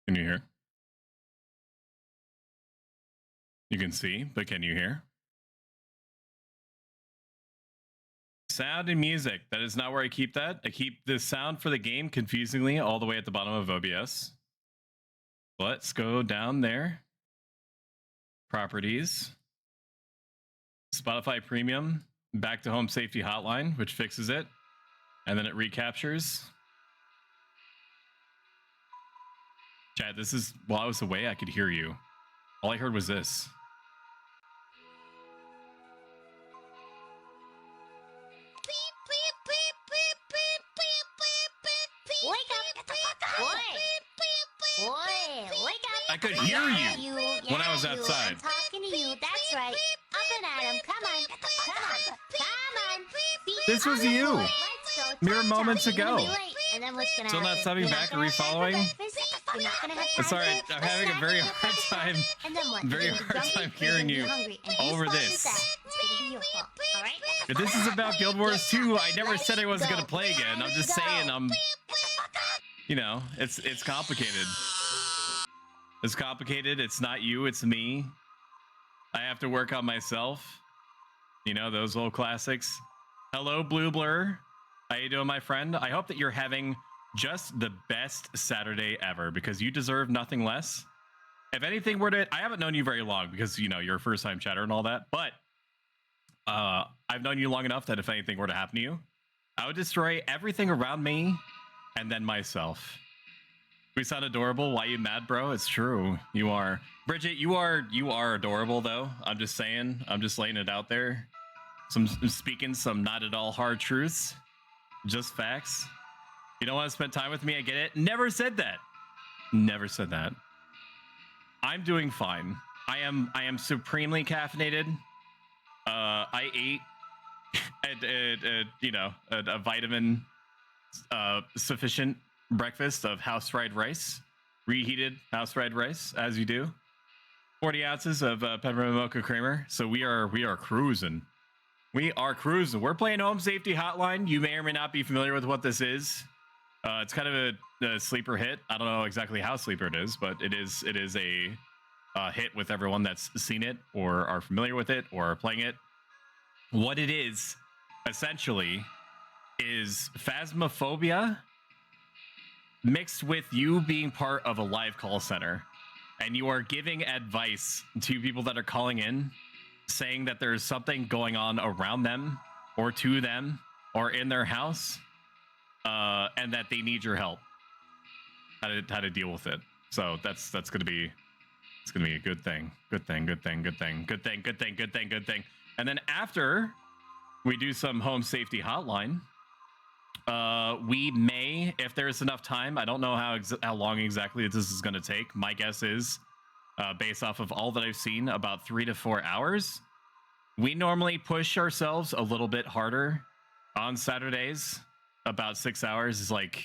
Can you hear? You can see, but can you hear? Sound and music. That is not where I keep that. I keep the sound for the game confusingly all the way at the bottom of OBS. Let's go down there. Properties. Spotify Premium. Back to Home Safety Hotline, which fixes it. And then it recaptures. Chat, this is, while I was away, I could hear you. All I heard was this. Wake up! Get the fuck up! Boy, wake up! I could hear you when I was outside. I'm talking to you. That's right. Up and at 'em. Come on. Come on. This was you. Let's go. Mere moments ago. And then what's gonna Still not happen? subbing You're back not or gonna have refollowing? breakfast. You're not gonna have time Sorry, to I'm having a very hard time. And then what? Very You're gonna be hard time grumpy, hearing you're you gonna be hungry, and over whose fault this. is that? It's gonna be your fault. All right? If this is about Guild Wars 2, I never said I wasn't going to play again. I'm just saying you know, it's complicated. It's complicated. It's not you, it's me. I have to work on myself. You know, those old classics. Hello, Blue Blur. How you doing, my friend? I hope that you're having just the best Saturday ever, because you deserve nothing less. If anything were to... I haven't known you very long because, you know, you're a first-time chatter and all that, but I've known you long enough that if anything were to happen to you, I would destroy everything around me and then myself. We sound adorable. Why you mad, bro? It's true. You are. Bridget, you are adorable, though. I'm just saying. I'm just laying it out there. Speaking some not at all hard truths. Just facts. You don't want to spend time with me? I get it. Never said that. Never said that. I'm doing fine. I am supremely caffeinated. I ate a vitamin sufficient breakfast of house fried rice, reheated house fried rice, as you do. 40 ounces of peppermint mocha creamer. So we are cruising. We are cruising. We're playing Home Safety Hotline. You may or may not be familiar with what this is. It's kind of a sleeper hit. I don't know exactly how sleeper it is, but it is a hit with everyone that's seen it or are familiar with it or are playing it. What it is, essentially, is phasmophobia mixed with you being part of a live call center, and you are giving advice to people that are calling in, saying that there's something going on around them or to them or in their house, and that they need your help. How to deal with it. So that's gonna be a good thing. Good thing. And then after we do some Home Safety Hotline, we may, if there's enough time, I don't know how long exactly this is going to take. My guess is, based off of all that I've seen, about 3 to 4 hours. We normally push ourselves a little bit harder on Saturdays. About 6 hours is like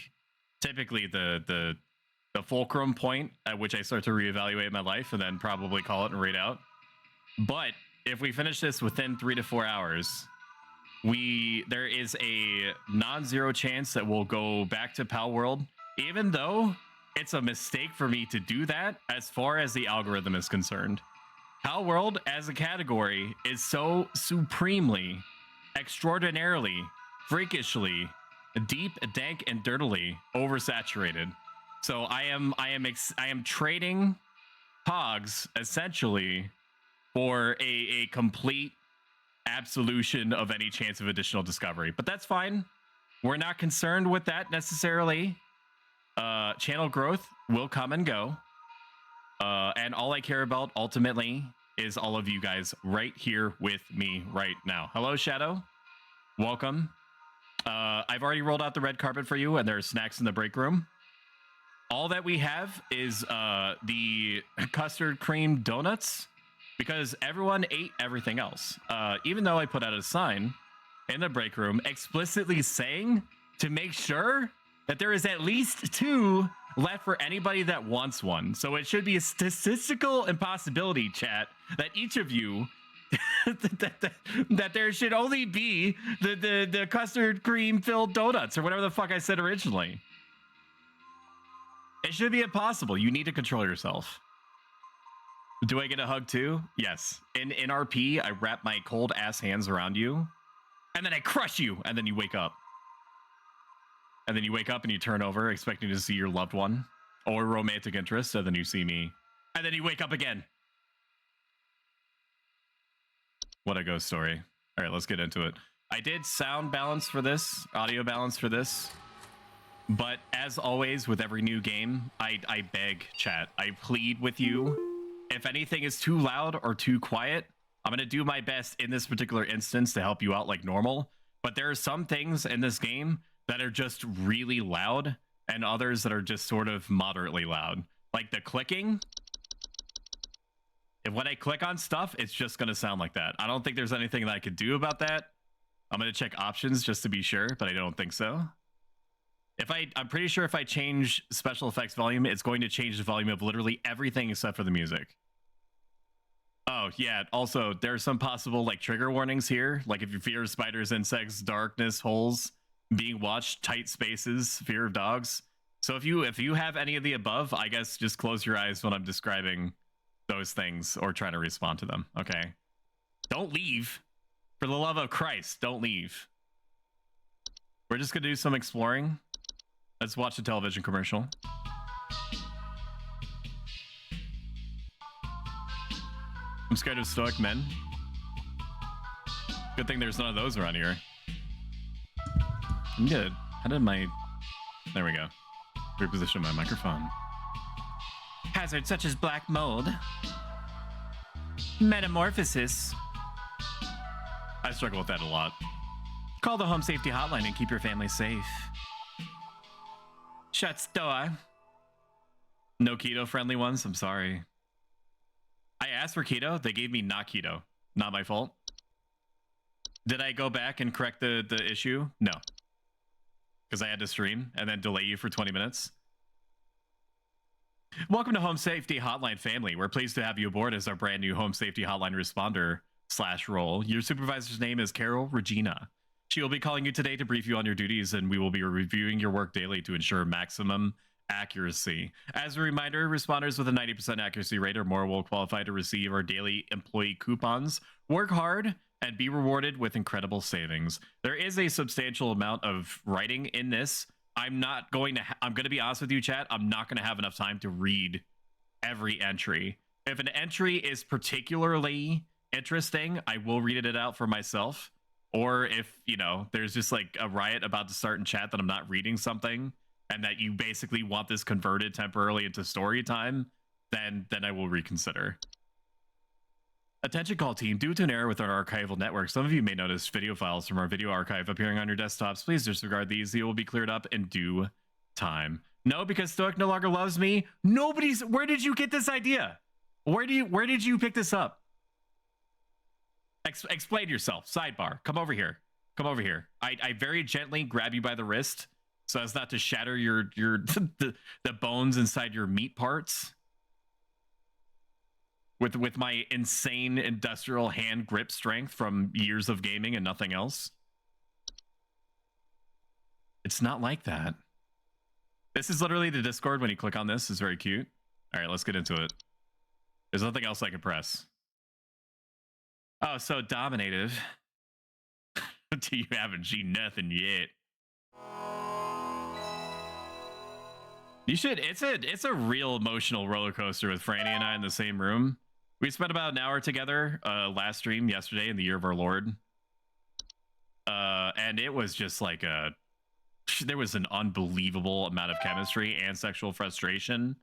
typically the fulcrum point at which I start to reevaluate my life and then probably call it and read out. But if we finish this within 3 to 4 hours, there is a non-zero chance that we'll go back to Pal World, even though it's a mistake for me to do that as far as the algorithm is concerned. Pal World as a category is so supremely, extraordinarily, freakishly, deep, dank, and dirtily oversaturated. So I am trading hogs essentially for a complete absolution of any chance of additional discovery. But that's fine. We're not concerned with that necessarily. Channel growth will come and go. And all I care about ultimately is all of you guys right here with me right now. Hello, Shadow. Welcome. I've already rolled out the red carpet for you, and there are snacks in the break room. All that we have is the custard cream donuts, because everyone ate everything else. Even though I put out a sign in the break room explicitly saying to make sure that there is at least 2 left for anybody that wants one. So it should be a statistical impossibility, chat, that each of you that there should only be the custard cream filled donuts or whatever the fuck I said originally. It should be impossible. You need to control yourself. Do I get a hug too? Yes. In RP, I wrap my cold ass hands around you, and then I crush you, and then you wake up. And then you wake up and you turn over, expecting to see your loved one or romantic interest, and then you see me, and then you wake up again. What a ghost story. All right, let's get into it. I did sound balance for this, audio balance for this, but as always with every new game, I beg, chat, I plead with you. If anything is too loud or too quiet, I'm going to do my best in this particular instance to help you out like normal. But there are some things in this game that are just really loud and others that are just sort of moderately loud. Like the clicking. If when I click on stuff, it's just going to sound like that. I don't think there's anything that I could do about that. I'm going to check options just to be sure, but I don't think so. I'm pretty sure if I change special effects volume, it's going to change the volume of literally everything except for the music. Oh, yeah. Also, there are some possible like trigger warnings here. Like if you fear spiders, insects, darkness, holes, being watched, tight spaces, fear of dogs. So if you have any of the above, I guess just close your eyes when I'm describing those things or trying to respond to them. Okay. Don't leave. For the love of Christ, don't leave. We're just going to do some exploring. Let's watch the television commercial. I'm scared of stoic men. Good thing there's none of those around here. I'm good. How did my... There we go. Reposition my microphone. Hazards such as black mold. Metamorphosis. I struggle with that a lot. Call the home safety hotline and keep your family safe. Shuts door. No keto friendly ones. I'm sorry. I asked for keto. They gave me not keto. Not my fault. Did I go back and correct the issue? No. Because I had to stream and then delay you for 20 minutes. Welcome to Home Safety Hotline family. We're pleased to have you aboard as our brand new Home Safety Hotline responder / role. Your supervisor's name is Carol Regina. She will be calling you today to brief you on your duties, and we will be reviewing your work daily to ensure maximum accuracy. As a reminder, responders with a 90% accuracy rate or more will qualify to receive our daily employee coupons. Work hard and be rewarded with incredible savings. There is a substantial amount of writing in this. I'm going to be honest with you, chat. I'm not going to have enough time to read every entry. If an entry is particularly interesting, I will read it out for myself. Or if, there's just like a riot about to start in chat that I'm not reading something and that you basically want this converted temporarily into story time, then I will reconsider. Attention call team, due to an error with our archival network, some of you may notice video files from our video archive appearing on your desktops. Please disregard these. They will be cleared up in due time. No, because Stoic no longer loves me. Where did you get this idea? Where did you pick this up? Explain yourself. Sidebar. Come over here. Come over here. I very gently grab you by the wrist so as not to shatter your the bones inside your meat parts. With my insane industrial hand grip strength from years of gaming and nothing else. It's not like that. This is literally the Discord. When you click on this, it's very cute. All right, let's get into it. There's nothing else I can press. Oh, so dominative. You haven't seen nothing yet. You should. It's a real emotional roller coaster with Franny and I in the same room. We spent about an hour together last stream yesterday in the year of our Lord. And it was just like there was an unbelievable amount of chemistry and sexual frustration.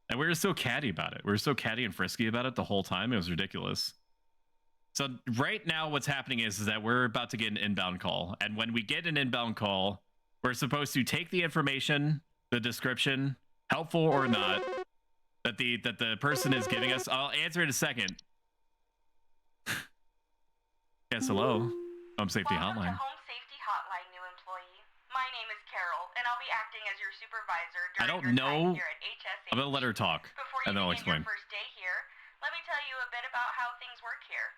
And we were so catty about it. We were so catty and frisky about it the whole time. It was ridiculous. So right now what's happening is that we're about to get an inbound call. And when we get an inbound call, we're supposed to take the information, the description, helpful or not, that the person is giving us. I'll answer in a second. Yes, hello. Home Safety Hotline. Welcome to Home Safety Hotline, new employee. My name is Carol, and I'll be acting as your supervisor I during don't your know. time here at HSH. I'm gonna let her talk, Before and you then I'll begin explain. your first day here, let me tell you a bit about how things work here.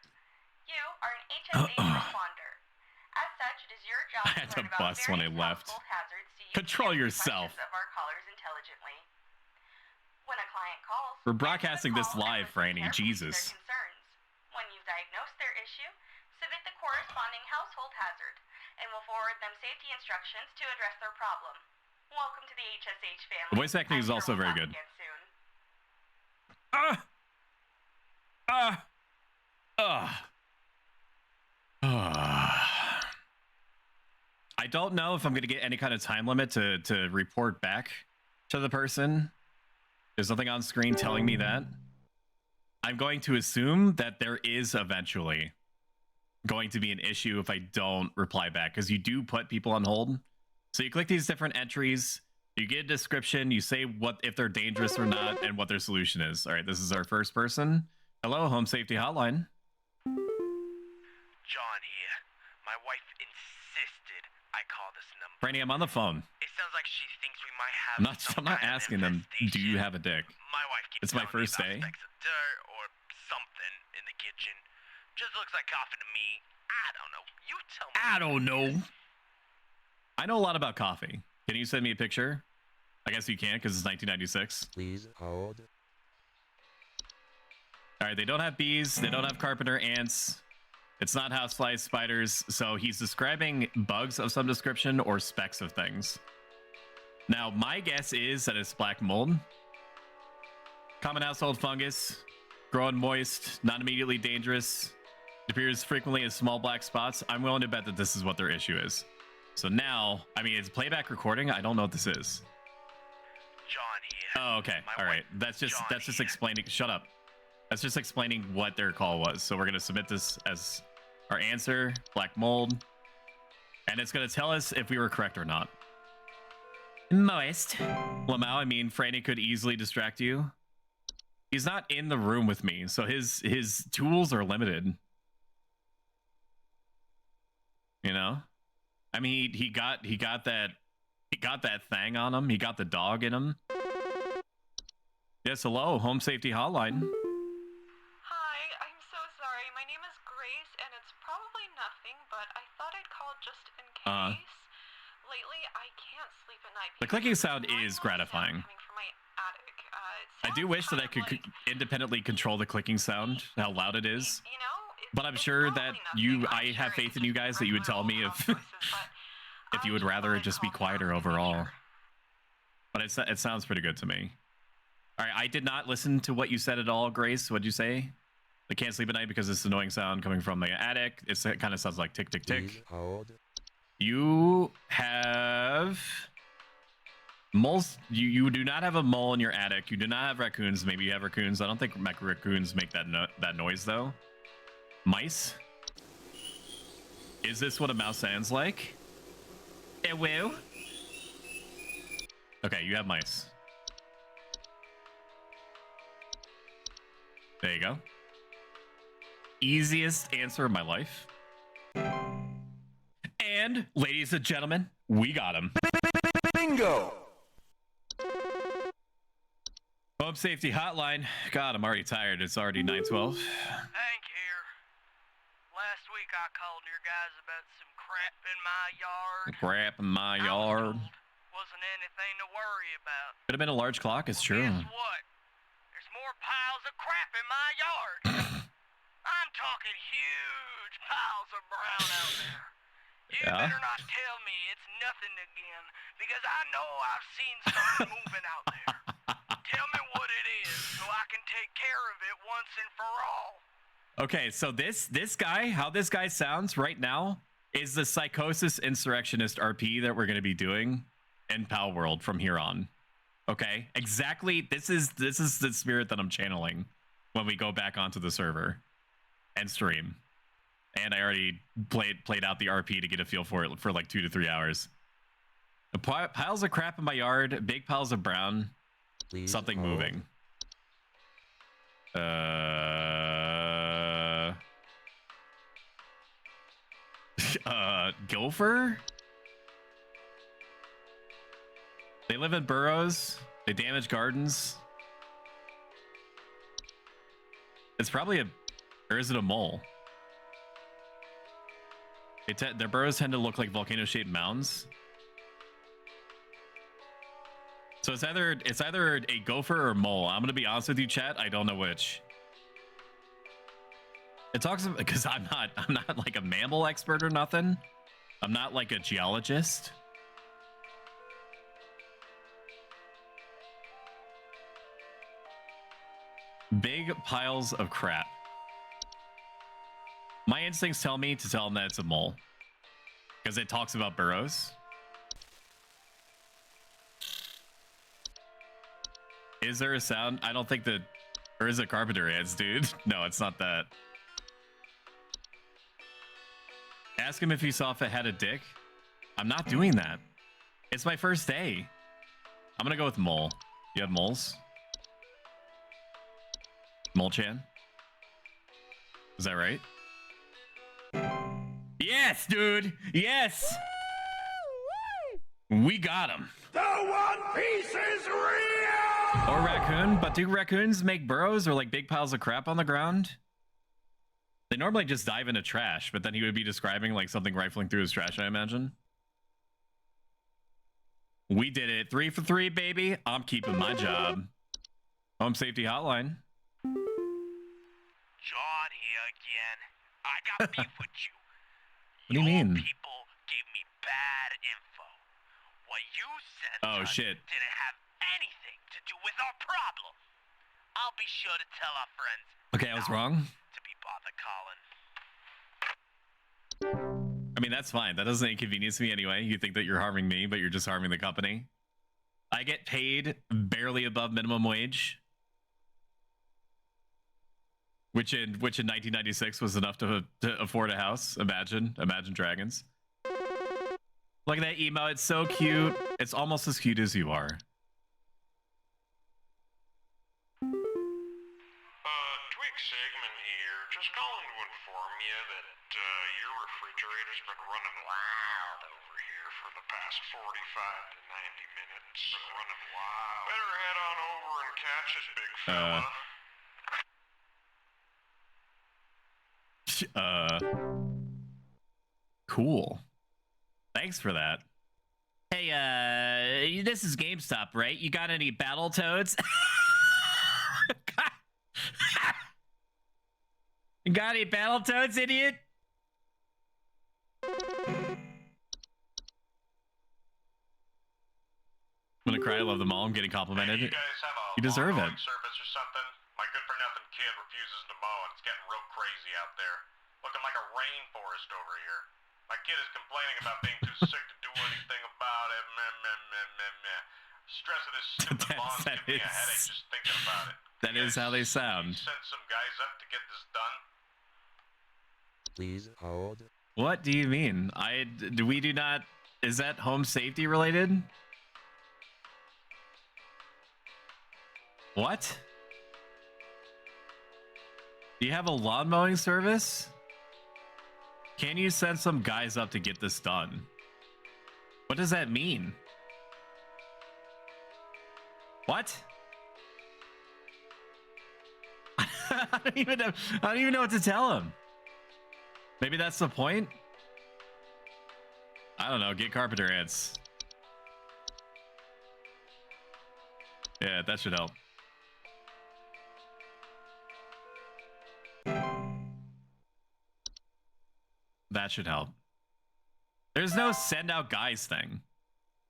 You are an HSH responder. As such, it is your job I had to learn about bust when I various left. household hazards so you Control can answer yourself. questions of our callers intelligently. We're broadcasting this Call and live, listen Franny. carefully to Jesus. their concerns. When you've diagnosed their issue, submit the corresponding household hazard, and we'll forward them safety instructions to address their problem. Welcome to the HSH family. The voice acting I'm is also sure we'll very talk good. again soon. I don't know if I'm going to get any kind of time limit to report back to the person. There's nothing on screen telling me that. I'm going to assume that there is eventually going to be an issue if I don't reply back, because you do put people on hold. So you click these different entries, you get a description, you say what if they're dangerous or not, and what their solution is. All right, this is our first person. Hello, Home Safety Hotline. John here. My wife insisted I call this number. Franny, I'm on the phone. It sounds like she thinks we might have I'm not asking them, do you have a dick? My wife keeps It's my telling me first about day. specks of dirt or something in the kitchen. Just looks like coffee to me. I don't know. You tell me. I don't know. I know a lot about coffee. Can you send me a picture? I guess you can't because it's 1996. Please hold. All right, they don't have bees. They don't have carpenter ants. It's not houseflies, spiders. So he's describing bugs of some description or specks of things. Now, my guess is that it's black mold. Common household fungus. Growing moist. Not immediately dangerous. It appears frequently as small black spots. I'm willing to bet that this is what their issue is. So now, I mean, it's playback recording. I don't know what this is. John here. Oh, okay. All right. That's just explaining. Shut up. That's just explaining what their call was. So we're going to submit this as our answer, black mold. And it's going to tell us if we were correct or not. Moist. Lamau, I mean, Franny could easily distract you. He's not in the room with me, so his tools are limited. You know? I mean, he got that thing on him. He got the dog in him. Yes, hello, Home Safety Hotline. Hi, I'm so sorry. My name is Grace, and it's probably nothing, but I thought I'd call just in case. Lately, I can't sleep at night. The clicking sound is gratifying. Coming from my attic. I do wish that I could independently control the clicking sound, how loud it is. You know, But I'm sure that I have faith in you guys that you would tell me if if you would rather it just be quieter overall. But it sounds pretty good to me. All right, I did not listen to what you said at all, Grace. What'd you say? I can't sleep at night because it's annoying sound coming from my attic. It kind of sounds like tick, tick, tick. Please hold. You have moles. You do not have a mole in your attic. You do not have raccoons. Maybe you have raccoons. I don't think raccoons make that noise though. Mice. Is this what a mouse sounds like? Ew. Okay, you have mice. There you go. Easiest answer of my life. And, ladies and gentlemen, we got him. Bingo! Home Safety Hotline. God, I'm already tired. It's already 9:12. Hank here. Last week I called your guys about some crap in my yard. Crap in my I was yard. told wasn't anything to worry about. Could have been a large clock. It's true. Guess what? There's more piles of crap in my yard. I'm talking huge piles of brown out there. You better not tell me it's nothing again, because I know I've seen something moving out there. Tell me what it is, so I can take care of it once and for all. Okay, so this guy, how this guy sounds right now, is the Psychosis Insurrectionist RP that we're going to be doing in Pal World from here on. Okay, exactly. This is the spirit that I'm channeling when we go back onto the server and stream. And I already played out the RP to get a feel for it for like 2 to 3 hours. The piles of crap in my yard, big piles of brown, Please something hold. moving. Gopher? They live in burrows. They damage gardens. It's probably or is it a mole? Their burrows tend to look like volcano-shaped mounds. So it's either a gopher or mole. I'm gonna be honest with you, chat. I don't know which. It talks about, because I'm not like a mammal expert or nothing. I'm not like a geologist. Big piles of crap. My instincts tell me to tell him that it's a mole because it talks about burrows. Is there a sound? I don't think that, or is it carpenter ants, dude? No, it's not that. Ask him if he saw if it had a dick. I'm not doing that. It's my first day. I'm gonna go with mole. You have moles? Mole-chan? Is that right? Yes, dude. Yes. We got him. The One Piece is real! Or raccoon. But do raccoons make burrows or like big piles of crap on the ground? They normally just dive into trash, but then he would be describing like something rifling through his trash, I imagine. We did it. 3 for 3, baby. I'm keeping my job. Home Safety Hotline. John here again. I got beef with you. What do you mean? People gave me bad info. What you said Oh, shit. didn't have anything to do with our problem. I'll be sure to tell our friends. Okay, I was wrong. To be bothered calling. I mean, that's fine. That doesn't inconvenience me anyway. You think that you're harming me, but you're just harming the company. I get paid barely above minimum wage. Which in 1996 was enough to afford a house. Imagine dragons. Look at that emo. It's so cute. It's almost as cute as you are. Twig Segment here. Just calling to inform you that your refrigerator's been running wild over here for the past 45 to 90 minutes. Been running wild. Better head on over and catch it, big fella. Cool. Thanks for that. Hey, this is GameStop, right? You got any Battletoads? You got any Battletoads, idiot? I'm gonna cry. I love them all. I'm getting complimented. Hey, you guys have a You deserve it. lawn mowing service or something? My good-for-nothing kid refuses to mow, and it's getting real crazy out there. Looking like a rainforest over here. My kid is complaining about being too sick to do anything about it. Meh, meh, meh, meh, meh. Stress of this stupid lawn's giving me a headache just thinking about it. That is how they sound. Send some guys up to get this done. Please hold. What do you mean? We do not. Is that home safety related? What? Do you have a lawn mowing service? Can you send some guys up to get this done? What does that mean? What? I don't even know what to tell him. Maybe that's the point. I don't know. Get carpenter ants. Yeah, that should help. That should help. There's no send out guys thing.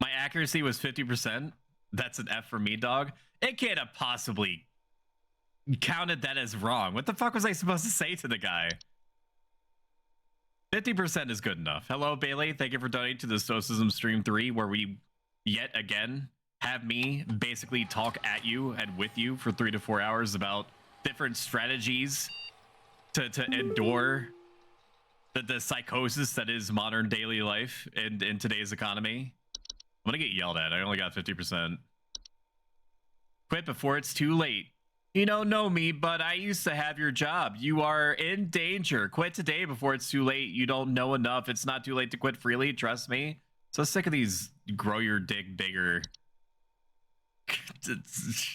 My accuracy was 50%. That's an F for me, dog. It can't have possibly counted that as wrong. What the fuck was I supposed to say to the guy? 50% is good enough. Hello, Bailey. Thank you for donating to the Stoicism Stream 3, where we yet again have me basically talk at you and with you for 3 to 4 hours about different strategies to endure the psychosis that is modern daily life in today's economy. I'm gonna get yelled at. I only got 50%. Quit before it's too late. You don't know me, but I used to have your job. You are in danger. Quit today before it's too late. You don't know enough. It's not too late to quit freely. Trust me. So sick of these grow your dick bigger,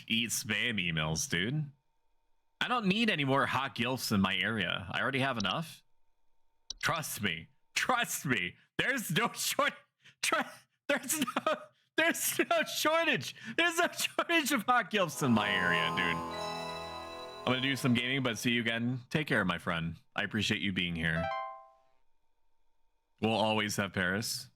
eat spam emails, dude. I don't need any more hot gilfs in my area. I already have enough. Trust me. Trust me. There's no short. There's no shortage. There's no shortage of hot gilfs in my area, dude. I'm gonna do some gaming, but see you again. Take care, my friend. I appreciate you being here. We'll always have Paris.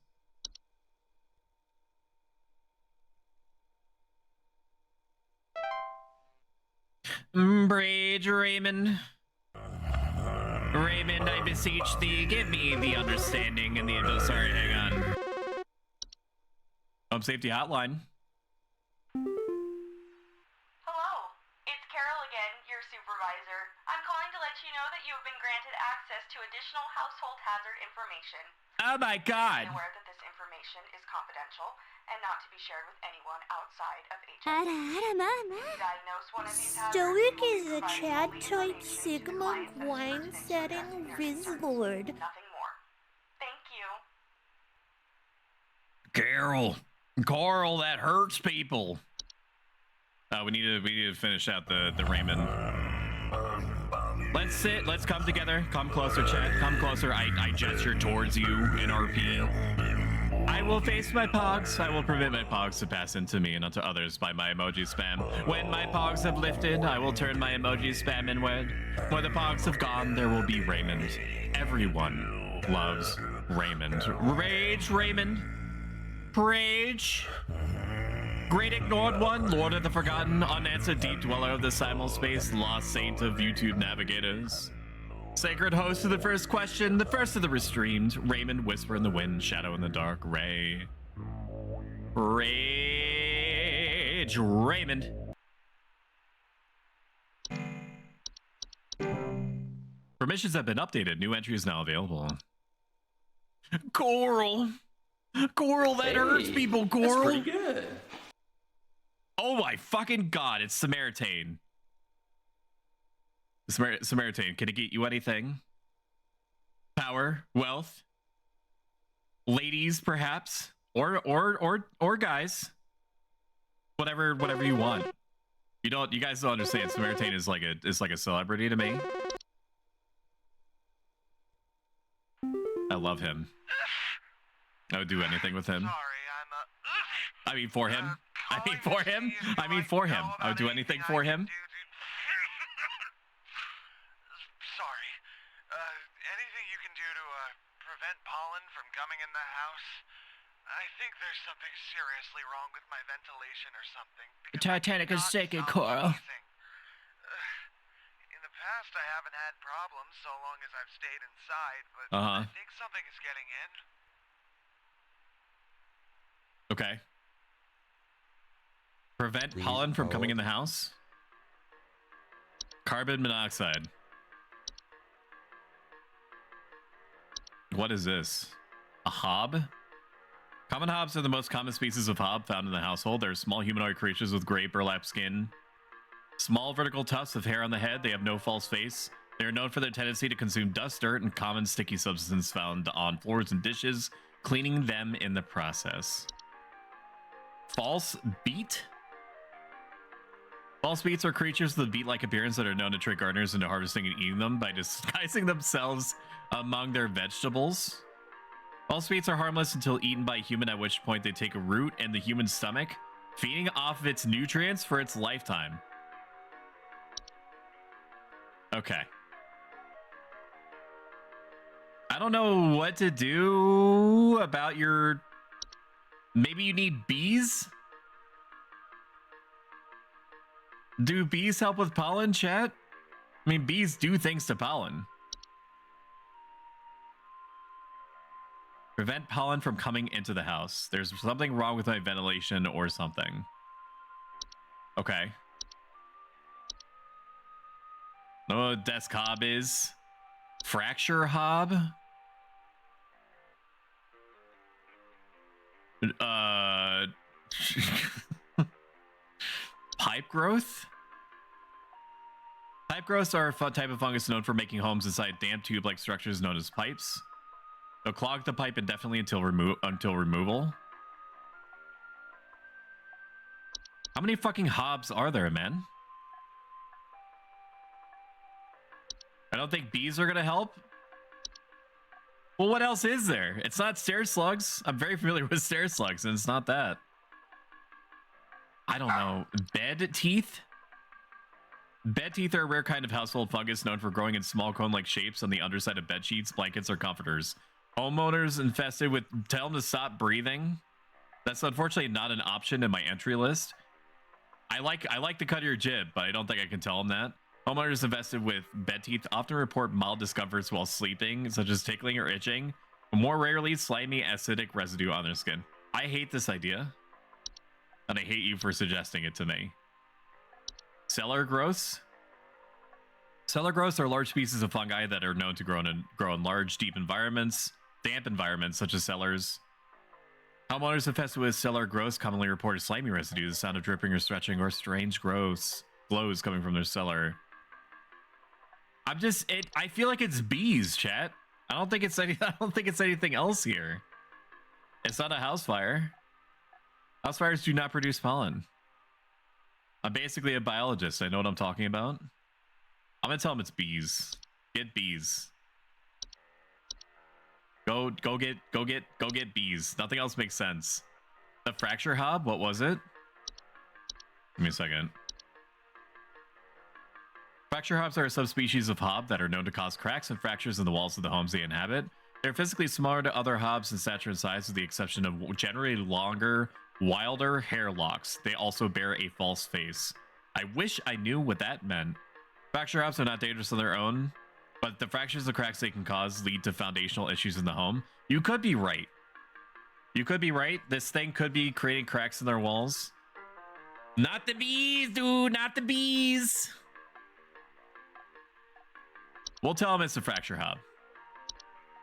Bridge Raymond. Raymond, I beseech thee, give me the understanding and the... Sorry, hang on. Safety Hotline. Hello, it's Carol again, your supervisor. I'm calling to let you know that you have been granted access to additional household hazard information. Oh my god. Be aware that this information is confidential and not to be shared with anyone outside of HS. Diagnose one of these hazards. Stoic is a Chad type Sigma wine setting Rizzlord. Nothing more. Thank you. Carl, that hurts people. We need to finish out the Raymond. Let's sit. Let's come together. Come closer, chat. Come closer. I gesture towards you in RP. I will face my pogs. I will prevent my pogs to pass into me and onto others by my emoji spam. When my pogs have lifted, I will turn my emoji spam inward. When the pogs have gone, there will be Raymond. Everyone loves Raymond. Rage, Raymond. Rage. Great ignored one, Lord of the Forgotten, unanswered deep dweller of the simulspace, lost saint of YouTube navigators. Sacred host of the first question, the first of the restreamed, Raymond, whisper in the wind, shadow in the dark, Ray. Rage, Raymond. Permissions have been updated. New entry is now available. Coral, that hurts people, Coral. That's pretty good. Oh my fucking god, it's Samaritan. Samaritan, can it get you anything? Power, wealth, ladies, perhaps, or guys. Whatever you want. You guys don't understand. Samaritan is like a celebrity to me. I love him. I would do anything with him. I mean for him. I mean for him. I would do anything for him. Sorry. Anything you can do to prevent pollen from coming in the house? I think there's something seriously wrong with my ventilation or something. The Titanic is sinking, Coral. In the past, I haven't had problems so long as I've stayed inside, but I think something is getting in. Okay. Prevent pollen from coming in the house. Carbon monoxide. What is this? A hob? Common hobs are the most common species of hob found in the household. They're small humanoid creatures with gray burlap skin. Small vertical tufts of hair on the head. They have no false face. They are known for their tendency to consume dust, dirt, and common sticky substance found on floors and dishes, cleaning them in the process. False beet? False beets are creatures with a beet-like appearance that are known to trick gardeners into harvesting and eating them by disguising themselves among their vegetables. False beets are harmless until eaten by a human, at which point they take a root in the human stomach, feeding off of its nutrients for its lifetime. Okay. I don't know what to do about your... Maybe you need bees? Do bees help with pollen, chat? I mean, bees do things to pollen. Prevent pollen from coming into the house. There's something wrong with my ventilation or something. Okay. Oh, desk hob is. Fracture hob? Pipe growth? Pipe growths are a type of fungus known for making homes inside damp tube-like structures known as pipes. They'll clog the pipe indefinitely until removal. How many fucking hobs are there, man? I don't think bees are gonna help. Well, what else is there? It's not stair slugs. I'm very familiar with stair slugs, and it's not that. I don't know. Bed teeth? Bed teeth are a rare kind of household fungus known for growing in small cone-like shapes on the underside of bed sheets, blankets, or comforters. Homeowners infested with... Tell them to stop breathing. That's unfortunately not an option in my entry list. I like to cut your jib, but I don't think I can tell them that. Homeowners infested with bed teeth often report mild discomforts while sleeping, such as tickling or itching. More rarely, slimy acidic residue on their skin. I hate this idea. And I hate you for suggesting it to me. Cellar growths. Cellar growths are large species of fungi that are known to grow in large, deep environments, damp environments such as cellars. Homeowners infested with cellar growths commonly report a slimy residue, the sound of dripping or stretching, or strange glows coming from their cellar. I feel like it's bees, chat. I don't think it's anything else here. It's not a house fire. House fires do not produce pollen. I'm basically a biologist. I know what I'm talking about. I'm gonna tell them it's bees. Get bees. Go get bees. Nothing else makes sense. The fracture hob, what was it? Give me a second. Fracture hobs are a subspecies of hob that are known to cause cracks and fractures in the walls of the homes they inhabit. They're physically smaller to other hobs in stature and size, with the exception of generally longer, wilder hair locks. They also bear a false face. I wish I knew what that meant. Fracture hobs are not dangerous on their own, but the fractures and cracks they can cause lead to foundational issues in the home. You could be right. You could be right. This thing could be creating cracks in their walls. Not the bees, dude. Not the bees. We'll tell him it's a fracture hob.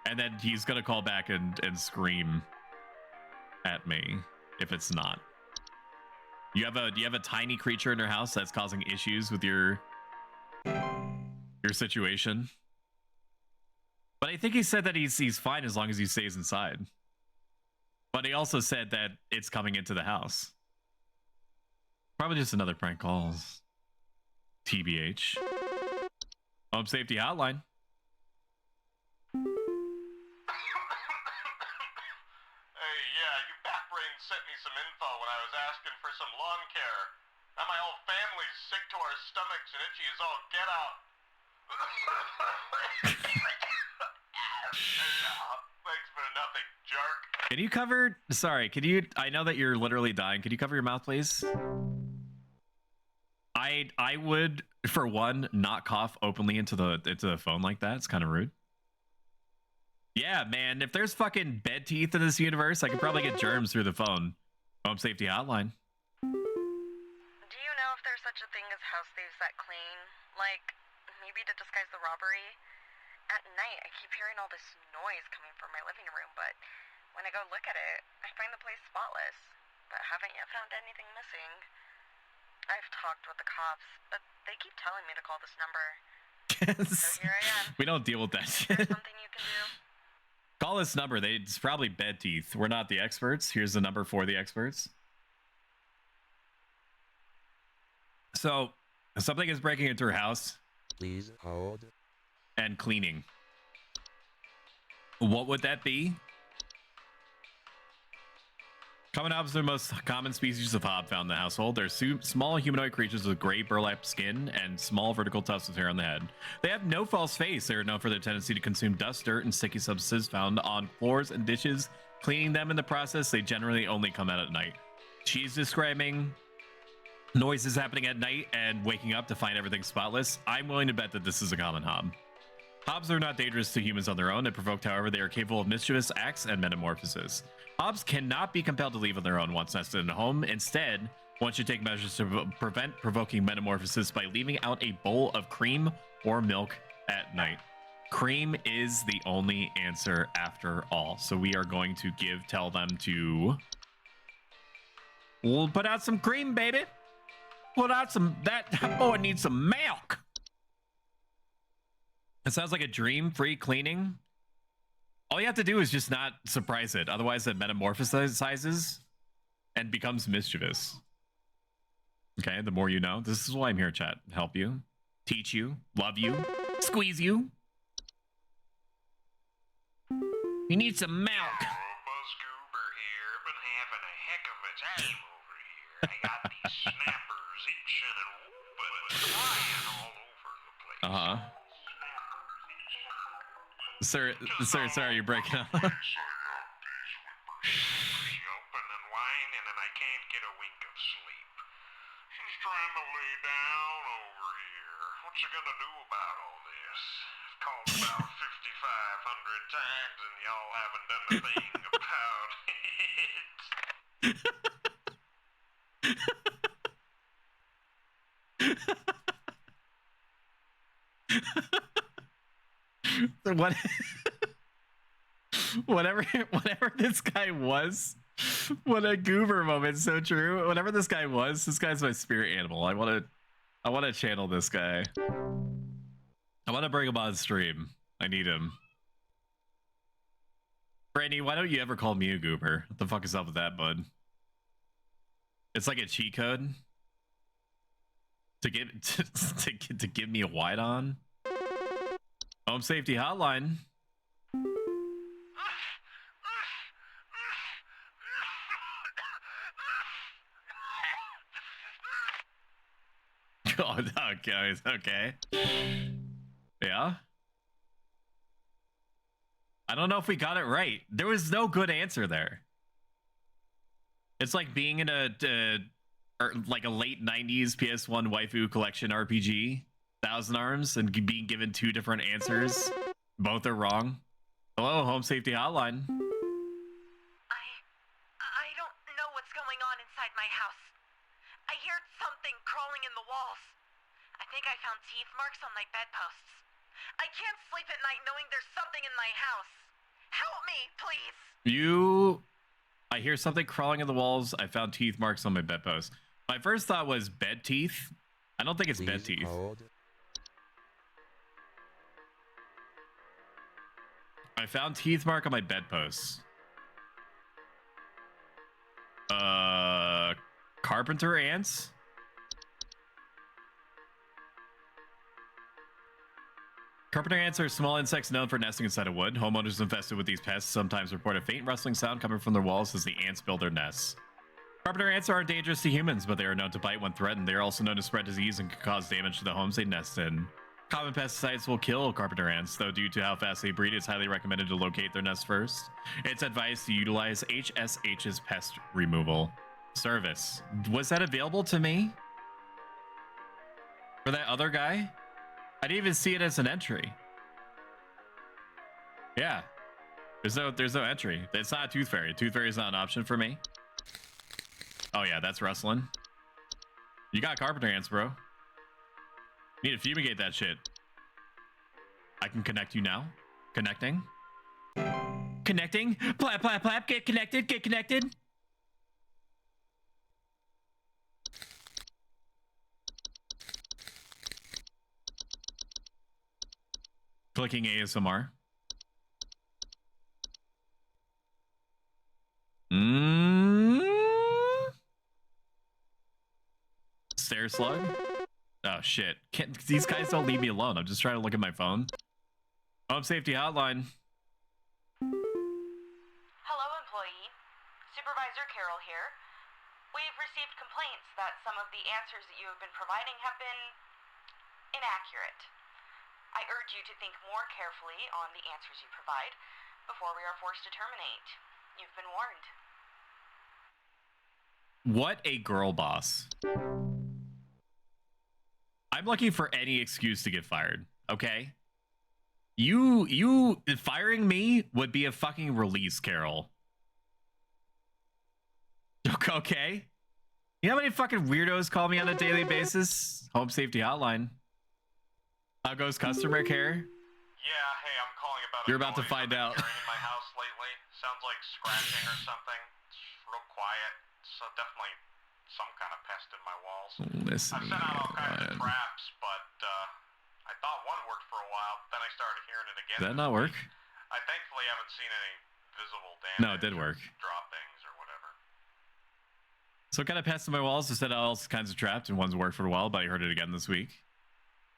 And then he's going to call back and scream at me if it's not. Do you have a tiny creature in your house that's causing issues with your situation? But I think he said that he's fine as long as he stays inside. But he also said that it's coming into the house. Probably just another prank calls. TBH. Home Safety Hotline. Hey, yeah, you backbrain sent me some info when I was asking for some lawn care. Now my whole family's sick to our stomachs and itchy as all get out. Thanks for nothing, jerk. Can you cover... Sorry, can you... I know that you're literally dying. Can you cover your mouth, please? I would, for one, not cough openly into the phone like that. It's kind of rude. Yeah, man. If there's fucking bed teeth in this universe, I could probably get germs through the phone. Home Safety Hotline. Do you know if there's such a thing as house thieves that clean? Like, maybe to disguise the robbery? At night, I keep hearing all this noise coming from my living room, but when I go look at it, I find the place spotless, but haven't yet found anything missing. I've talked with the cops, but they keep telling me to call this number. So here I am. We don't deal with that shit. Is there something you can do? Call this number. It's probably bed teeth. We're not the experts. Here's the number for the experts. So, something is breaking into her house. Please hold. And cleaning. What would that be? Common hobs are the most common species of hob found in the household. They're small humanoid creatures with gray burlap skin and small vertical tufts of hair on the head. They have no false face. They are known for their tendency to consume dust, dirt, and sticky substances found on floors and dishes. Cleaning them in the process, they generally only come out at night. She's describing noises happening at night and waking up to find everything spotless. I'm willing to bet that this is a common hob. Hobs are not dangerous to humans on their own. If provoked, however, they are capable of mischievous acts and metamorphosis. Hobs cannot be compelled to leave on their own once nested in a home. Instead, one should take measures to prevent provoking metamorphosis by leaving out a bowl of cream or milk at night. Cream is the only answer after all. So we are going to tell them to... We'll put out some cream, baby. Put out some... That boy needs some milk. It sounds like a dream-free cleaning. All you have to do is just not surprise it. Otherwise, it metamorphosizes and becomes mischievous. Okay, the more you know. This is why I'm here, chat. Help you, teach you, love you, squeeze you. You need some milk. Scuba here. Been having a heck of a time over here. I got these snappers itching and whooping and flying all over the place. Uh-huh. Sir, you're breaking up. Jumping and whining, and I can't get a wink of sleep. She's trying to lay down over here. What you gonna do about all this? I've called about 5,500 times, and y'all haven't done a thing about it. What? whatever this guy was, what a goober moment. So true. Whatever this guy was, this guy's my spirit animal. I want to channel this guy. I want to bring him on stream. I need him. Brandy, why don't you ever call me a goober? What the fuck is up with that, bud? It's like a cheat code to get to give me a white on. Home Safety Hotline. Oh, okay. Yeah. I don't know if we got it right. There was no good answer there. It's like being in like a late 90s PS1 waifu collection RPG, Thousand Arms, and being given two different answers. Both are wrong. Hello, Home Safety Hotline. I don't know what's going on inside my house. I heard something crawling in the walls. I think I found teeth marks on my bedposts. I can't sleep at night knowing there's something in my house. Help me, please. I hear something crawling in the walls. I found teeth marks on my bedpost. My first thought was bed teeth. I don't think it's bed teeth. I found teeth mark on my bedpost. Carpenter ants? Carpenter ants are small insects known for nesting inside of wood. Homeowners infested with these pests sometimes report a faint rustling sound coming from their walls as the ants build their nests. Carpenter ants aren't dangerous to humans, but they are known to bite when threatened. They are also known to spread disease and can cause damage to the homes they nest in. Common pesticides will kill carpenter ants, though due to how fast they breed, it's highly recommended to locate their nest first. It's advised to utilize HSH's pest removal service. Was that available to me? For that other guy? I didn't even see it as an entry. Yeah. There's no entry. It's not a tooth fairy. Tooth fairy is not an option for me. Oh yeah, that's rustling. You got carpenter ants, bro. Need to fumigate that shit. I can connect you now. Connecting. Connecting. Plap, plap, plap. Get connected. Get connected. Clicking ASMR. Stair slug. Oh shit! These guys don't leave me alone. I'm just trying to look at my phone. Home Safety Hotline. Hello, employee. Supervisor Carol here. We've received complaints that some of the answers that you have been providing have been inaccurate. I urge you to think more carefully on the answers you provide before we are forced to terminate. You've been warned. What a girl boss. I'm looking for any excuse to get fired, okay? You firing me would be a fucking release, Carol. Okay? You know how many fucking weirdos call me on a daily basis? Home Safety Hotline. How goes customer care? Yeah, hey, I'm calling about. You're about to find out. Hearing in my house lately. Sounds like scratching or something. It's real quiet. So definitely some kind of pest in my walls. Listen, I've sent out all kinds of traps, but I thought one worked for a while. Then I started hearing it again. Did that not work? I thankfully haven't seen any visible damage. No, it did work. Droppings or whatever. So what kind of pests in my walls? I said all kinds of traps, and one's worked for a while, but I heard it again this week.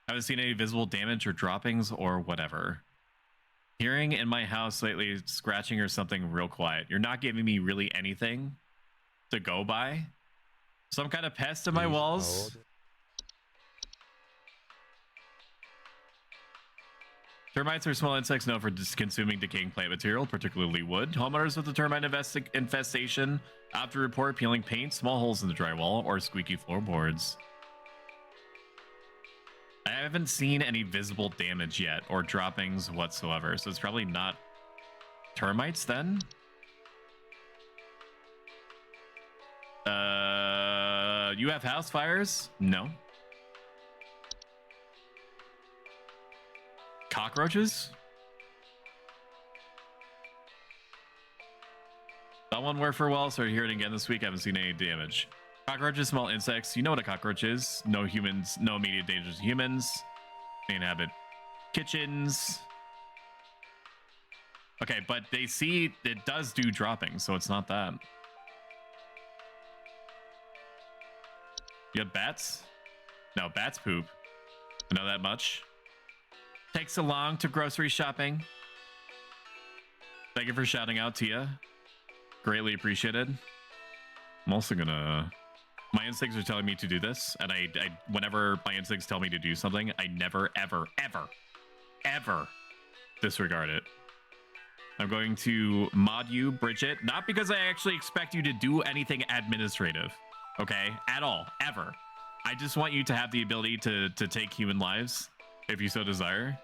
Haven't seen any visible damage or droppings or whatever. Hearing in my house lately, scratching or something real quiet. You're not giving me really anything to go by. Some kind of pest in my Please walls. hold. Termites are small insects known for consuming decaying plant material, particularly wood. Homeowners with a termite infestation opt to report peeling paint, small holes in the drywall, or squeaky floorboards. I haven't seen any visible damage yet or droppings whatsoever, so it's probably not termites then. You have house fires? No. Cockroaches? That one worked for a while, started hearing it again this week. I haven't seen any damage. Cockroaches, small insects. You know what a cockroach is. No humans, no immediate dangers to humans. They inhabit kitchens. Okay, but they see it does do dropping, so it's not that. You have bats? No, bats poop. I know that much. Takes so long to grocery shopping. Thank you for shouting out, Tia. Greatly appreciated. I'm also gonna... My instincts are telling me to do this, and I whenever my instincts tell me to do something, I never, ever, ever, ever disregard it. I'm going to mod you, Bridget, not because I actually expect you to do anything administrative, okay? At all, ever. I just want you to have the ability to take human lives, if you so desire.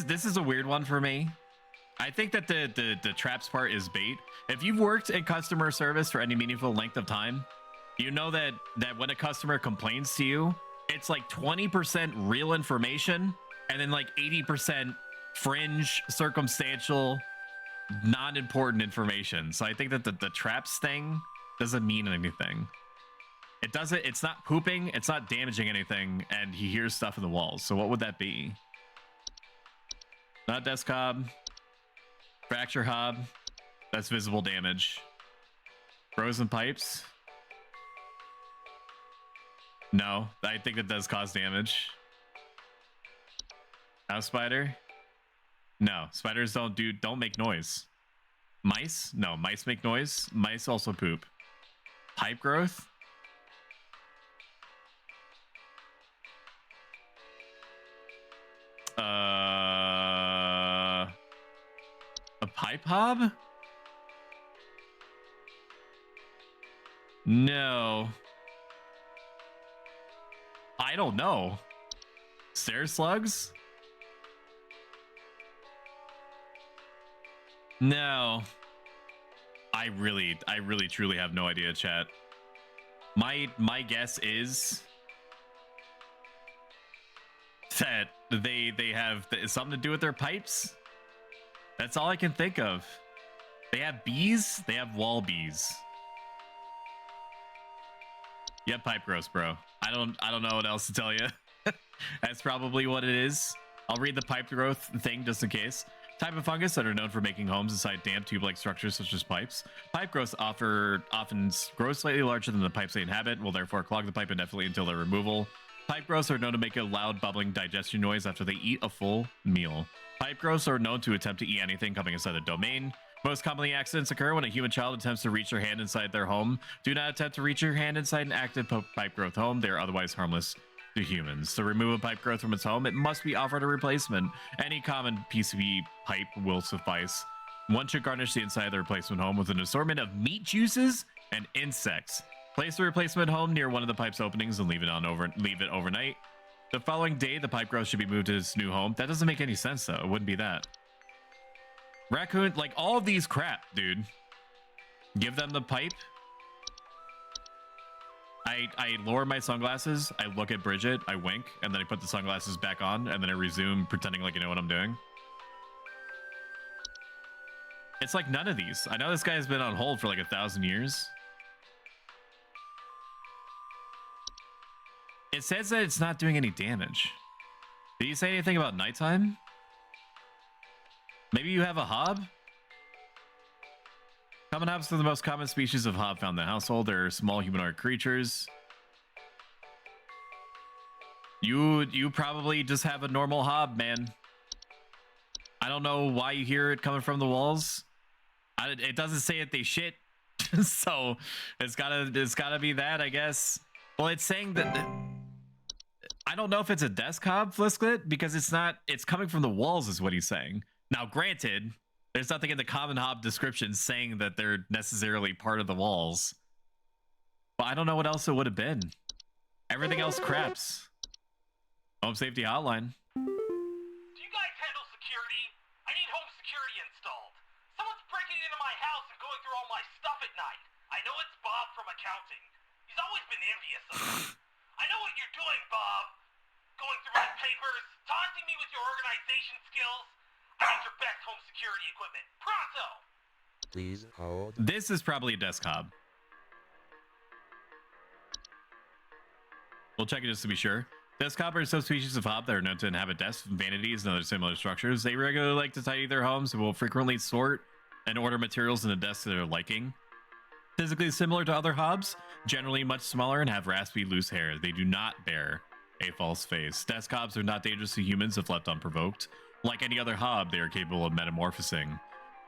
This is a weird one for me. I think that the traps part is bait. If you've worked in customer service for any meaningful length of time, you know that when a customer complains to you, it's like 20% real information and then like 80% fringe, circumstantial, non-important information. So I think that the traps thing doesn't mean anything. It doesn't, it's not pooping, it's not damaging anything, and he hears stuff in the walls. So what would that be? Not desk hob. Fracture hob. That's visible damage. Frozen pipes. No, I think that does cause damage. House spider. No, spiders don't make noise. Mice? No, mice make noise. Mice also poop. Pipe growth? A pipe hob? No. I don't know. Stair slugs? No. I really truly have no idea, chat. My guess is that they have something to do with their pipes. That's all I can think of. They have bees. They have wall bees. Yeah, pipe gross, bro. I don't know what else to tell you. That's probably what it is. I'll read the pipe growth thing just in case. Type of fungus that are known for making homes inside damp tube-like structures such as pipes. Pipe growths often grow slightly larger than the pipes they inhabit, will therefore clog the pipe indefinitely until their removal. Pipe growths are known to make a loud bubbling digestion noise after they eat a full meal. Pipe growths are known to attempt to eat anything coming inside the domain. Most commonly, accidents occur when a human child attempts to reach their hand inside their home. Do not attempt to reach your hand inside an active pipe growth home. They are otherwise harmless to humans. To remove a pipe growth from its home, it must be offered a replacement. Any common PCB pipe will suffice. One should garnish the inside of the replacement home with an assortment of meat juices and insects. Place the replacement home near one of the pipe's openings and leave it overnight. The following day, the pipe growth should be moved to its new home. That doesn't make any sense, though. It wouldn't be that. Raccoon, like all of these crap, dude. Give them the pipe. I lower my sunglasses, I look at Bridget, I wink, and then I put the sunglasses back on, and then I resume pretending like you know what I'm doing. It's like none of these. I know this guy's been on hold for like 1,000 years. It says that it's not doing any damage. Did you say anything about nighttime? Maybe you have a hob? Common hobs are the most common species of hob found in the household. They're small humanoid creatures. You probably just have a normal hob, man. I don't know why you hear it coming from the walls. It doesn't say that they shit, so it's gotta be that, I guess. Well, it's saying that I don't know if it's a desk hob, Flisklet, because it's not. It's coming from the walls, is what he's saying. Now, granted, there's nothing in the common hob description saying that they're necessarily part of the walls, but I don't know what else it would have been. Everything else craps. Home Safety Hotline. Do you guys handle security? I need home security installed. Someone's breaking into my house and going through all my stuff at night. I know it's Bob from accounting. He's always been envious of me. I know what you're doing, Bob. Going through my papers, taunting me with your organization skills. I need your best home security equipment. Pronto! Please hold. This is probably a desk hob. We'll check it just to be sure. Desk hob are subspecies of hob that are known to inhabit desks, vanities, and other similar structures. They regularly like to tidy their homes and will frequently sort and order materials in the desks to their liking. Physically similar to other hobs, generally much smaller and have raspy, loose hair. They do not bear a false face. Desk hobs are not dangerous to humans if left unprovoked. Like any other hob, they are capable of metamorphosing.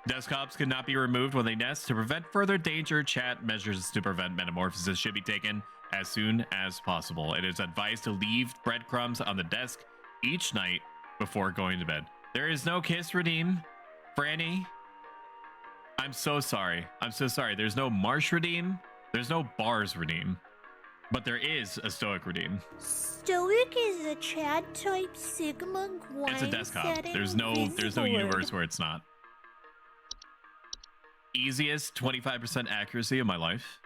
Desk hobs cannot be removed when they nest. To prevent further danger, chat measures to prevent metamorphosis should be taken as soon as possible. It is advised to leave breadcrumbs on the desk each night before going to bed. There is no kiss redeem. Franny, I'm so sorry. I'm so sorry. There's no marsh redeem. There's no bars redeem. But there is a stoic redeem. Stoic is a Chad type Sigma grind. It's a desk hob. There's no universe where it's not. Easiest 25% accuracy of my life.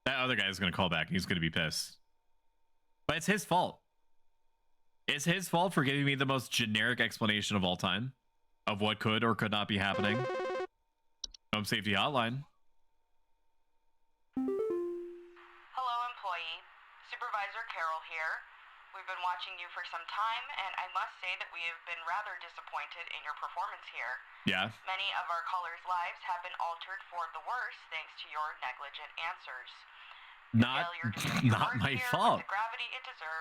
That other guy is going to call back. He's going to be pissed. But it's his fault. It's his fault for giving me the most generic explanation of all time of what could or could not be happening. Home Safety Hotline. Hello, employee. Supervisor Carol here. We've been watching you for some time, and I must say that we have been rather disappointed in your performance here. Yeah. Many of our callers' lives have been altered for the worse thanks to your negligent answers. Not my fault.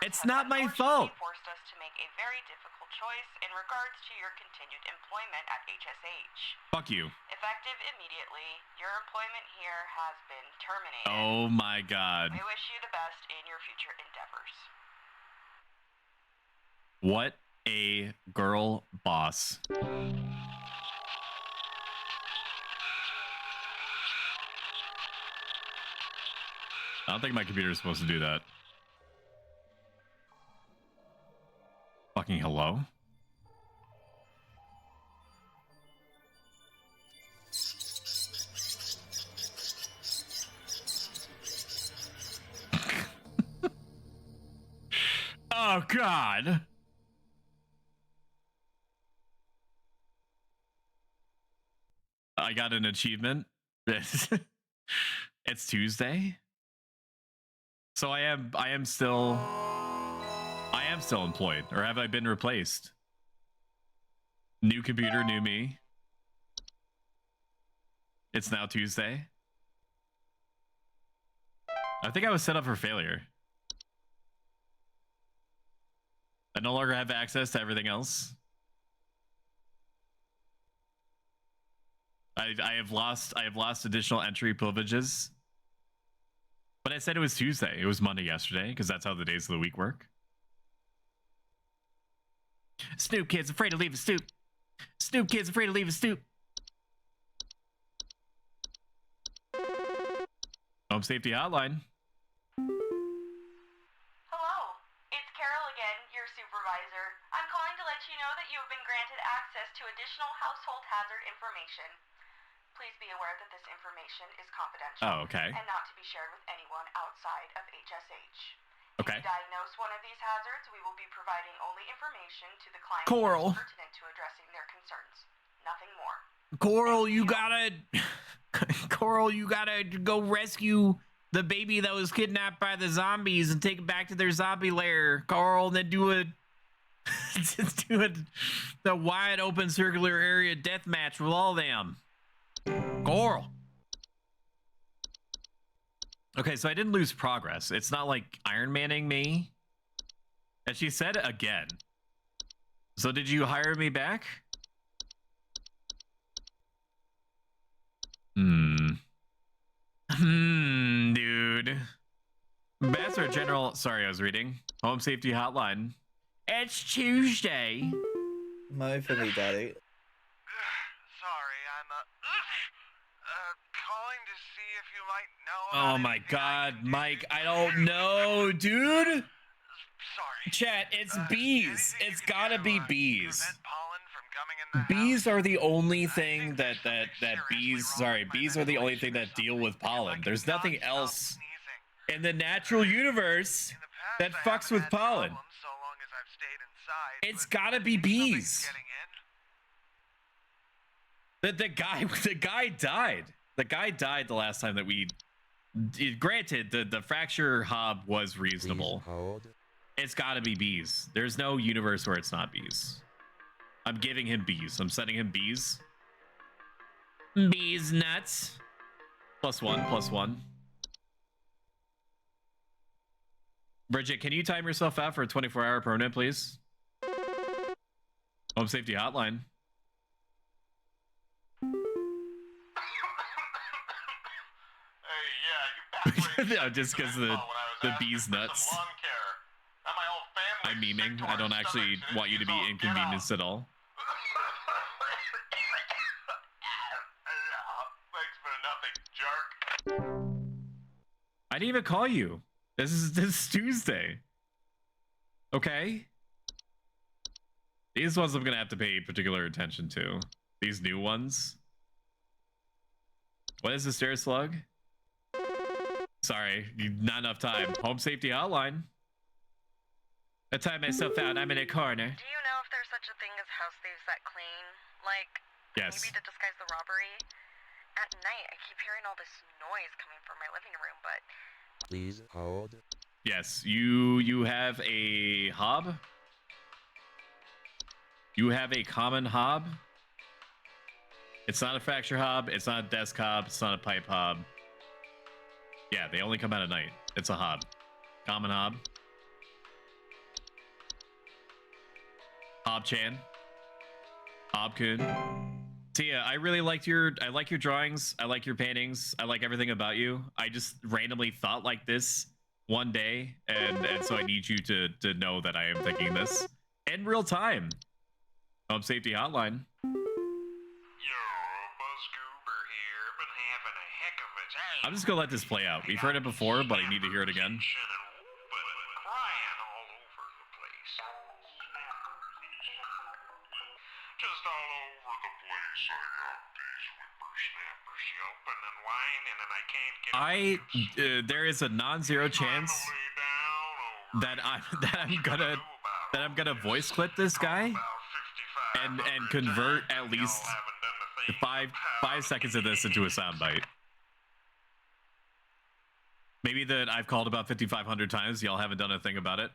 It's not my fault. Forced us to make a very difficult choice in regards to your continued employment at HSH. Fuck you. Effective immediately, your employment here has been terminated. Oh my god. We wish you the best in your future endeavors. What a girl boss. I don't think my computer is supposed to do that. Fucking hello? Oh, God. I got an achievement. It's Tuesday. So I am still employed, or have I been replaced? New computer, new me. It's now Tuesday. I think I was set up for failure. I no longer have access to everything else. I have lost additional entry privileges. But I said it was Tuesday. It was Monday yesterday, because that's how the days of the week work. Snoop kid's afraid to leave a stoop. Snoop kid's afraid to leave a stoop. Home Safety Hotline. Hello, it's Carol again, your supervisor. I'm calling to let you know that you have been granted access to additional household hazard information. Please be aware that this information is confidential. Oh, okay. And not to be shared with anyone outside of HSH. Okay. If you diagnose one of these hazards, we will be providing only information to the client Coral. pertinent to addressing their concerns. Nothing more. Coral, you gotta go rescue the baby that was kidnapped by the zombies and take it back to their zombie lair. Coral, and then do the wide open circular area death match with all them. Coral. Okay, so I didn't lose progress. It's not like Iron Manning me. And she said again. So did you hire me back? Dude. Master General, sorry, I was reading. Home Safety Hotline. It's Tuesday. My family daddy. Sorry, I'm calling to see if you might know. Oh my god, Mike, I don't know, dude. Sorry. Chat, it's bees. It's gotta be bees. Prevent pollen from coming in the Bees house. are the only thing that bees are the only thing that deal with pollen. There's nothing else in the natural universe that fucks with pollen. So long as I've stayed inside, It's but gotta be bees. getting in. The guy died. The guy died the last time that we. Granted, the fracture hob was reasonable. Please hold. It's got to be bees. There's no universe where it's not bees. I'm giving him bees. I'm setting him bees. Bees nuts. +1, +1. Bridget, can you time yourself out for a 24-hour permanent, please? Home Safety Hotline. No, just because the bees nuts. I'm memeing. I don't actually want you to be inconvenienced at all. Thanks for nothing, jerk. I didn't even call you. This is Tuesday. Okay. These ones I'm gonna have to pay particular attention to. These new ones. What is the stair slug? Sorry, not enough time. Home Safety Hotline. I time myself out. I'm in a corner. Do you know if there's such a thing as house thieves that clean? Like, Yes. maybe to disguise the robbery? At night, I keep hearing all this noise coming from my living room, but Please hold. Yes, you have a hob. You have a common hob. It's not a fracture hob. It's not a desk hob. It's not a pipe hob. Yeah, they only come out at night. It's a hob. Common hob. Hob-chan. Hob-kun. Tia, I really liked your drawings. I like your paintings. I like everything about you. I just randomly thought like this one day, and so I need you to know that I am thinking this in real time. Home Safety Hotline. I'm just gonna let this play out. We've heard it before, but I need to hear it again. Just all over the place. I got these whippersnappers yelping and whining, and I can't get There is a non-zero chance that I'm gonna voice clip this guy and convert at least five seconds of this into a soundbite. Maybe that I've called about 5,500 times. Y'all haven't done a thing about it.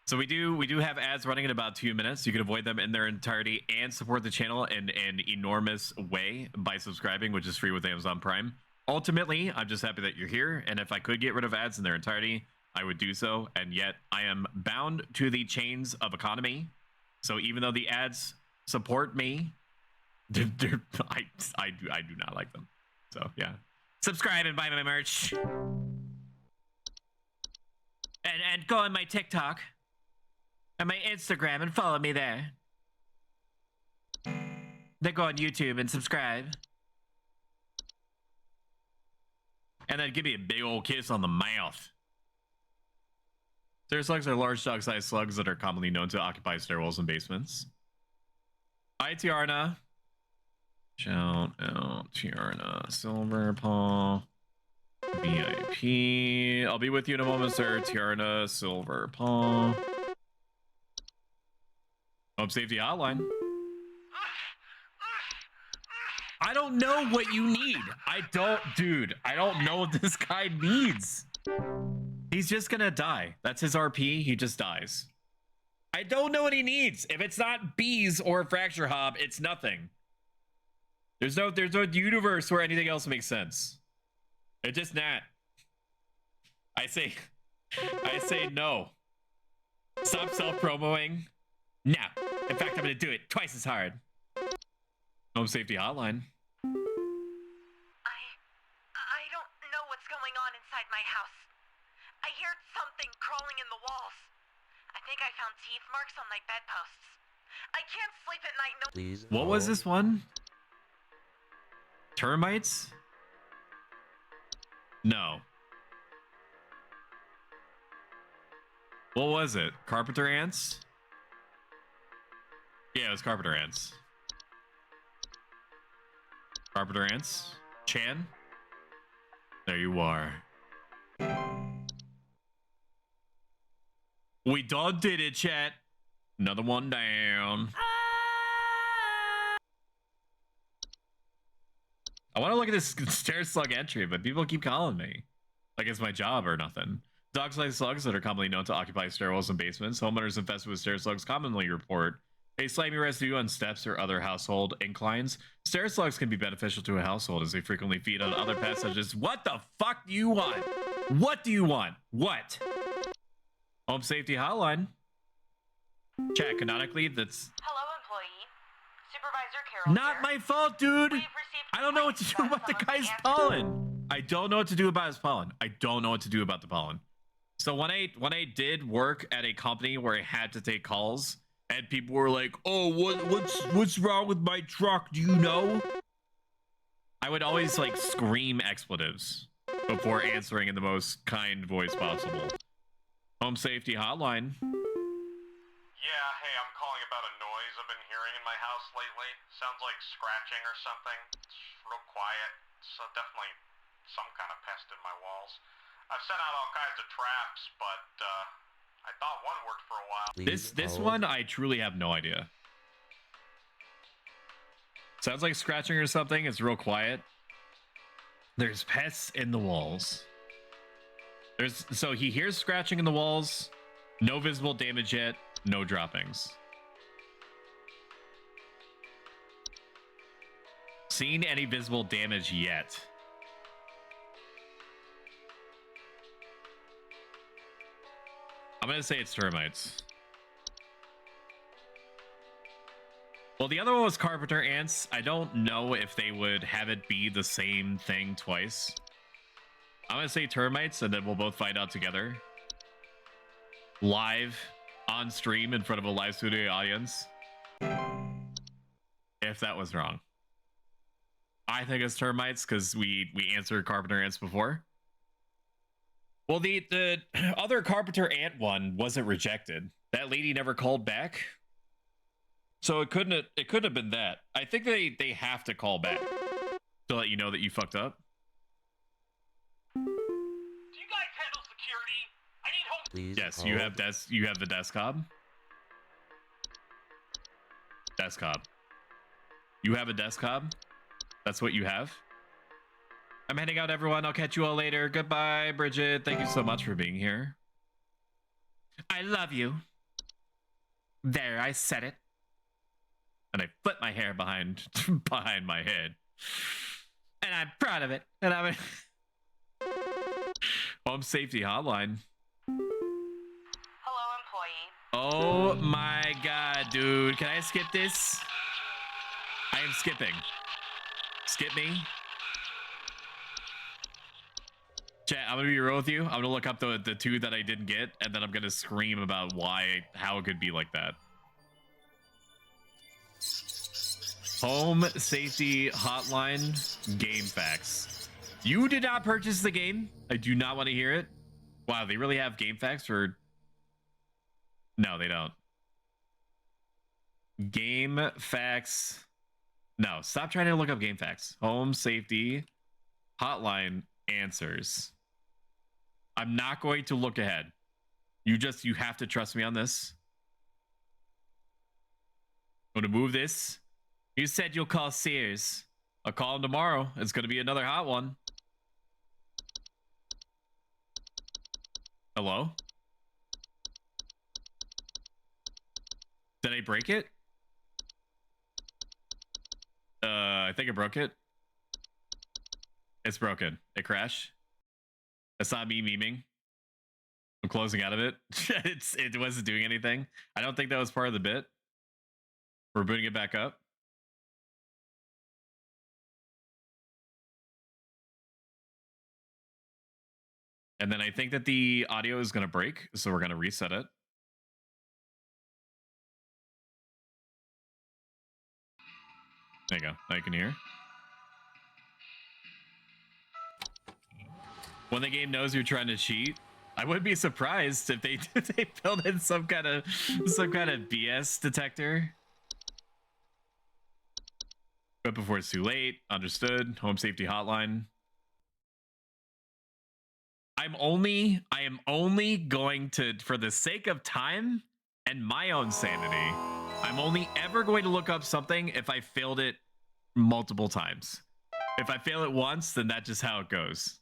So we do have ads running in about 2 minutes. You can avoid them in their entirety and support the channel in an enormous way by subscribing, which is free with Amazon Prime. Ultimately, I'm just happy that you're here, and if I could get rid of ads in their entirety, I would do so. And yet, I am bound to the chains of economy. So even though the ads support me, I do not like them. So yeah, subscribe and buy my merch, and go on my TikTok and my Instagram and follow me there. Then go on YouTube and subscribe. And then give me a big old kiss on the mouth. Stair slugs are large dog-sized slugs that are commonly known to occupy stairwells and basements. Hi, Tiarna. Shout out Tiarna. Silver Paw. VIP. I'll be with you in a moment, sir. Tiarna. Silver Paw. Home Safety Hotline. I don't know what you need. I don't know what this guy needs. He's just gonna die. That's his RP. He just dies. I don't know what he needs. If it's not bees or a fracture hob, it's nothing. There's no universe where anything else makes sense. It's just not. I say no. Stop self-promoing. No. In fact, I'm going to do it twice as hard. Home Safety Hotline. I don't know what's going on inside my house. I heard something crawling in the walls. I think I found teeth marks on my bedposts. I can't sleep at night. No. Please. What was this one? Termites? No. What was it? Carpenter ants? Yeah, it was carpenter ants. Carpenter ants? Chan? There you are. We done did it, chat. Another one down. I want to look at this stair slug entry, but people keep calling me like it's my job or nothing. Dogs like slugs that are commonly known to occupy stairwells and basements. Homeowners infested with stair slugs commonly report a slimy residue on steps or other household inclines. Stair slugs can be beneficial to a household as they frequently feed on other pests such as... What the fuck do you want? What do you want? What? Home Safety Hotline. Chat, canonically, that's... Hello, employee. Supervisor Carol Not here. my fault, dude. We've received I don't know what to do complaints about the that some of guy's the pollen. I don't know what to do about his pollen. I don't know what to do about the pollen. So when I did work at a company where I had to take calls and people were like, "Oh, what's wrong with my truck? Do you know?" I would always like scream expletives before answering in the most kind voice possible. Home Safety Hotline. Yeah, hey, I'm calling about a noise I've been hearing in my house lately. Sounds like scratching or something. It's real quiet. So definitely some kind of pest in my walls. I've sent out all kinds of traps, but I thought one worked for a while. This one, I truly have no idea. Sounds like scratching or something. It's real quiet. There's pests in the walls. So he hears scratching in the walls. No visible damage yet. No droppings. Seen any visible damage yet? I'm gonna say it's termites. Well, the other one was carpenter ants. I don't know if they would have it be the same thing twice. I'm gonna say termites, and then we'll both find out together. Live on stream in front of a live studio audience. If that was wrong. I think it's termites because we answered carpenter ants before. Well, the other carpenter ant one wasn't rejected. That lady never called back. So it couldn't have been that. I think they have to call back to let you know that you fucked up. Do you guys handle security? I need home. Please. Yes, hold. you have the desk hob. Desk hob. You have a desk hob? That's what you have? I'm heading out, everyone. I'll catch you all later. Goodbye, Bridget. Thank you so much for being here. I love you. There, I said it. And I flip my hair behind my head. And I'm proud of it. And I'm Home Safety Hotline. Hello, employee. Oh my god, dude. Can I skip this? I am skipping. Skip me. Chat, I'm gonna be real with you. I'm gonna look up the two that I didn't get, and then I'm gonna scream about how it could be like that. Home Safety Hotline game facts. You did not purchase the game. I do not want to hear it. Wow, they really have game facts for... No, they don't. Game facts. No, stop trying to look up game facts. Home Safety Hotline answers. I'm not going to look ahead. You have to trust me on this. I'm going to move this. You said you'll call Sears. I'll call him tomorrow. It's going to be another hot one. Hello? Did I break it? I think I broke it. It's broken. It crashed. That's not me memeing. I'm closing out of it. It wasn't doing anything. I don't think that was part of the bit. We're booting it back up. And then I think that the audio is going to break, so we're going to reset it. There you go. Now you can hear. When the game knows you're trying to cheat, I wouldn't be surprised if they built in some kind of BS detector. But before it's too late, understood. Home safety hotline. I am only going to, for the sake of time and my own sanity, I'm only ever going to look up something if I failed it multiple times. If I fail it once, then that's just how it goes.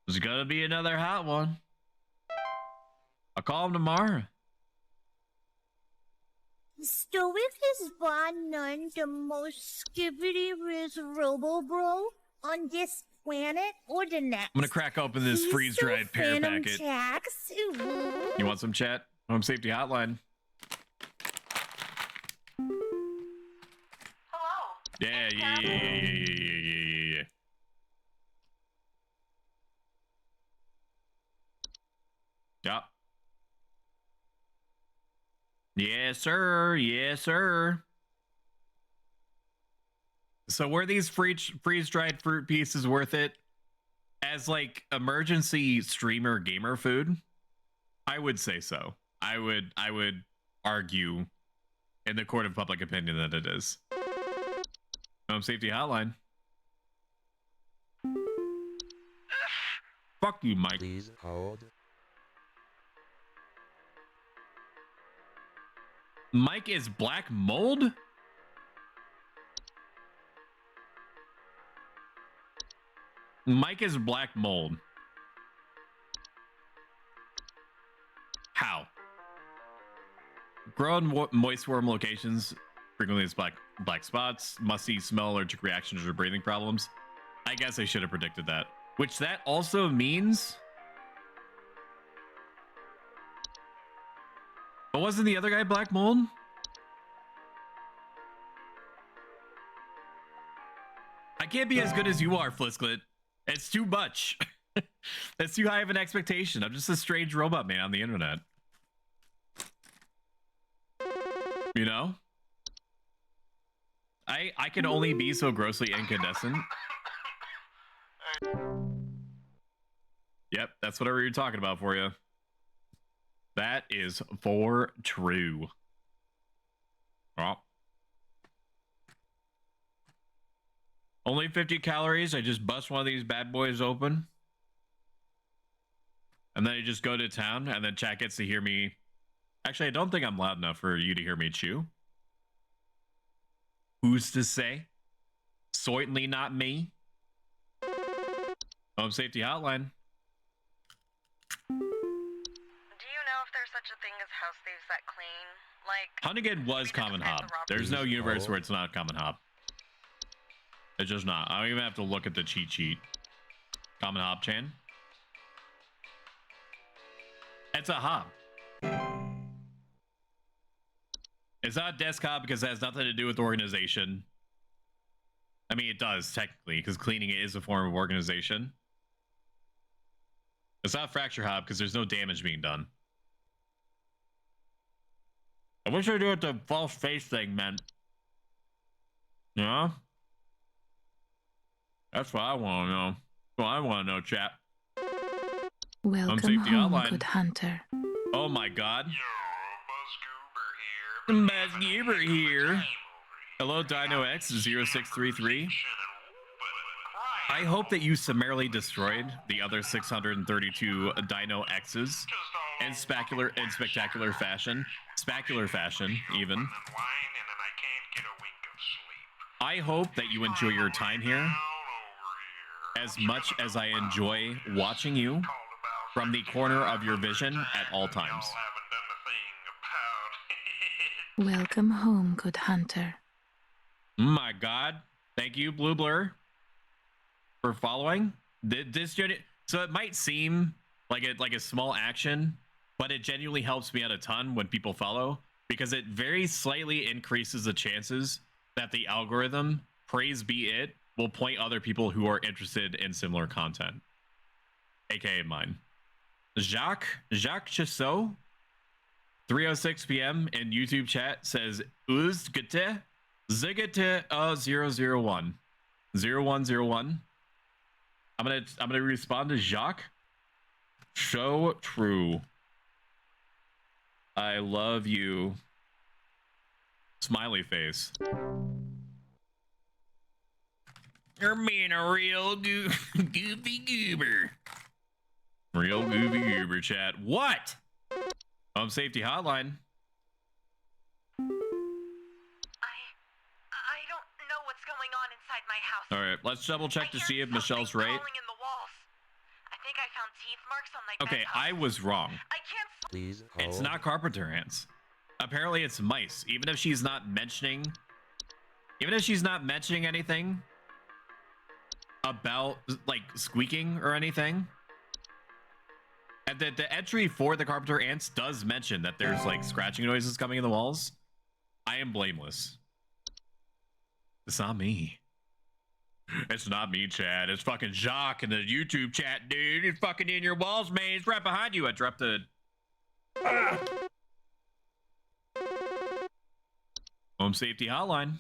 There's gonna be another hot one. I'll call him tomorrow. Stoic is bar none the most skibbity riz robo bro on this planet or the next. I'm gonna crack open this He's freeze-dried so pear phantom packet. tax. You want some chat? Home safety hotline. Hello. Yeah. Yeah. Yes, sir. Yes, sir. So were these freeze-dried fruit pieces worth it as like emergency streamer gamer food? I would say so. I would argue in the court of public opinion that it is. Home safety hotline. Fuck you, Mike. Please hold. Mike is black mold? Mike is black mold. How? Grown moist worm locations frequently has black spots, musty smell, allergic reactions, or breathing problems. I guess I should have predicted that. Which that also means. But wasn't the other guy black mold? I can't be as good as you are, Flisklet. It's too much. That's too high of an expectation. I'm just a strange robot man on the internet. You know? I can only be so grossly incandescent. Yep, that's whatever you're talking about for you. That is for true. Oh. Only 50 calories. I just bust one of these bad boys open. And then I just go to town, and then chat gets to hear me. Actually, I don't think I'm loud enough for you to hear me chew. Who's to say? Certainly not me. Home safety hotline. Do you know if there's such a thing as house thieves that clean? Like, Hunnigan was maybe to common disguise hop. the robbery? There's no universe where it's not common hop. It's just not. I don't even have to look at the cheat sheet. Common hop chain. It's a hop. It's not desk hop because it has nothing to do with organization. I mean, it does technically because cleaning it is a form of organization. It's not fracture hop because there's no damage being done. I wish I knew what the false face thing meant. Yeah? That's what I want to know. Well, I want to know, chat. Welcome safety home, hotline. good hunter. Oh my god. Yo, Buzzgoober here. Hello, Dino X 0633. I hope that you summarily destroyed the other 632 Dino X's in spectacular fashion. Specular fashion, even. I hope that you enjoy your time here as much as I enjoy watching you from the corner of your vision at all times. Welcome home, good hunter. My god. Thank you, Blue Blur, for following. So it might seem like a small action, but it genuinely helps me out a ton when people follow. because it very slightly increases the chances that the algorithm, praise be it, will point other people who are interested in similar content, aka mine. Jacques Chassot, 3:06 p.m. in YouTube chat says Uzgete Zigete 001 0101. I'm gonna respond to Jacques. So true. I love you. Smiley face. You're being a real goofy goober. Real goofy goober chat. What? Home Safety Hotline. I don't know what's going on inside my house. All right, let's double check to see if Michelle's right. Crawling in the walls. I think I found teeth marks on my Okay, bedpost. I was wrong. I can't. Please It's hold. not carpenter ants. Apparently it's mice. Even if she's not mentioning anything about like squeaking or anything. And the entry for the carpenter ants does mention that there's like scratching noises coming in the walls. I am blameless. It's not me. It's not me, Chad. It's fucking Jacques in the YouTube chat, dude. It's fucking in your walls, man. It's right behind you. I dropped a... Home Safety Hotline.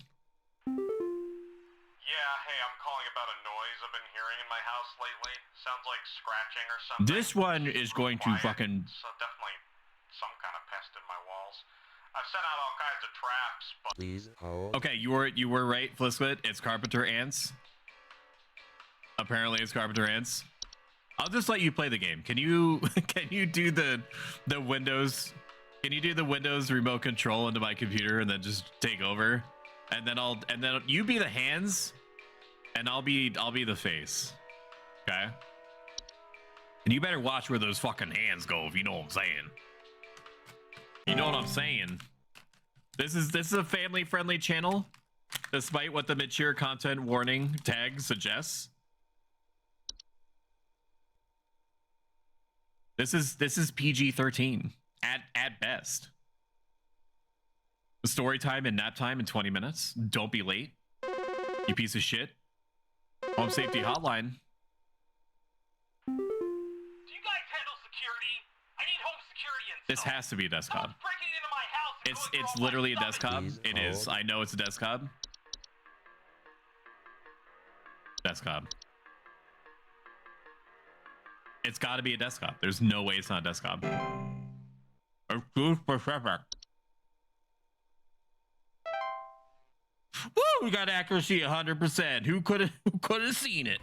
Yeah, hey, I'm calling about a noise I've been hearing in my house lately. Sounds like scratching or something. This one is going to fucking... So definitely some kind of pest in my walls. I've sent out all kinds of traps, but... Please hold. Okay, you were right, Flisquid. It's carpenter ants. Apparently it's carpenter ants. I'll just let you play the game. Can you do the Windows? Can you do the Windows remote control into my computer and then just take over? And then you be the hands and I'll be the face. Okay? And you better watch where those fucking hands go, if you know what I'm saying. You know what I'm saying? This is a family-friendly channel, despite what the mature content warning tag suggests. This is PG-13 at best. Story time and nap time in 20 minutes. Don't be late, you piece of shit. Home Safety Hotline. Do you guys handle security? I need home security installed. This has to be a desk hub. Someone's breaking into my house and going It's through all literally a my desk stuff. hub. Please It is. hold. I know it's a desk hub. Desk hub. It's got to be a desk hub. There's no way it's not a desk hub. It's too specific. Woo! We got accuracy 100%. Who could have seen it?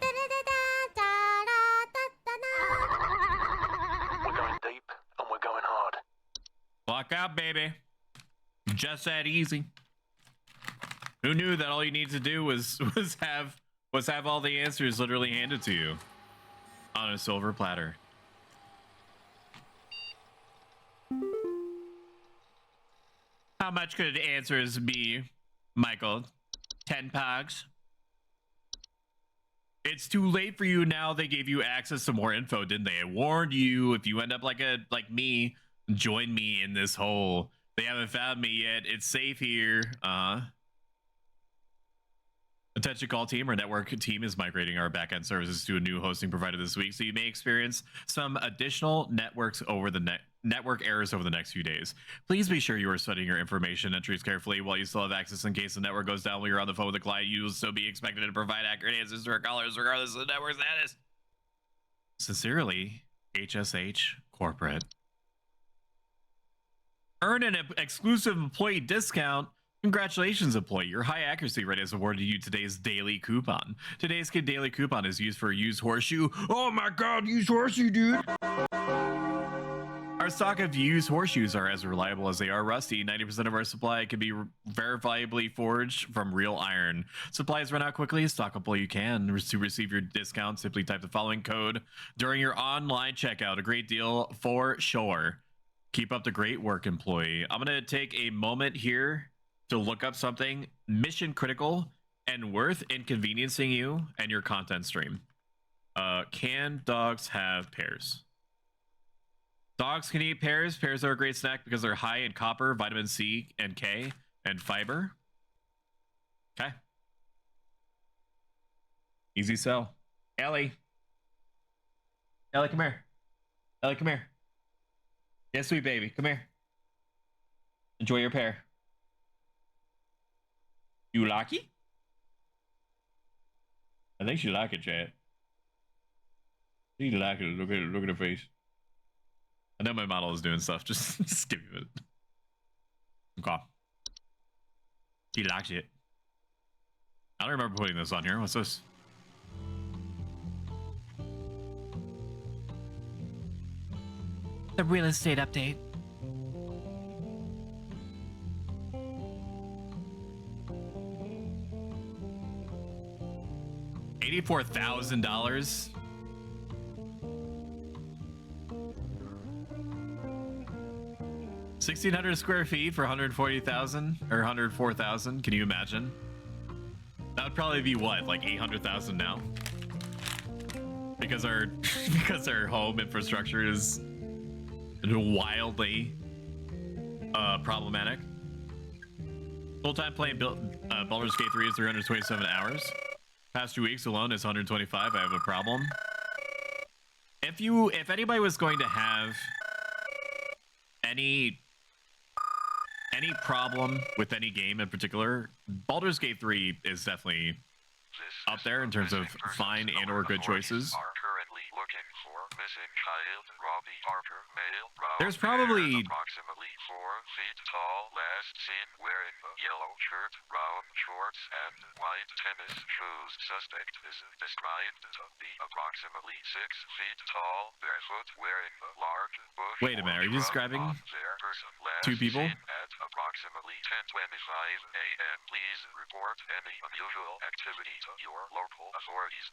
We're going deep and we're going hard. Block out, baby. Just that easy. Who knew that all you need to do was have all the answers literally handed to you on a silver platter? How much could the answers be, Michael? 10 pogs? It's too late for you now. They gave you access to more info, didn't they? I warned you. If you end up like me, join me in this hole. They haven't found me yet. It's safe here. Attention call team. Our network team is migrating our backend services to a new hosting provider this week, so you may experience some additional network errors over the next few days. Please be sure you are studying your information entries carefully while you still have access in case the network goes down while you're on the phone with the client. You will still be expected to provide accurate answers to our callers regardless of the network status. Sincerely, HSH Corporate. Earn an exclusive employee discount. Congratulations, employee. Your high accuracy rate has awarded you today's daily coupon. Today's daily coupon is used for a used horseshoe. Oh my god, used horseshoe, dude! Our stock of used horseshoes are as reliable as they are rusty. 90% of our supply can be verifiably forged from real iron. Supplies run out quickly. Stock up while you can. To receive your discount, simply type the following code during your online checkout. A great deal for sure. Keep up the great work, employee. I'm going to take a moment here to look up something mission critical and worth inconveniencing you and your content stream. Can dogs have pairs? Dogs can eat pears. Pears are a great snack because they're high in copper, vitamin C, and K, and fiber. Okay. Easy sell. Ellie. Ellie, come here. Ellie, come here. Yes, sweet baby. Come here. Enjoy your pear. You like it? I think she like it, Chad. She like it. Look at her face. I know my model is doing stuff. Just give me a minute. Okay. She likes it. I don't remember putting this on here. What's this? The real estate update. $84,000. 1,600 square feet for 140,000 or 104,000. Can you imagine? That would probably be what, like 800,000 now, because our home infrastructure is wildly problematic. Full-time playing Baldur's Gate 3 is 327 hours. Past 2 weeks alone is 125. I have a problem. If anybody was going to have any problem with any game in particular, Baldur's Gate 3 is definitely up there in terms of fine and or good choices. There's probably approximately 4 feet tall, last seen wearing a yellow shirt, brown shorts, and white tennis shoes. Suspect is described to be approximately 6 feet tall, barefoot, wearing a large bush. Wait a minute, are you describing two people? At approximately 10:25 a.m. Please report any unusual activity to your local authorities.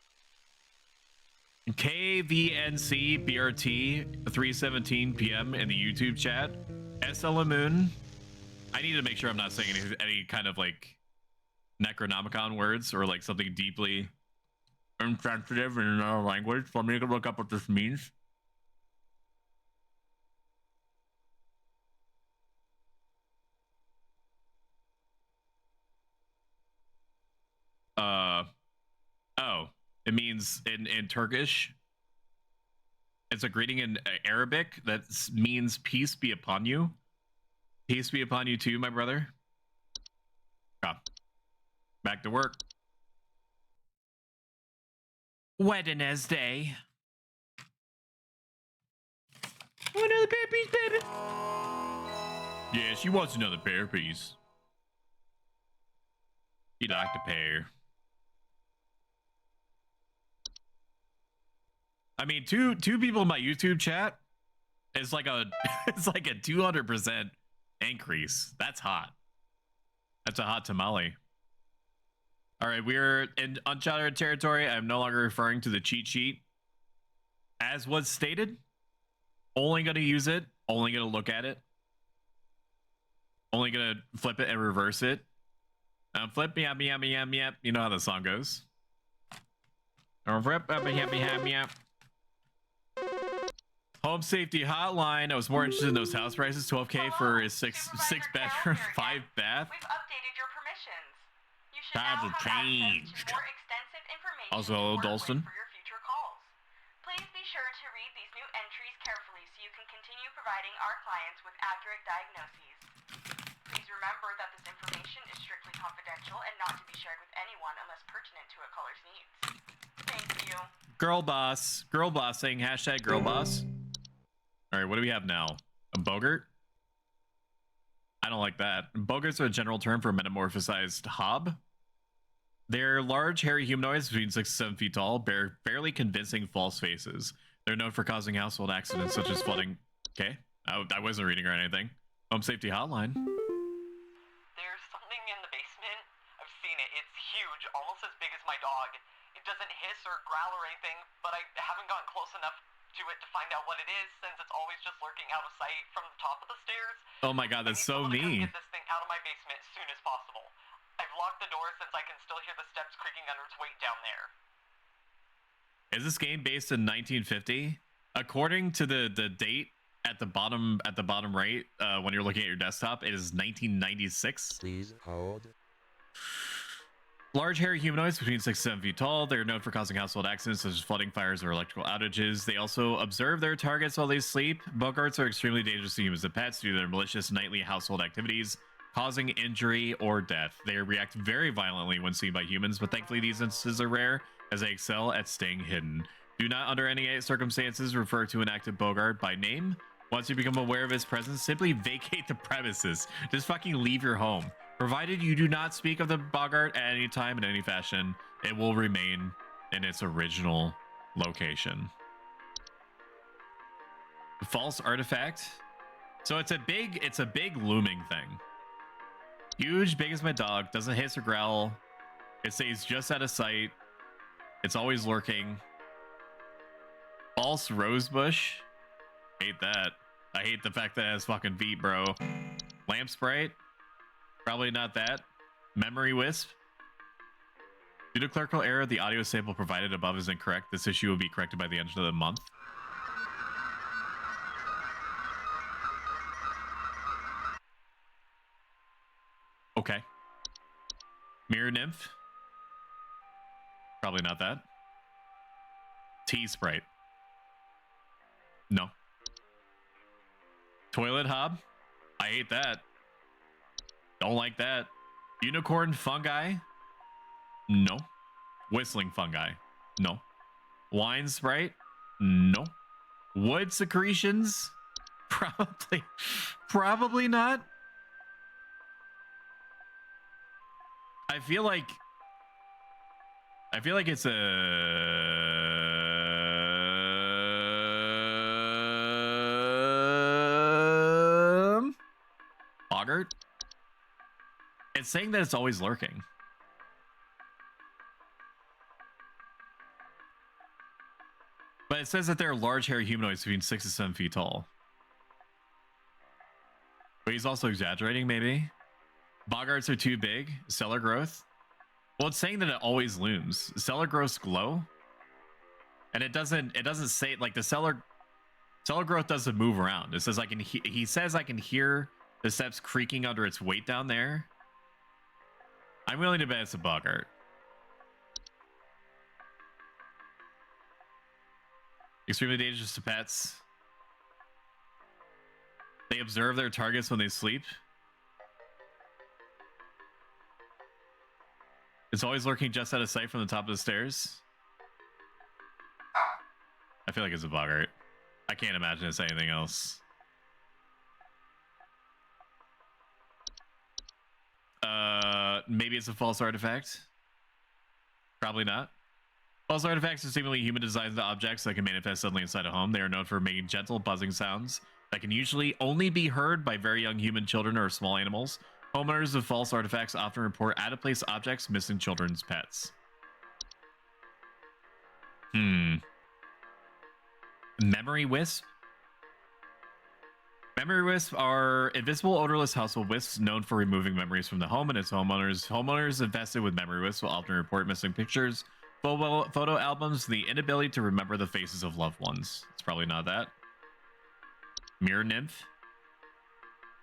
KVNC BRT 3:17 p.m. in the YouTube chat. SL Moon. I need to make sure I'm not saying any kind of like Necronomicon words or like something deeply insensitive in our language. So I'm gonna look up what this means. Oh, it means in Turkish. It's a greeting in Arabic that means peace be upon you. Peace be upon you too, my brother. Back to work. Wednesday. Another pear piece, baby. Yeah, she wants another pear piece. You'd like the pear. I mean, two people in my YouTube chat is like a it's like a 200% increase. That's hot. That's a hot tamale. All right, we're in uncharted territory. I'm no longer referring to the cheat sheet. As was stated, only going to use it, only going to look at it, only going to flip it and reverse it. Flip, yap, yap, yap, yap. You know how the song goes. Flip, yap, yap, yap, yap. Home Safety Hotline. I was more interested in those house prices. 12K for a six bedroom, 5 bath. We've updated your permissions. You should Times now have have access changed. to more extensive information Also, to work with Dalston. for your future calls. Please be sure to read these new entries carefully so you can continue providing our clients with accurate diagnoses. Please remember that this information is strictly confidential and not to be shared with anyone unless pertinent to a caller's needs. Thank you. Girl boss. Girl bossing. Hashtag girl boss. All right, what do we have now? A bogart? I don't like that. Bogarts are a general term for a metamorphosized hob. They're large, hairy humanoids between 6 to 7 feet tall, bear fairly convincing false faces. They're known for causing household accidents such as flooding. Okay, I wasn't reading or anything. Home Safety Hotline. There's something in the basement. I've seen it. It's huge, almost as big as my dog. It doesn't hiss or growl or anything, but I haven't gotten close enough to it to find out what it is, since it's always just lurking out of sight from the top of the stairs. Oh my god, that's so I need someone to come mean. get this thing out of my basement as soon as possible. I've locked the door since I can still hear the steps creaking under its weight down there. Is this game based in 1950? According to the date at the bottom right, when you're looking at your desktop, it is 1996. Please hold. Large hairy humanoids between 6 and 7 feet tall. They're known for causing household accidents such as flooding, fires, or electrical outages. They also observe their targets while they sleep. Bogarts are extremely dangerous to humans and pets due to their malicious nightly household activities, causing injury or death. They react very violently when seen by humans, but thankfully these instances are rare as they excel at staying hidden. Do not under any circumstances refer to an active Bogart by name. Once you become aware of its presence, simply vacate the premises. Just fucking leave your home. Provided you do not speak of the Bogart at any time in any fashion, it will remain in its original location. False artifact. So it's a big looming thing. Huge, big as my dog, doesn't hiss or growl. It stays just out of sight. It's always lurking. False rosebush. Hate that. I hate the fact that it has fucking feet, bro. Lamp sprite. Probably not that. Memory wisp. Due to clerical error, the audio sample provided above is incorrect. This issue will be corrected by the end of the month. Okay. Mirror nymph. Probably not that. Tea sprite. No. Toilet hob. I hate that. Don't like that. Unicorn fungi. No. Whistling fungi. No. Wine sprite. No. Wood secretions. Probably not. I feel like it's a Bogart. It's saying that it's always lurking. But it says that there are large hairy humanoids between 6 and 7 feet tall. But he's also exaggerating, maybe. Bogarts are too big. Cellar growth. Well, it's saying that it always looms. Cellar growths glow. And it doesn't say, like, the cellar growth doesn't move around. It says he says I can hear the steps creaking under its weight down there. I'm willing to bet it's a Bogart. Extremely dangerous to pets. They observe their targets when they sleep. It's always lurking just out of sight from the top of the stairs. I feel like it's a Bogart. I can't imagine it's anything else. Maybe it's a false artifact. Probably not. False artifacts are seemingly human designs to objects that can manifest suddenly inside a home. They are known for making gentle buzzing sounds that can usually only be heard by very young human children or small animals. Homeowners of false artifacts often report out-of-place objects, missing children's pets. Memory wisp. Memory wisps are invisible, odorless household wisps known for removing memories from the home and its homeowners. Homeowners infested with memory wisps will often report missing pictures, photo albums, the inability to remember the faces of loved ones. It's probably not that. Mirror nymph.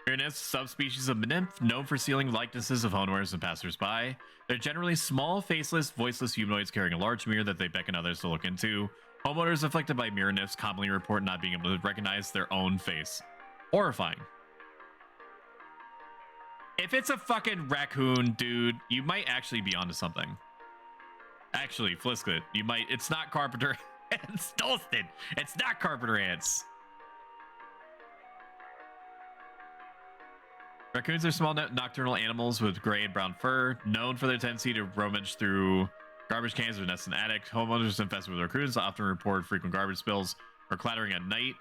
Mirror nymphs, subspecies of nymph, known for stealing likenesses of homeowners and passersby. They're generally small, faceless, voiceless humanoids carrying a large mirror that they beckon others to look into. Homeowners afflicted by mirror nymphs commonly report not being able to recognize their own face. Horrifying. If it's a fucking raccoon, dude, you might actually be onto something. Actually, Flisklet, you might. It's not carpenter ants. Dalston, it's not carpenter ants. Raccoons are small nocturnal animals with gray and brown fur, known for their tendency to rummage through garbage cans or nests in attic. Homeowners infested with raccoons often report frequent garbage spills or clattering at night.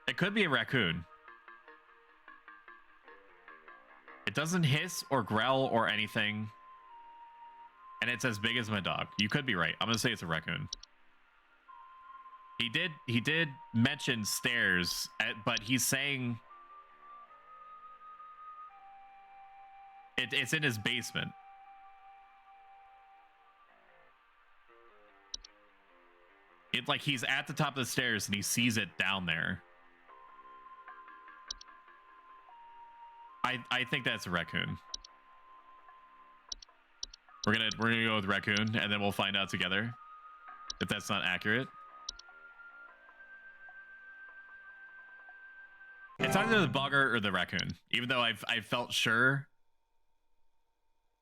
It could be a raccoon. It doesn't hiss or growl or anything. And it's as big as my dog. You could be right. I'm gonna say it's a raccoon. He did mention stairs, but he's saying it's in his basement. It like he's at the top of the stairs and he sees it down there. I think that's a raccoon. We're gonna go with raccoon, and then we'll find out together if that's not accurate. It's either the bugger or the raccoon. Even though I felt sure.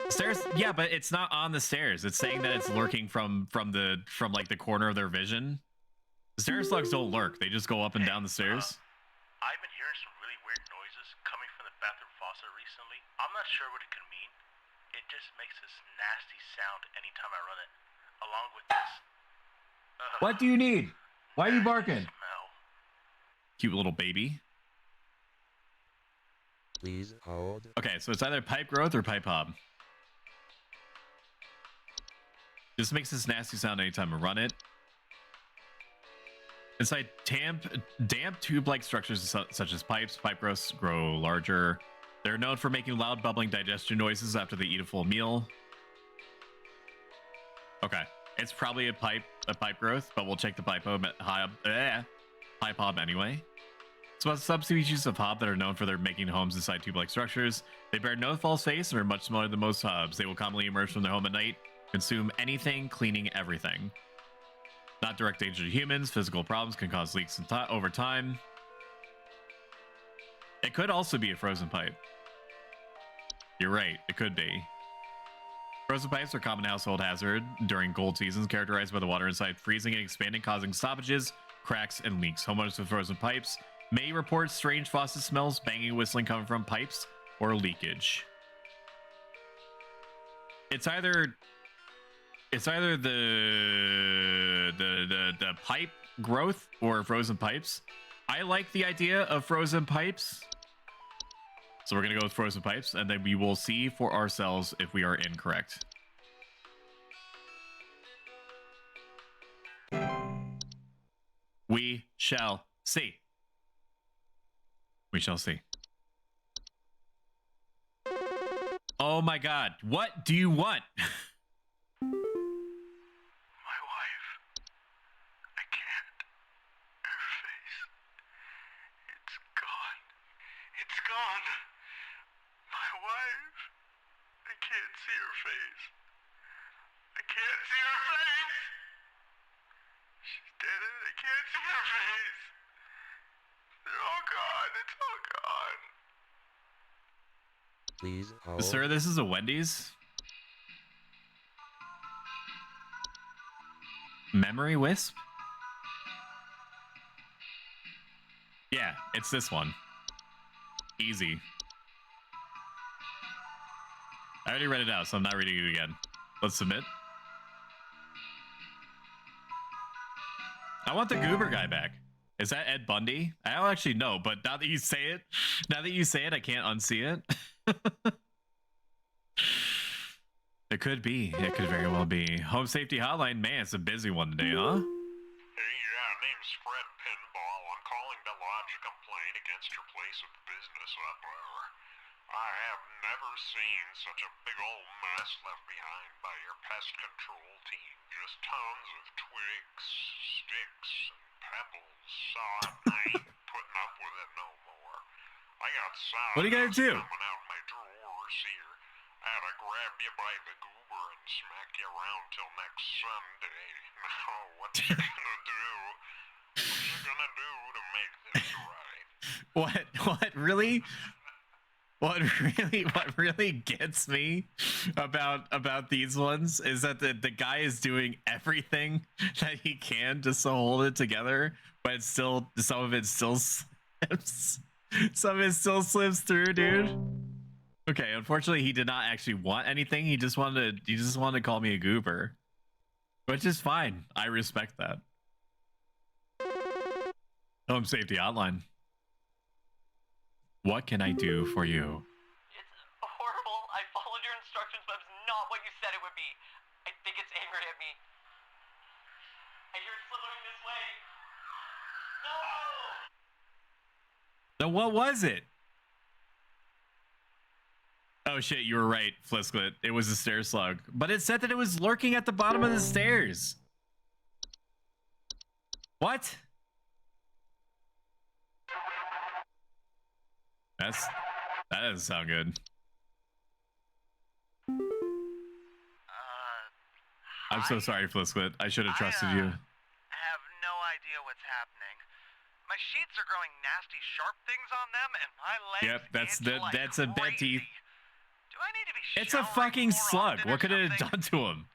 Stairs, yeah, but it's not on the stairs. It's saying that it's lurking from like the corner of their vision. The stair slugs don't lurk. They just go up and down the stairs. I've been hearing some really weird noises coming from the bathroom faucet recently. I'm not sure what it could mean. It just makes this nasty sound anytime I run it. Along with this. What do you need? Why are you barking? Smell. Cute little baby. Please hold. Okay, so it's either pipe growth or pipe hob. This makes this nasty sound anytime I run it. Inside damp tube-like structures such as pipes, pipe growths grow larger. They're known for making loud bubbling digestion noises after they eat a full meal. Okay, it's probably a pipe growth, but we'll check the pipe hob anyway. So subspecies of hob that are known for their making homes inside tube-like structures. They bear no false face and are much smaller than most hobs. They will commonly emerge from their home at night, consume anything, cleaning everything. Not direct danger to humans. Physical problems can cause leaks over time. It could also be a frozen pipe. You're right, it could be. Frozen pipes are a common household hazard during cold seasons, characterized by the water inside freezing and expanding, causing stoppages, cracks, and leaks. Homeowners with frozen pipes may report strange faucet smells, banging and whistling coming from pipes, or leakage. It's either the pipe growth or frozen pipes. I like the idea of frozen pipes, so we're gonna go with frozen pipes, and then we will see for ourselves if we are incorrect. We shall see. We shall see. Oh my god, what do you want? My wife. I can't. Her face. It's gone. It's gone. My wife. I can't see her face. I can't see her face. She's dead and I can't see her face. They're all gone. It's all gone. Please hold. Sir, this is a Wendy's. Memory Wisp? Yeah, it's this one. Easy. I already read it out, so I'm not reading it again. Let's submit. I want the goober guy back. Is that Ed Bundy? I don't actually know, but now that you say it, I can't unsee it. It could be. It could very well be. Home Safety Hotline. Man, it's a busy one today, huh? Hey, name's Fred Pinball. I'm calling to lodge a complaint against your place of business up there. I have never seen such a big old mess left behind by your pest control team. Just tons of twigs, sticks, and pebbles. So I ain't putting up with it no more. I got sound. What are you gonna do? Coming out of my drawers here. I had to grab you by the goober and smack you around till next Sunday. Now, what you gonna do? What you gonna do to make this right? What really gets me about these ones is that the guy is doing everything that he can just to hold it together, but it's still, some of it still slips. Some of it still slips through, dude. Okay, unfortunately, he did not actually want anything. He just wanted to call me a goober, which is fine. I respect that. Home Safety Hotline. What can I do for you? It's horrible. I followed your instructions, but it's not what you said it would be. I think it's angry at me. I hear it slithering this way. No! Now, what was it? Oh shit, you were right, Flisklet. It was a stair slug. But it said that it was lurking at the bottom of the stairs. What? That doesn't sound good. I'm so sorry, Flisklet. I should have trusted you. I have no idea what's happening. My sheets are growing nasty sharp things on them, and my legs Yep, that's a bed teeth. Do I need to be It's a fucking slug. What could it have done to him?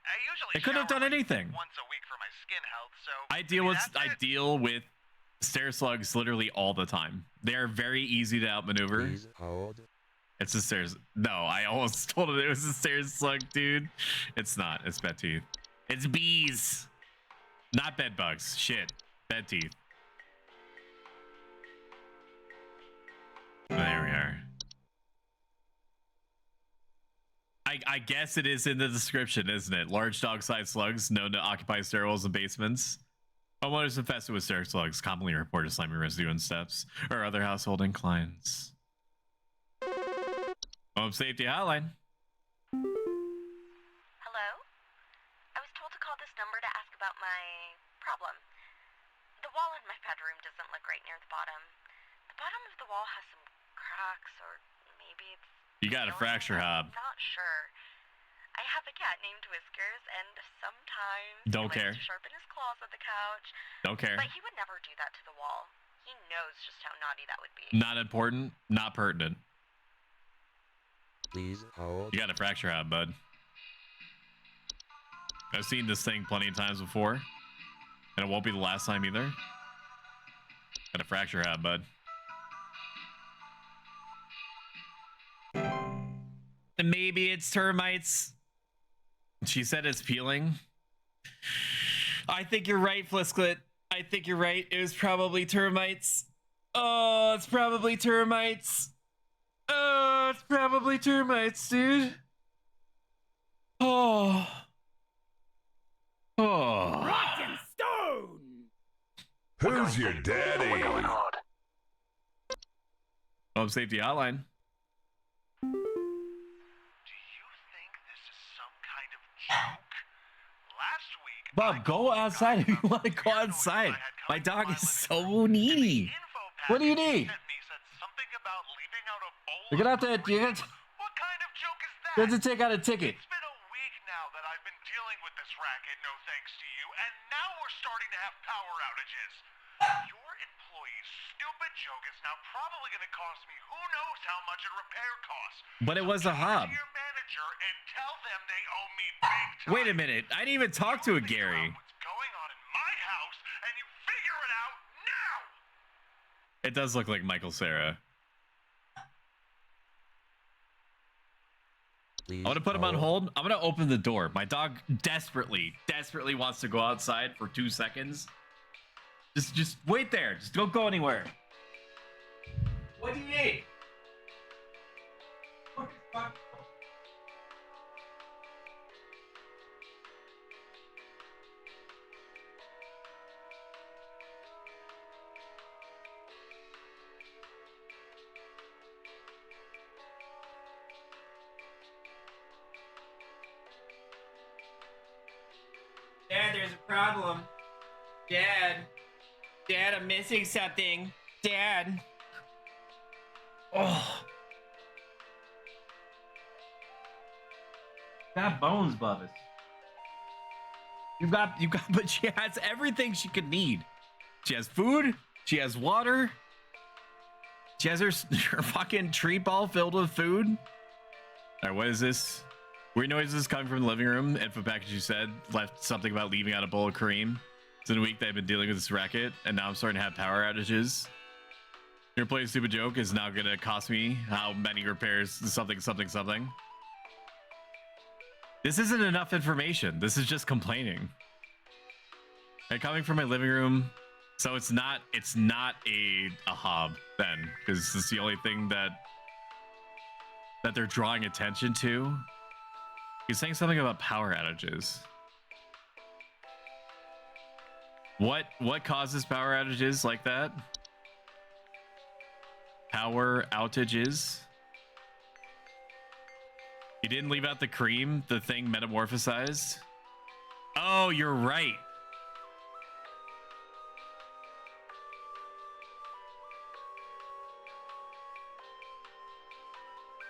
It couldn't have done anything. Once a week for my skin health, so I deal with stair slugs literally all the time. They are very easy to outmaneuver. Please hold. It's a stairs. No, I almost told him it was a stairs slug, dude. It's not. It's bed teeth. It's bees, not bed bugs. Shit, bed teeth. There we are. I guess it is in the description, isn't it? Large dog-sized slugs known to occupy stairwells and basements. Homeowners infested with stair slugs commonly report a slimy residue in steps or other household inclines. Home Safety Hotline. Hello? I was told to call this number to ask about my problem. The wall in my bedroom doesn't look right near the bottom. The bottom of the wall has some cracks, or maybe it's... You got a fracture, Hob. I'm not sure. I have a cat named Whiskers, and sometimes Don't he care. likes to sharpen his claws at the couch. Don't care. But he would never do that to the wall. He knows just how naughty that would be. Not important. Not pertinent. Please hold. You got a fracture, Hob, bud. I've seen this thing plenty of times before, and it won't be the last time either. Got a fracture, Hob, bud. Maybe it's termites. She said it's peeling. I think you're right, Flisklet. I think you're right. It was probably termites. Oh, it's probably termites. Oh, it's probably termites, dude. Oh. Oh. Rotten stone! Who's your daddy? Home Safety Hotline. Bob, go outside if you want to go outside. My dog is so needy. What do you need? You got to take out a ticket. It's been a week now that I've been dealing with this racket, no thanks to you, and now we're starting to have power outages. Your employee's stupid joke is now probably going to cost me who knows how much in repair costs. But it was a Hob. Your manager and tell them they owe me big time. Wait a minute. I didn't even talk to a Gary. What's going on in my house, and you figure it out now. It does look like Michael Cera. Please I'm gonna put him on hold. I'm gonna open the door. My dog desperately wants to go outside for 2 seconds. Just wait there. Just don't go anywhere. What do you need? Dad, there's a problem. Dad, I'm missing something. Dad. Oh. Got bones, Bubba's. But she has everything she could need. She has food. She has water. She has her fucking treat ball filled with food. All right, what is this? Weird noises coming from the living room. Info package you said left something about leaving out a bowl of cream. It's been a week that I've been dealing with this racket, and now I'm starting to have power outages. Your play a stupid joke is now gonna cost me how many repairs, something. This isn't enough information. This is just complaining. And coming from my living room, so it's not a Hob then, because it's the only thing that they're drawing attention to. He's saying something about power outages. What causes power outages like that? Power outages. You didn't leave out the cream, the thing metamorphosized. Oh, you're right.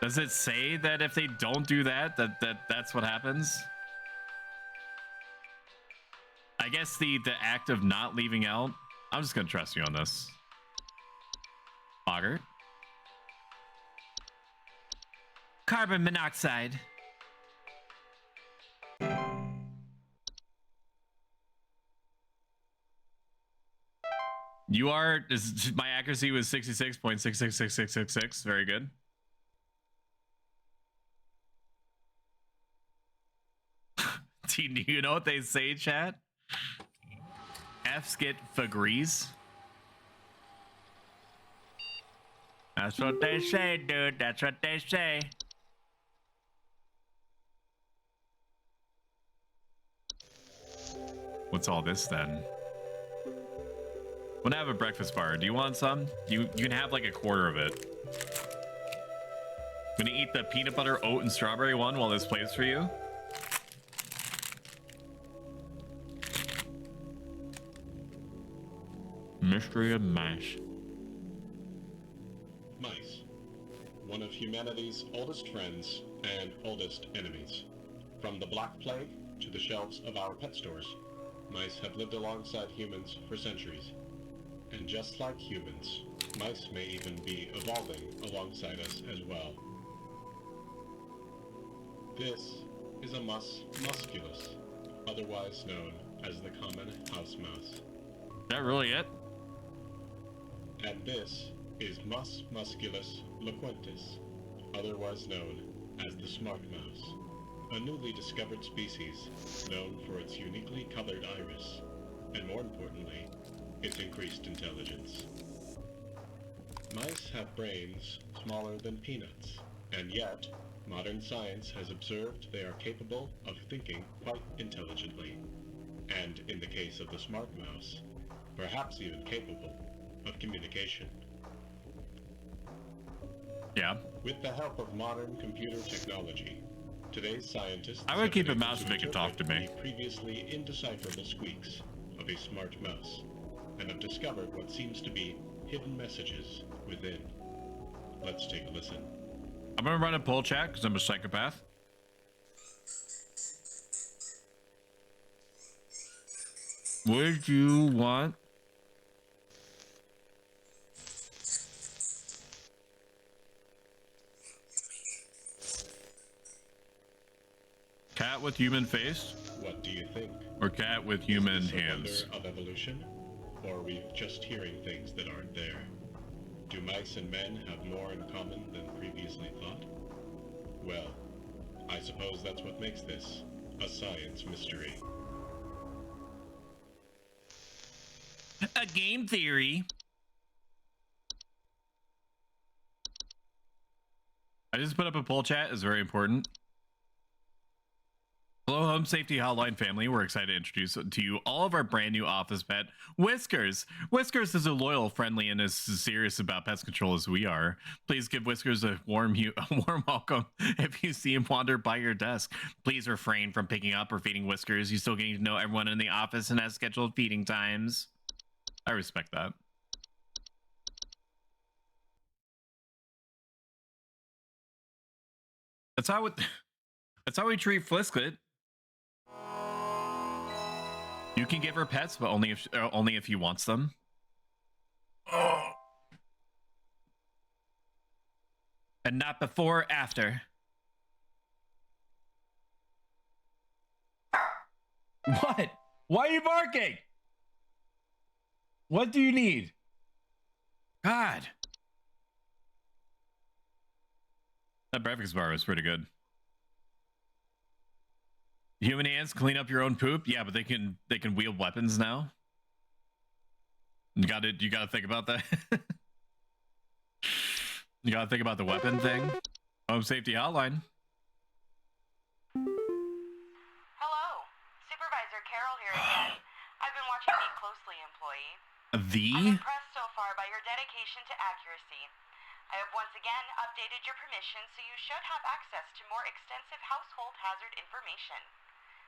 Does it say that if they don't do that, that's what happens? I guess the act of not leaving out. I'm just gonna trust you on this. Boggart. Carbon monoxide. You are. My accuracy was 66.666666. Very good. Do you know what they say, chat? F's get fagrees. That's what they say, dude. That's what they say. What's all this then? Wanna have a breakfast bar? Do you want some? You can have like a quarter of it. Gonna eat the peanut butter, oat, and strawberry one while this plays for you. Mystery of mice. Mice. One of humanity's oldest friends and oldest enemies. From the Black Plague to the shelves of our pet stores, mice have lived alongside humans for centuries. And just like humans, mice may even be evolving alongside us as well. This is a mus musculus, otherwise known as the common house mouse. Is that really it? And this is Mus musculus loquentis, otherwise known as the smart mouse, a newly discovered species known for its uniquely colored iris, and more importantly, its increased intelligence. Mice have brains smaller than peanuts, and yet, modern science has observed they are capable of thinking quite intelligently, and in the case of the smart mouse, perhaps even capable of communication. Yeah. With the help of modern computer technology, today's scientists I would keep a mouse if it could talk to me. the previously indecipherable squeaks of a smart mouse, and have discovered what seems to be hidden messages within. Let's take a listen. I'm gonna run a poll chat because I'm a psychopath. Would you want cat with human face? What do you think? Or cat with human Is this a hands? wonder of evolution? Or are we just hearing things that aren't there? Do mice and men have more in common than previously thought? Well, I suppose that's what makes this a science mystery. A game theory. I just put up a poll chat. It's very important. Hello, Home Safety Hotline family. We're excited to introduce to you all of our brand new office pet, Whiskers. Whiskers is a loyal, friendly, and as serious about pest control as we are. Please give Whiskers a warm welcome if you see him wander by your desk. Please refrain from picking up or feeding Whiskers. You're still getting to know everyone in the office and has scheduled feeding times. I respect that. That's how we treat Flisklet. You can give her pets, but only if he wants them. Oh. And not before or after. What? Why are you barking? What do you need? God. That breakfast bar was pretty good. Human hands clean up your own poop. Yeah, but they can wield weapons now. You gotta think about that. You gotta think about the weapon thing. Home Safety Hotline. Hello, Supervisor Carol here again. I've been watching you closely, employee. I'm impressed so far by your dedication to accuracy. I have once again updated your permissions, so you should have access to more extensive household hazard information.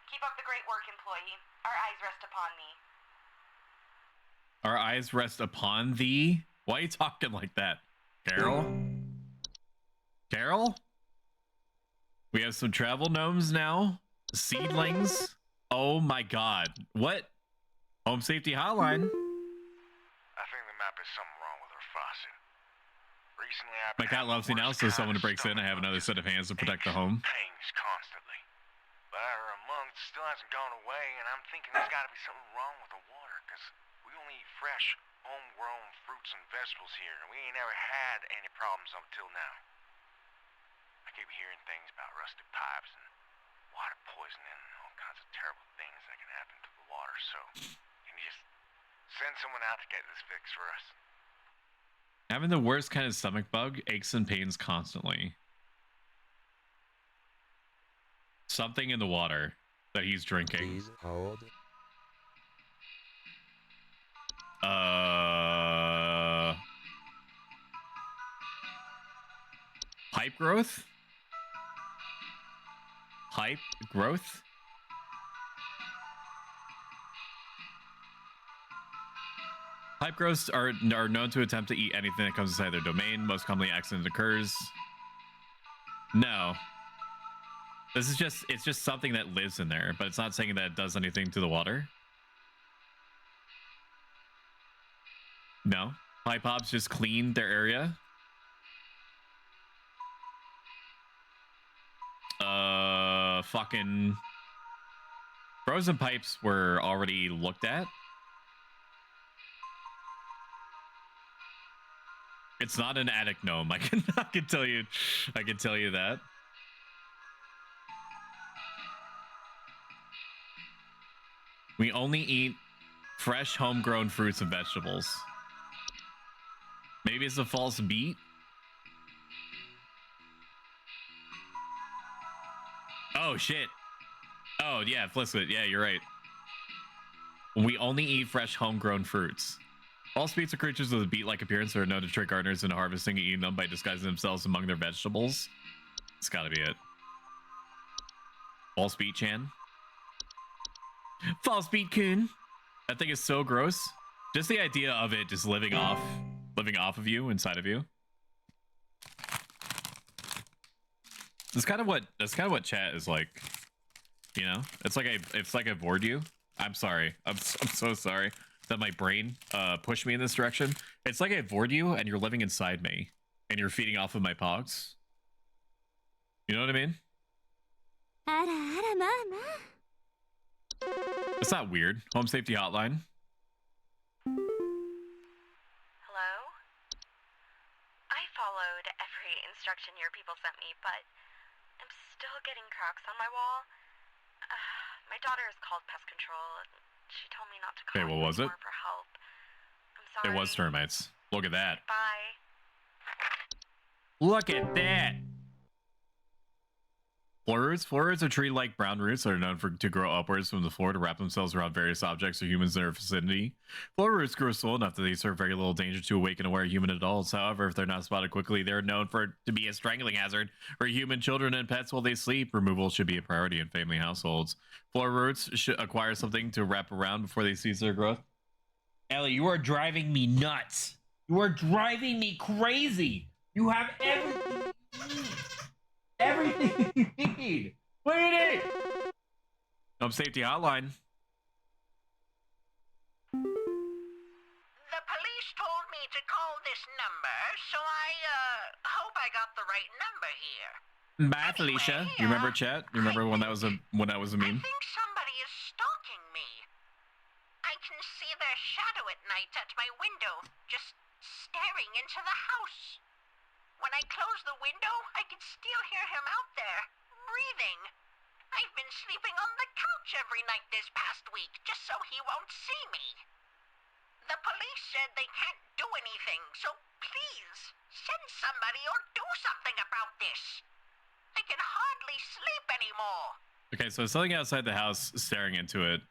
Keep up the great work, employee. Our eyes rest upon thee. Our eyes rest upon thee? Why are you talking like that? Carol? Carol? We have some travel gnomes now. Seedlings. Oh my god. What? Home Safety Hotline. I think there might be something wrong with her faucet. Recently, I've My cat loves me now, so someone breaks in. I have another set of hands to protect the home. Pains constantly. But after a month, it still hasn't gone away, and I'm thinking there's got to be something wrong with the water, because we only eat fresh, homegrown fruits and vegetables here, and we ain't ever had any problems up till now. I keep hearing things about rusted pipes and water poisoning and all kinds of terrible things that can happen to the water, so can you just send someone out to get this fixed for us? Having the worst kind of stomach bug, aches and pains constantly. Something in the water that he's drinking. Please hold. Pipe growth? Pipe growth? Pipe growths are known to attempt to eat anything that comes inside their domain. Most commonly, accident occurs. No. This is it's just something that lives in there, but it's not saying that it does anything to the water. No. Pipe hops just clean their area. Fucking frozen pipes were already looked at. It's not an attic gnome. I can tell you that. We only eat fresh homegrown fruits and vegetables. Maybe it's a false beat. Oh shit. Oh yeah, Flicksit. Yeah, you're right. We only eat fresh homegrown fruits. All beets are creatures with a beet-like appearance that are known to trick gardeners into harvesting and eating them by disguising themselves among their vegetables. It's gotta be it. False beet Chan. False beet coon. That thing is so gross. Just the idea of it just living off of you, inside of you. That's kind of what chat is like. You know? It's like I bored you. I'm sorry. I'm so sorry that my brain pushed me in this direction. It's like I bored you and you're living inside me and you're feeding off of my pogs. You know what I mean? It's not weird. Home Safety Hotline. Hello? I followed every instruction your people sent me, but I'm still getting cracks on my wall. My daughter is called pest control. She told me not to call what was it? for help. I'm sorry. It was termites. Look at that. Bye. Look at that. Floor-roots are tree-like brown roots that are known to grow upwards from the floor to wrap themselves around various objects or humans in their vicinity. Floor roots grow slow enough that they serve very little danger to awake and aware human adults. However, if they're not spotted quickly, they're known to be a strangling hazard for human children and pets while they sleep. Removal should be a priority in family households. Floor roots should acquire something to wrap around before they cease their growth. Ellie, you are driving me nuts. You are driving me crazy. You have everything. Everything you need. What do you need? Home Safety Hotline. The police told me to call this number, so I hope I got the right number here. Bye, Felicia. You remember chat? You remember when that was a meme? I think somebody is stalking me. I can see their shadow at night at my window, just staring into the house. When I close the window, I can still hear him out there, breathing. I've been sleeping on the couch every night this past week, just so he won't see me. The police said they can't do anything, so please, send somebody or do something about this. I can hardly sleep anymore. Okay, so something outside the house staring into it.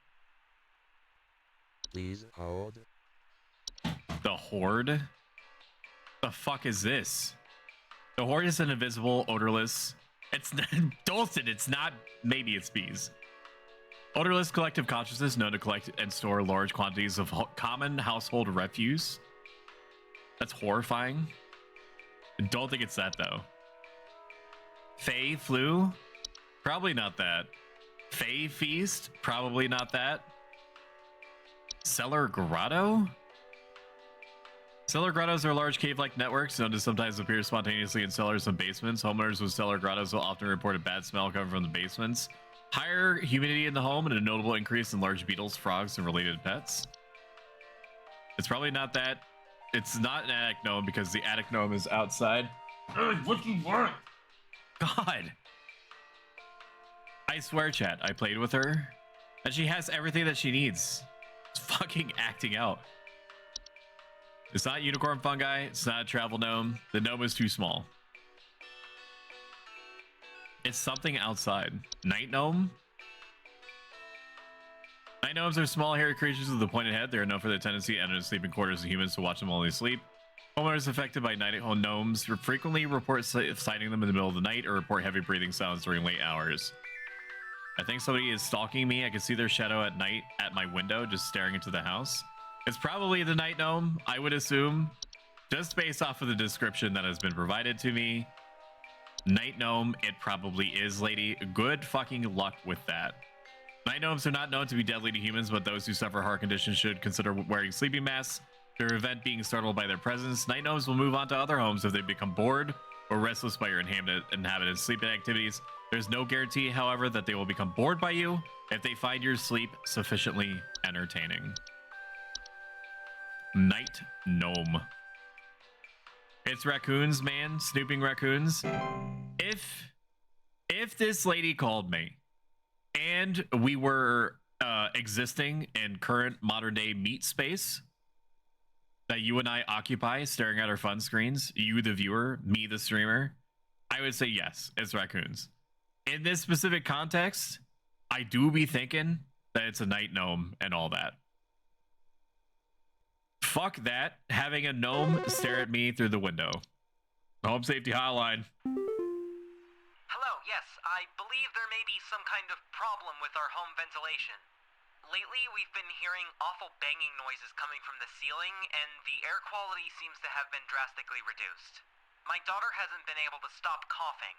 Please hold. The Horde? The fuck is this? The Horde is an invisible, odorless. It's not Dolson. It's not. Maybe it's bees. Odorless collective consciousness known to collect and store large quantities of common household refuse. That's horrifying. I don't think it's that though. Fae flu. Probably not that. Fey Feast? Probably not that. Cellar Grotto? Cellar grottos are large cave-like networks known to sometimes appear spontaneously in cellars and basements. Homeowners with cellar grottos will often report a bad smell coming from the basements. Higher humidity in the home and a notable increase in large beetles, frogs, and related pets. It's probably not that. It's not an attic gnome because the attic gnome is outside. What do you want? God. I swear, chat, I played with her and she has everything that she needs. It's fucking acting out. It's not unicorn fungi. It's not a travel gnome. The gnome is too small. It's something outside. Night gnome? Night gnomes are small, hairy creatures with a pointed head. They are known for their tendency to enter sleeping quarters of humans to watch them while they sleep. Homeowners affected by night gnomes frequently report sighting them in the middle of the night or report heavy breathing sounds during late hours. I think somebody is stalking me. I can see their shadow at night at my window, just staring into the house. It's probably the night gnome, I would assume, just based off of the description that has been provided to me. Night gnome, it probably is, lady. Good fucking luck with that. Night gnomes are not known to be deadly to humans, but those who suffer heart conditions should consider wearing sleeping masks to prevent being startled by their presence. Night gnomes will move on to other homes if they become bored or restless by your inhabitants' sleeping activities. There's no guarantee, however, that they will become bored by you if they find your sleep sufficiently entertaining. Night gnome. It's raccoons, man. Snooping raccoons. If this lady called me and we were existing in current modern day meat space that you and I occupy, staring at our fun screens, you the viewer, me the streamer, I would say yes, it's raccoons. In this specific context, I do be thinking that it's a night gnome and all that. Fuck that. Having a gnome stare at me through the window. Home Safety Hotline. Hello, yes, I believe there may be some kind of problem with our home ventilation. Lately, we've been hearing awful banging noises coming from the ceiling, and the air quality seems to have been drastically reduced. My daughter hasn't been able to stop coughing.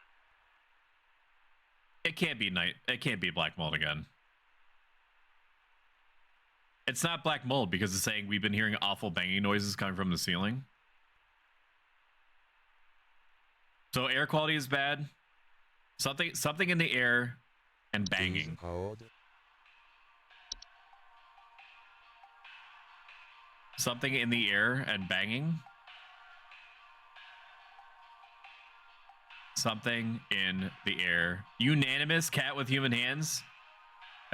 It can't be night. It can't be black mold again. It's not black mold because it's saying we've been hearing awful banging noises coming from the ceiling. So air quality is bad. Something in the air and banging. Something in the air and banging. Something in the air. Unanimous cat with human hands.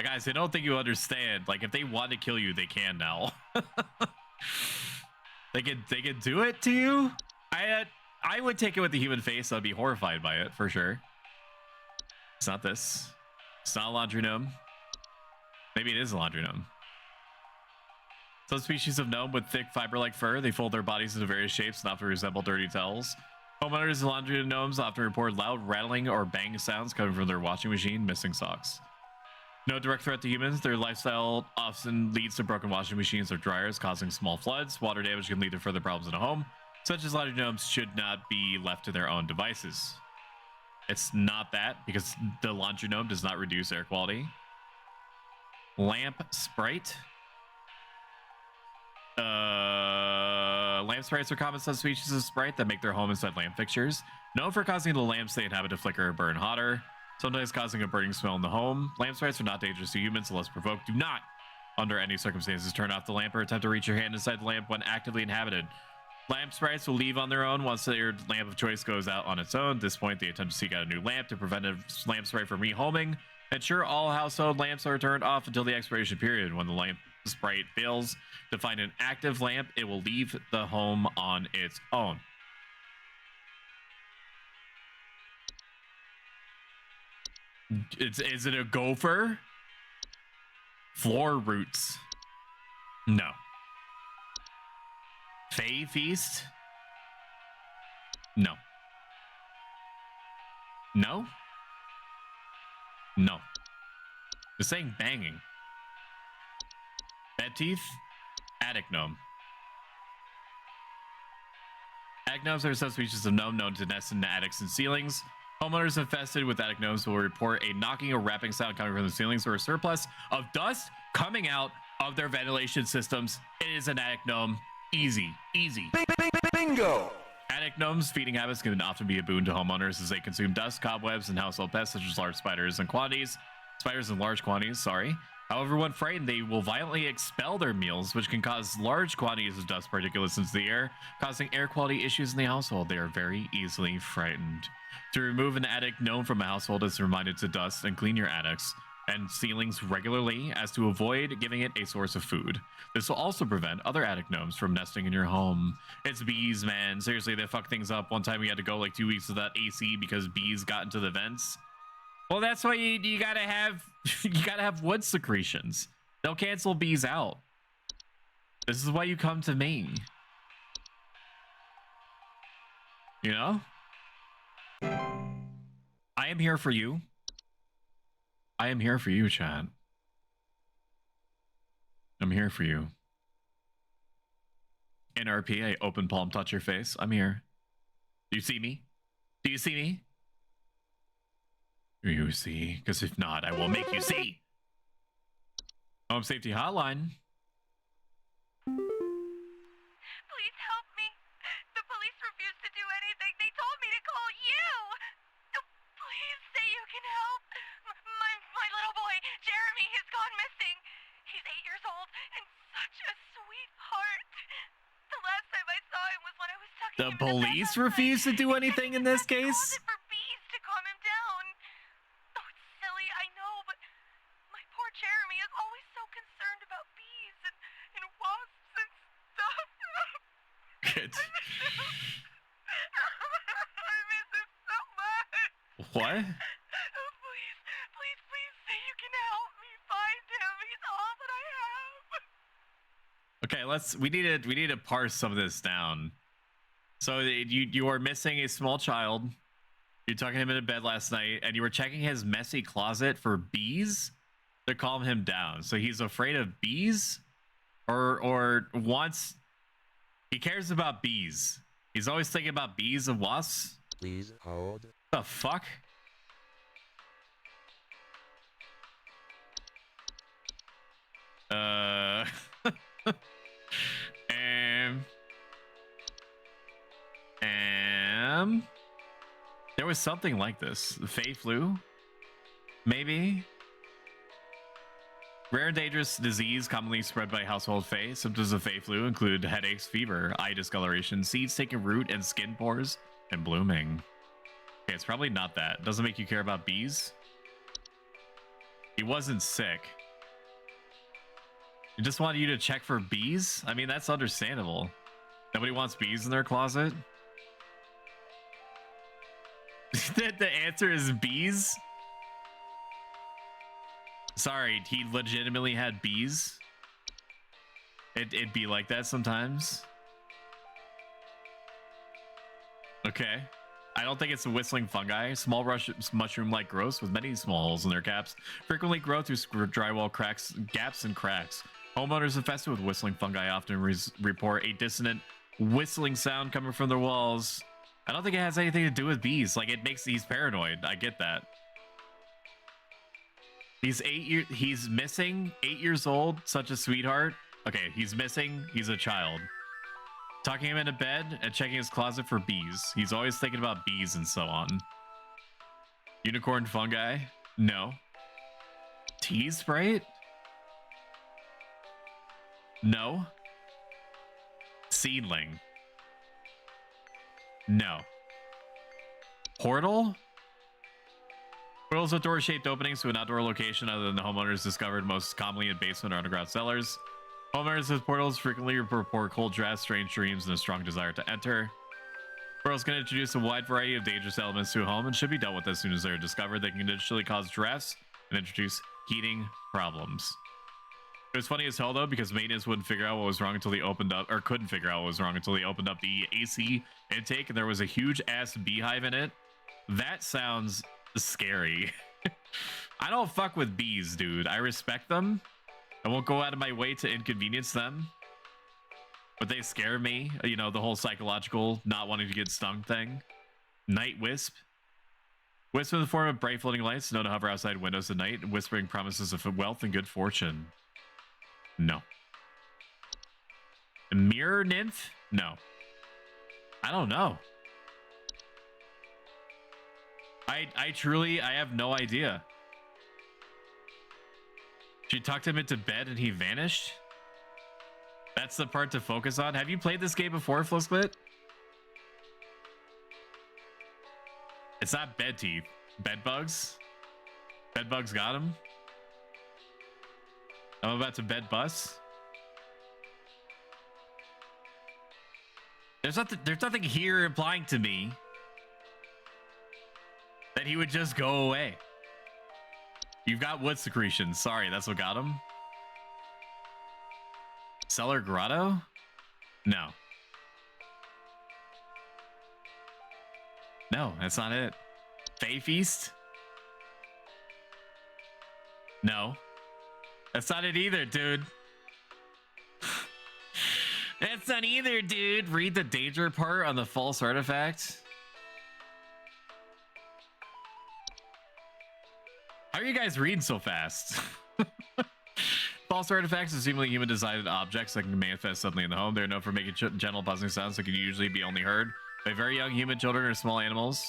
Guys, I don't think you understand. Like, if they want to kill you, they can now. They can do it to you. I would take it with the human face. I'd be horrified by it for sure. It's not this. It's not a laundry gnome. Maybe it is a laundry gnome. Some species of gnome with thick fiber-like fur. They fold their bodies into various shapes and often resemble dirty towels. Homeowners and laundry gnomes often report loud rattling or bang sounds coming from their washing machine, missing socks. No direct threat to humans. Their lifestyle often leads to broken washing machines or dryers, causing small floods. Water damage can lead to further problems in a home. Such as laundry gnomes should not be left to their own devices. It's not that, because the laundry gnome does not reduce air quality. Lamp sprite. Lamp sprites are common subspecies of sprite that make their home inside lamp fixtures. Known for causing the lamps they inhabit to flicker or burn hotter, sometimes causing a burning smell in the home. Lamp sprites are not dangerous to humans unless provoked. Do not, under any circumstances, turn off the lamp or attempt to reach your hand inside the lamp when actively inhabited. Lamp sprites will leave on their own once their lamp of choice goes out on its own. At this point, they attempt to seek out a new lamp to prevent a lamp sprite from rehoming. Ensure all household lamps are turned off until the expiration period. When the lamp sprite fails to find an active lamp, it will leave the home on its own. Is it a gopher? Floor roots. No. Fey feast? No. No? No. It's saying banging. Bed teeth? Attic gnome. Attic gnomes are subspecies of gnome known to nest in attics and ceilings. Homeowners infested with attic gnomes will report a knocking or rapping sound coming from the ceilings or a surplus of dust coming out of their ventilation systems. It is an attic gnome. Easy, easy. Bingo! Attic gnomes' feeding habits can often be a boon to homeowners as they consume dust, cobwebs, and household pests such as large spiders in large quantities, sorry. However, when frightened, they will violently expel their meals, which can cause large quantities of dust particulates into the air, causing air quality issues in the household. They are very easily frightened. To remove an attic gnome from a household is reminded to dust and clean your attics and ceilings regularly as to avoid giving it a source of food. This will also prevent other attic gnomes from nesting in your home. It's bees, man. Seriously, they fuck things up. One time we had to go like 2 weeks without AC because bees got into the vents. Well, that's why you gotta have wood secretions. They'll cancel bees out. This is why you come to me. You know? I am here for you. I am here for you, chat. I'm here for you. NRPA, open palm, touch your face. I'm here. Do you see me? Do you see me? Do you see? Because if not, I will make you see. Home Safety Hotline. Please help me. The police refuse to do anything. They told me to call you. Please say you can help. My little boy, Jeremy, has gone missing. He's 8 years old and such a sweetheart. The last time I saw him was when I was tucking The him in the bed police last refuse to night. do anything in this case? Called it for bees to calm him down. Oh, it's silly, I know, but my poor Jeremy is always so concerned about bees and wasps and stuff. Good. I miss him so much. What? Please say you can help me find him. He's all that I have. Okay, we need to parse some of this down. So you are missing a small child. You're tucking him in a bed last night, and you were checking his messy closet for bees to calm him down. So he's afraid of bees, or wants. He cares about bees. He's always thinking about bees and wasps. Please hold. The fuck? There was something like this. The Fey flu? Maybe? Rare and dangerous disease commonly spread by household Fey. Symptoms of Fey flu include headaches, fever, eye discoloration, seeds taking root, and skin pores, and blooming. Okay, it's probably not that. Doesn't make you care about bees? He wasn't sick. He just wanted you to check for bees? I mean, that's understandable. Nobody wants bees in their closet? The answer is bees? Sorry, he legitimately had bees? It'd be like that sometimes. Okay. I don't think it's a whistling fungi. Small mushroom-like growths with many small holes in their caps frequently grow through drywall cracks, gaps and cracks. Homeowners infested with whistling fungi often report a dissonant whistling sound coming from their walls. I don't think it has anything to do with bees. Like, he's paranoid. I get that. He's missing, 8 years old, such a sweetheart. Okay, he's missing, he's a child. Tucking him into bed and checking his closet for bees. He's always thinking about bees and so on. Unicorn fungi? No. Tea Sprite? No. Seedling? No. Portal? Portals are door-shaped openings to an outdoor location other than the homeowners discovered most commonly in basement or underground cellars. Homeowners with portals frequently report cold drafts, strange dreams, and a strong desire to enter. Portals can introduce a wide variety of dangerous elements to a home and should be dealt with as soon as they're discovered. They can initially cause drafts and introduce heating problems. It was funny as hell though, because maintenance wouldn't figure out what was wrong until they opened up, or couldn't figure out what was wrong until they opened up the AC intake and there was a huge ass beehive in it. That sounds scary. I don't fuck with bees, dude. I respect them. I won't go out of my way to inconvenience them. But they scare me. You know, the whole psychological not wanting to get stung thing. Night wisp. Whisper in the form of bright floating lights, known to hover outside windows at night, whispering promises of wealth and good fortune. No. A mirror nymph? No. I don't know. I truly, I have no idea. She tucked him into bed and he vanished? That's the part to focus on. Have you played this game before, Flisklit? It's not bed teeth. Bed bugs? Bed bugs got him? I'm about to bed bus. There's nothing here implying to me that he would just go away. You've got wood secretions. Sorry, that's what got him. Cellar grotto? No. No, that's not it. Fae feast? No. That's not it either, dude. That's not either, dude. Read the danger part on the false artifact. How are you guys reading so fast? False artifacts are seemingly human-designed objects that can manifest suddenly in the home. They're known for making gentle buzzing sounds that can usually be only heard by very young human children or small animals.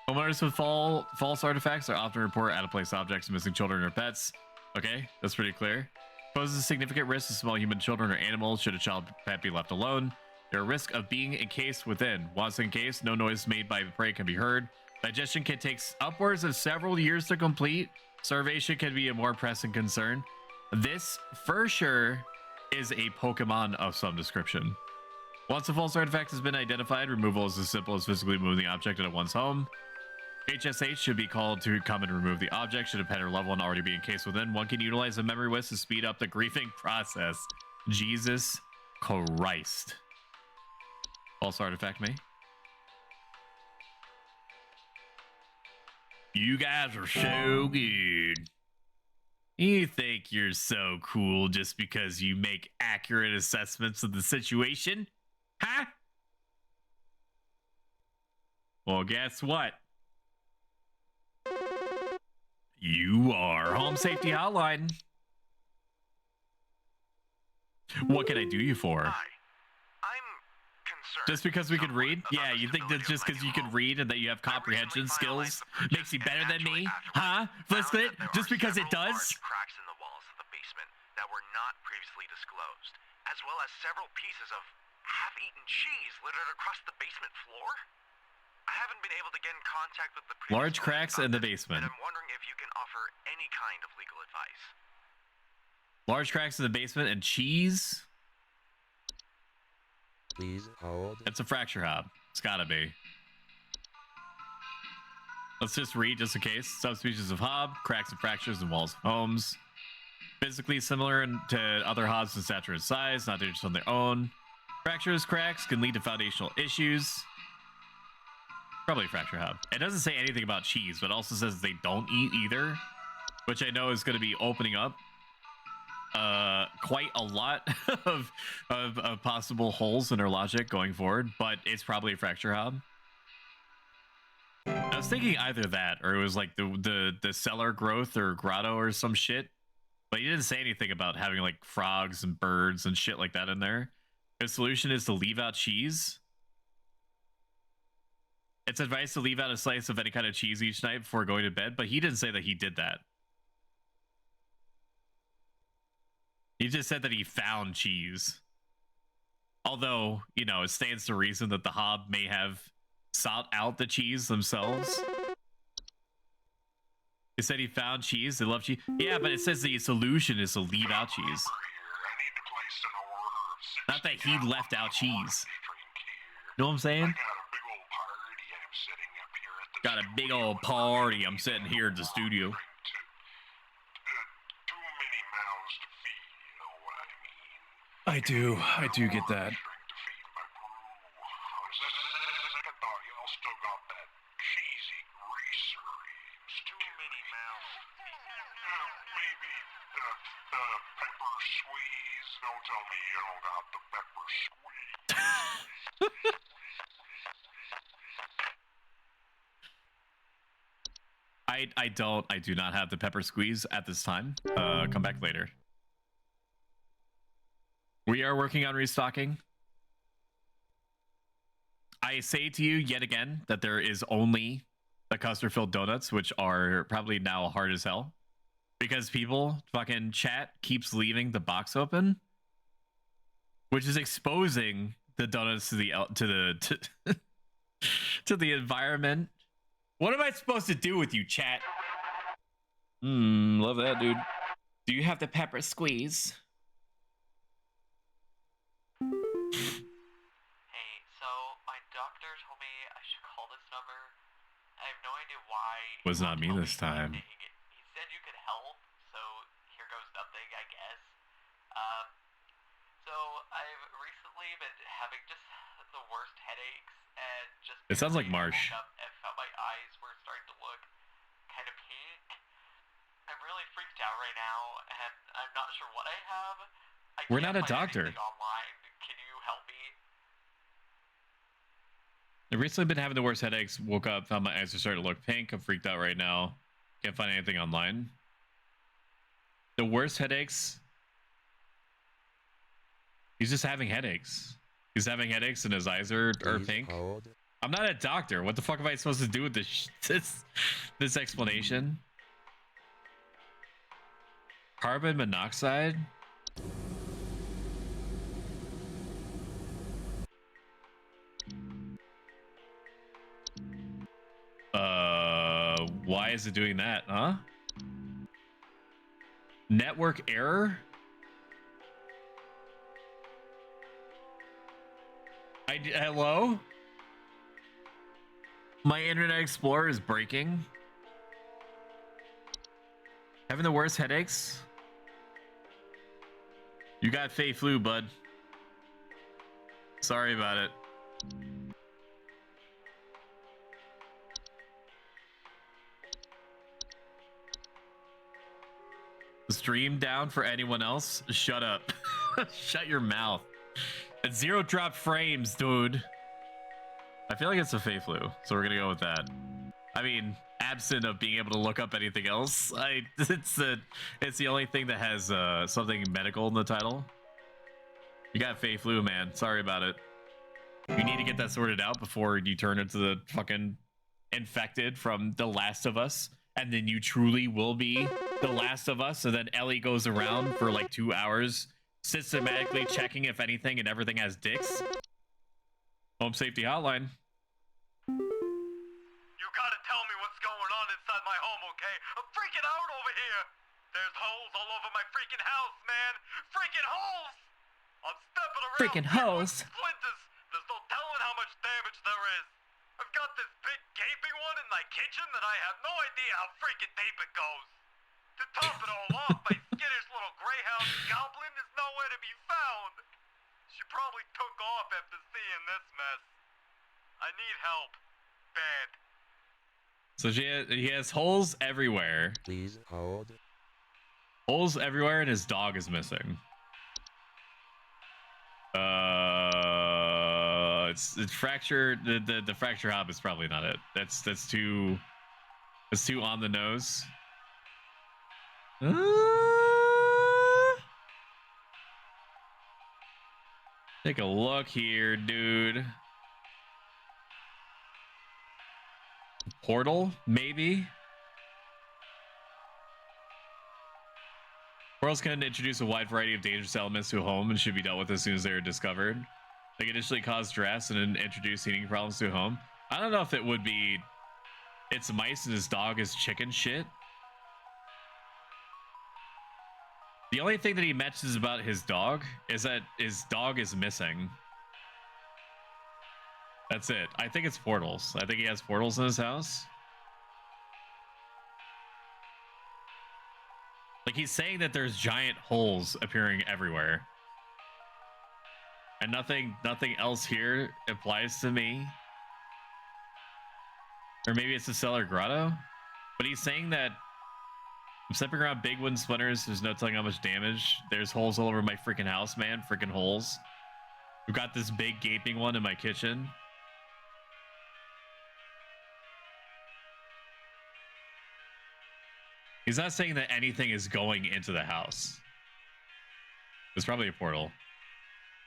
Homeowners with false artifacts are often report out-of-place objects, missing children or pets. Okay, that's pretty clear. Poses a significant risk to small human children or animals should a child pet be left alone. There are risk of being encased within. Once encased, no noise made by the prey can be heard. Digestion can take upwards of several years to complete. Starvation can be a more pressing concern. This, for sure, is a Pokemon of some description. Once a false artifact has been identified, removal is as simple as physically moving the object out of one's home. HSH should be called to come and remove the object. Should a pet or loved one already be encased within, one can utilize a memory whisk to speed up the grieving process. Jesus Christ. False artifact me. You guys are so good. You think you're so cool just because you make accurate assessments of the situation? Huh? Well, guess what? You are Home Safety Hotline. What can I do you for? Hi. I'm concerned. Just because we can read? Yeah, you think that just because you can read and that you have comprehension skills makes you better than me? Huh? Flisklit? Just because it does? Cracks in the walls of the basement that were not previously disclosed, as well as several pieces of half-eaten cheese littered across the basement floor. I haven't been able to get in contact with the large cracks in the basement. And I'm wondering if you can offer any kind of legal advice. Large cracks in the basement and cheese? Please hold. It's a fracture hob. It's gotta be. Let's just read just in case. Subspecies of hob, cracks and fractures in walls of homes. Physically similar to other hobs in stature and size, not dangerous on their own. Fractures, cracks can lead to foundational issues. Probably fracture hob. It doesn't say anything about cheese, but also says they don't eat either, which I know is going to be opening up quite a lot of possible holes in our logic going forward, but it's probably a fracture hob. I was thinking either that or it was like the cellar growth or grotto or some shit, but he didn't say anything about having like frogs and birds and shit like that in there. The solution is to leave out cheese. It's advised to leave out a slice of any kind of cheese each night before going to bed, but he didn't say that he did that. He just said that he found cheese. Although, you know, it stands to reason that the hob may have sought out the cheese themselves. He said he found cheese. They love cheese. Yeah, but it says the solution is to leave out cheese. Not that he left out cheese. You know what I'm saying? Got a big old party. I'm sitting here at the studio. I do get that. I do not have the pepper squeeze at this time. Come back later. We are working on restocking. I say to you yet again that there is only the custard filled donuts, which are probably now hard as hell because people fucking chat keeps leaving the box open, which is exposing the donuts to the to the environment. What am I supposed to do with you, chat? Love that, dude. Do you have the pepper squeeze? Hey, so my doctor told me I should call this number. I have no idea why. Was not me this time. He said you could help, so here goes nothing, I guess. So I've recently been having just the worst headaches and just. It sounds like Marsh. Up and felt my eyes were starting to look kind of pink. I'm really freaked out right now, and I'm not sure what I have. We're not a doctor. Online. Can you help me? I've recently been having the worst headaches. Woke up, found my eyes are starting to look pink. I'm freaked out right now. Can't find anything online. The worst headaches. He's just having headaches. He's having headaches and his eyes are pink. I'm not a doctor. What the fuck am I supposed to do with this explanation? Carbon monoxide? Why is it doing that, huh? Network error? Hello? My Internet Explorer is breaking. Having the worst headaches? You got Fey flu, bud. Sorry about it. Stream down for anyone else? Shut up. Shut your mouth. At 0 drop frames, dude. I feel like it's a Fey flu, so we're gonna go with that. I mean, absent of being able to look up anything else, it's the only thing that has something medical in the title. You got Fey flu, man. Sorry about it. You need to get that sorted out before you turn into the fucking infected from The Last of Us, and then you truly will be The Last of Us. So then Ellie goes around for like 2 hours, systematically checking if anything and everything has dicks. Home Safety Hotline. You gotta tell me what's going on inside my home, okay? I'm freaking out over here! There's holes all over my freaking house, man! Freaking holes! I'm stepping around Freaking holes! Splinters! There's no telling how much damage there is! I've got this big gaping one in my kitchen that I have no idea how freaking deep it goes! To top it all off, my skittish little greyhound goblin is nowhere to be found! She probably took off after seeing this mess. I need help. Bad. So he has holes everywhere. Please hold. Holes everywhere, and his dog is missing. It's fractured. The fracture hop is probably not it. That's too on the nose. Take a look here, dude. Portal, maybe. Portals can introduce a wide variety of dangerous elements to a home and should be dealt with as soon as they are discovered. They can initially cause stress and then introduce heating problems to a home. I don't know if it would be it's mice and his dog is chicken shit. The only thing that he mentions about his dog is that his dog is missing. That's it. I think it's portals. I think he has portals in his house. Like, he's saying that there's giant holes appearing everywhere. And nothing else here applies to me. Or maybe it's the cellar grotto. But he's saying that I'm stepping around big wooden splinters. There's no telling how much damage. There's holes all over my freaking house, man. Freaking holes. We've got this big gaping one in my kitchen. He's not saying that anything is going into the house. It's probably a portal.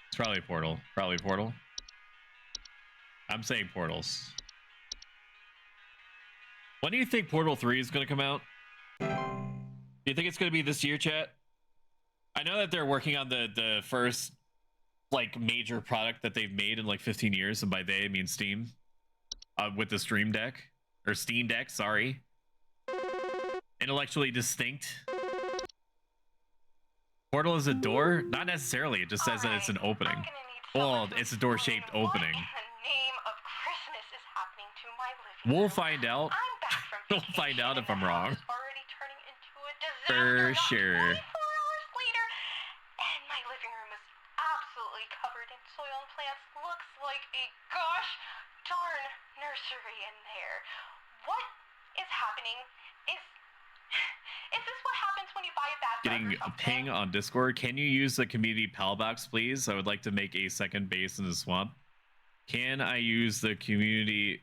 It's probably a portal. Probably a portal. I'm saying portals. When do you think Portal 3 is going to come out? Do you think it's going to be this year, chat? I know that they're working on the first like major product that they've made in like 15 years, and by they I mean Steam, with the Stream Deck or Steam Deck. Sorry, intellectually distinct. Portal is a door? Not necessarily. It just says that it's an opening. Well, it's a door-shaped opening. We'll find out. We'll find out if I'm wrong. For sure. 24 hours later, and my living room is absolutely covered in soil and plants. Looks like a gosh darn nursery in there. What is happening? Is this what happens when you buy a bad Getting a ping on Discord. Can you use the community pal box, please? I would like to make a second base in the swamp. Can I use the community?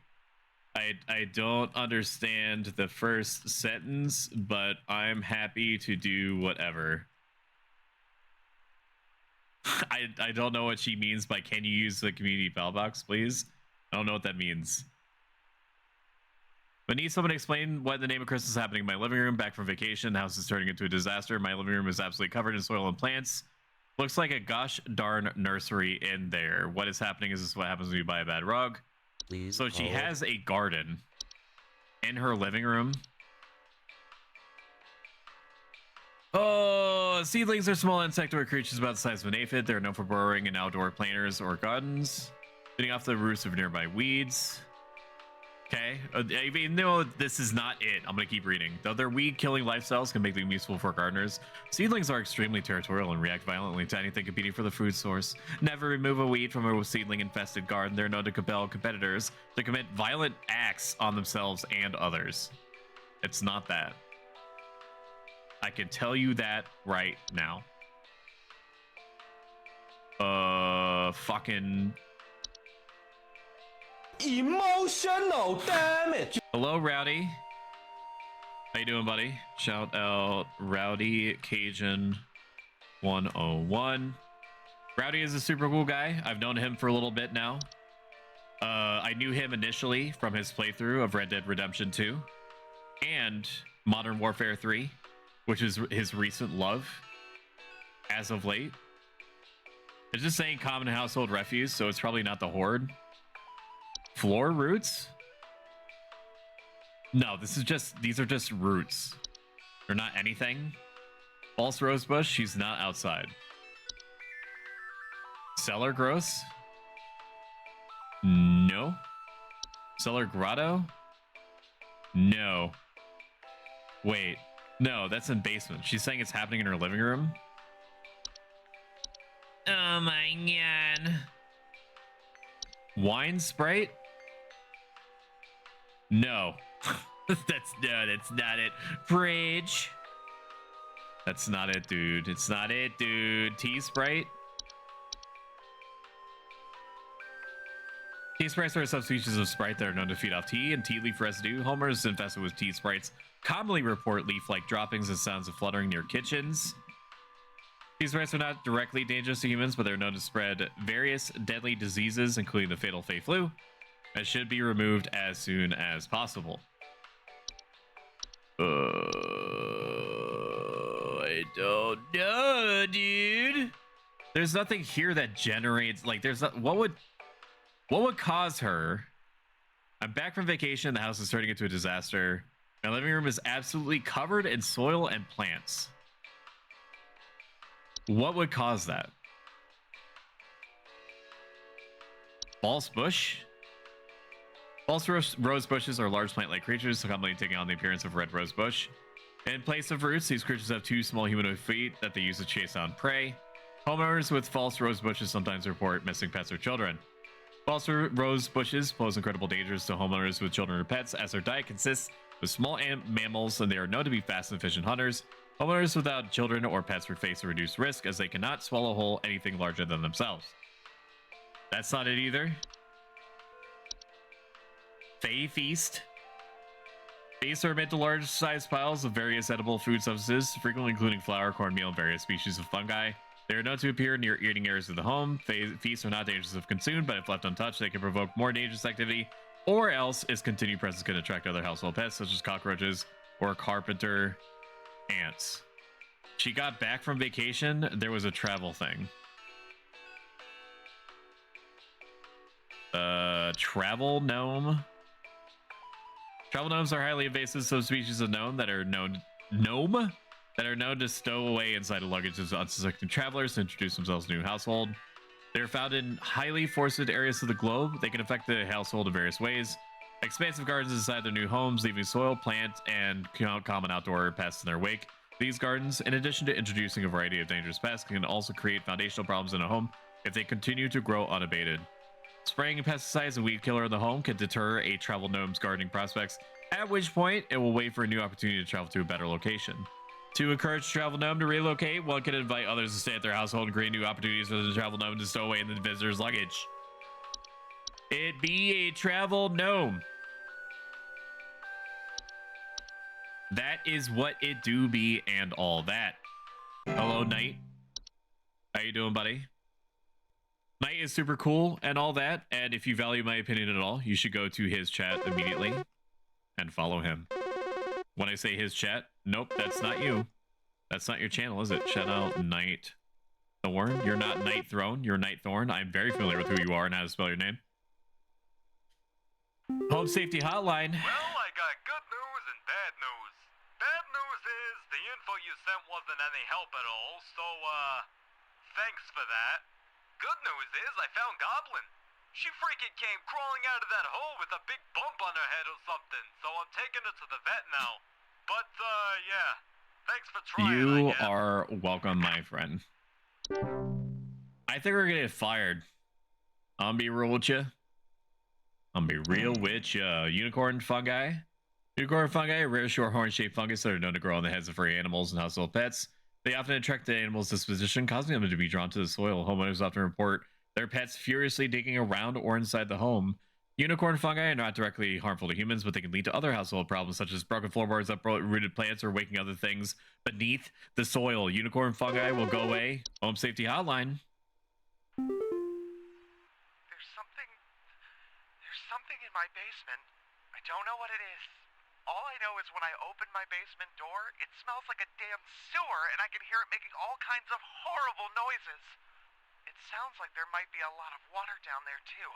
I don't understand the first sentence, but I'm happy to do whatever. I don't know what she means by can you use the community pal box, please? I don't know what that means. But need someone to explain what in the name of Christmas is happening in my living room. Back from vacation, the house is turning into a disaster. My living room is absolutely covered in soil and plants. Looks like a gosh darn nursery in there. What is happening is this what happens when you buy a bad rug. Please. So she has a garden in her living room. Oh, seedlings are small insectivore creatures about the size of an aphid. They're known for burrowing in outdoor planters or gardens, feeding off the roots of nearby weeds. Okay, even though this is not it, I'm gonna keep reading. Though their weed-killing lifestyles can make them useful for gardeners, seedlings are extremely territorial and react violently to anything competing for the food source. Never remove a weed from a seedling-infested garden. They're known to compel competitors to commit violent acts on themselves and others. It's not that. I can tell you that right now. Fucking... Emotional damage. Hello, Rowdy. How you doing, buddy? Shout out Rowdy Cajun 101. Rowdy is a super cool guy. I've known him for a little bit now. I knew him initially from his playthrough of Red Dead Redemption 2 and Modern Warfare 3, which is his recent love as of late. It's just saying common household refuse, so it's probably not the Horde. Floor roots? No, these are just roots. They're not anything. False rosebush, she's not outside. Cellar gross? No. Cellar grotto? No. Wait. No, that's in basement. She's saying it's happening in her living room? Oh my god. Wine Sprite? No. That's not it. Fridge. That's not it, dude. It's not it, dude. Tea Sprite? Tea Sprites are subspecies of Sprite that are known to feed off tea and tea leaf residue. Homers infested with tea Sprites commonly report leaf-like droppings and sounds of fluttering near kitchens. Tea Sprites are not directly dangerous to humans, but they're known to spread various deadly diseases, including the fatal Fey flu, and should be removed as soon as possible. I don't know, dude. There's nothing here that generates, like, there's not, what would cause her? I'm back from vacation. The house is turning into a disaster. My living room is absolutely covered in soil and plants. What would cause that? False bush? False rose bushes are large plant-like creatures, commonly taking on the appearance of red rose bush. In place of roots, these creatures have two small humanoid feet that they use to chase down prey. Homeowners with false rose bushes sometimes report missing pets or children. False rose bushes pose incredible dangers to homeowners with children or pets, as their diet consists of small mammals, and they are known to be fast and efficient hunters. Homeowners without children or pets would face a reduced risk, as they cannot swallow whole anything larger than themselves. That's not it either. Fey Feast. Feasts are made to large-sized piles of various edible food substances, frequently including flour, cornmeal, and various species of fungi. They are known to appear near eating areas of the home. Feasts are not dangerous if consumed, but if left untouched, they can provoke more dangerous activity, or else its continued presence can attract other household pets, such as cockroaches or carpenter ants. She got back from vacation. There was a travel thing. Travel gnome. Travel gnomes are highly invasive subspecies of gnome that are known to stow away inside of luggage of unsuspecting travelers to introduce themselves to a new household. They are found in highly forested areas of the globe. They can affect the household in various ways. Expansive gardens inside their new homes, leaving soil, plant, and common outdoor pests in their wake. These gardens, in addition to introducing a variety of dangerous pests, can also create foundational problems in a home if they continue to grow unabated. Spraying pesticides and weed killer in the home can deter a travel gnome's gardening prospects, at which point it will wait for a new opportunity to travel to a better location. To encourage travel gnome to relocate, one can invite others to stay at their household and create new opportunities for the travel gnome to stow away in the visitor's luggage. It be a travel gnome. That is what it do be, and all that. Hello, Knight. How you doing, buddy? Knight is super cool and all that, and if you value my opinion at all, you should go to his chat immediately and follow him. When I say his chat, nope, that's not you. That's not your channel, is it? Shout out Knight Thorn. You're not Knight Throne, you're Knight Thorn. I'm very familiar with who you are and how to spell your name. Home Safety Hotline. Well, I got good news and bad news. Bad news is the info you sent wasn't any help at all, so, thanks for that. Good news is I found Goblin. She freaking came crawling out of that hole with a big bump on her head or something, so I'm taking her to the vet now. But, yeah. Thanks for trying, You are welcome, my friend. I think we're gonna get fired. I'll be real with you. Unicorn fungi. Unicorn fungi are rare short horn-shaped fungus that are known to grow on the heads of furry animals and household pets. They often attract the animal's disposition, causing them to be drawn to the soil. Homeowners often report their pets furiously digging around or inside the home. Unicorn fungi are not directly harmful to humans, but they can lead to other household problems such as broken floorboards, uprooted plants, or waking other things beneath the soil. Unicorn fungi will go away. Home Safety Hotline. There's something in my basement. I don't know what it is. All I know is when I open my basement door, it smells like a damn sewer, and I can hear it making all kinds of horrible noises. It sounds like there might be a lot of water down there, too.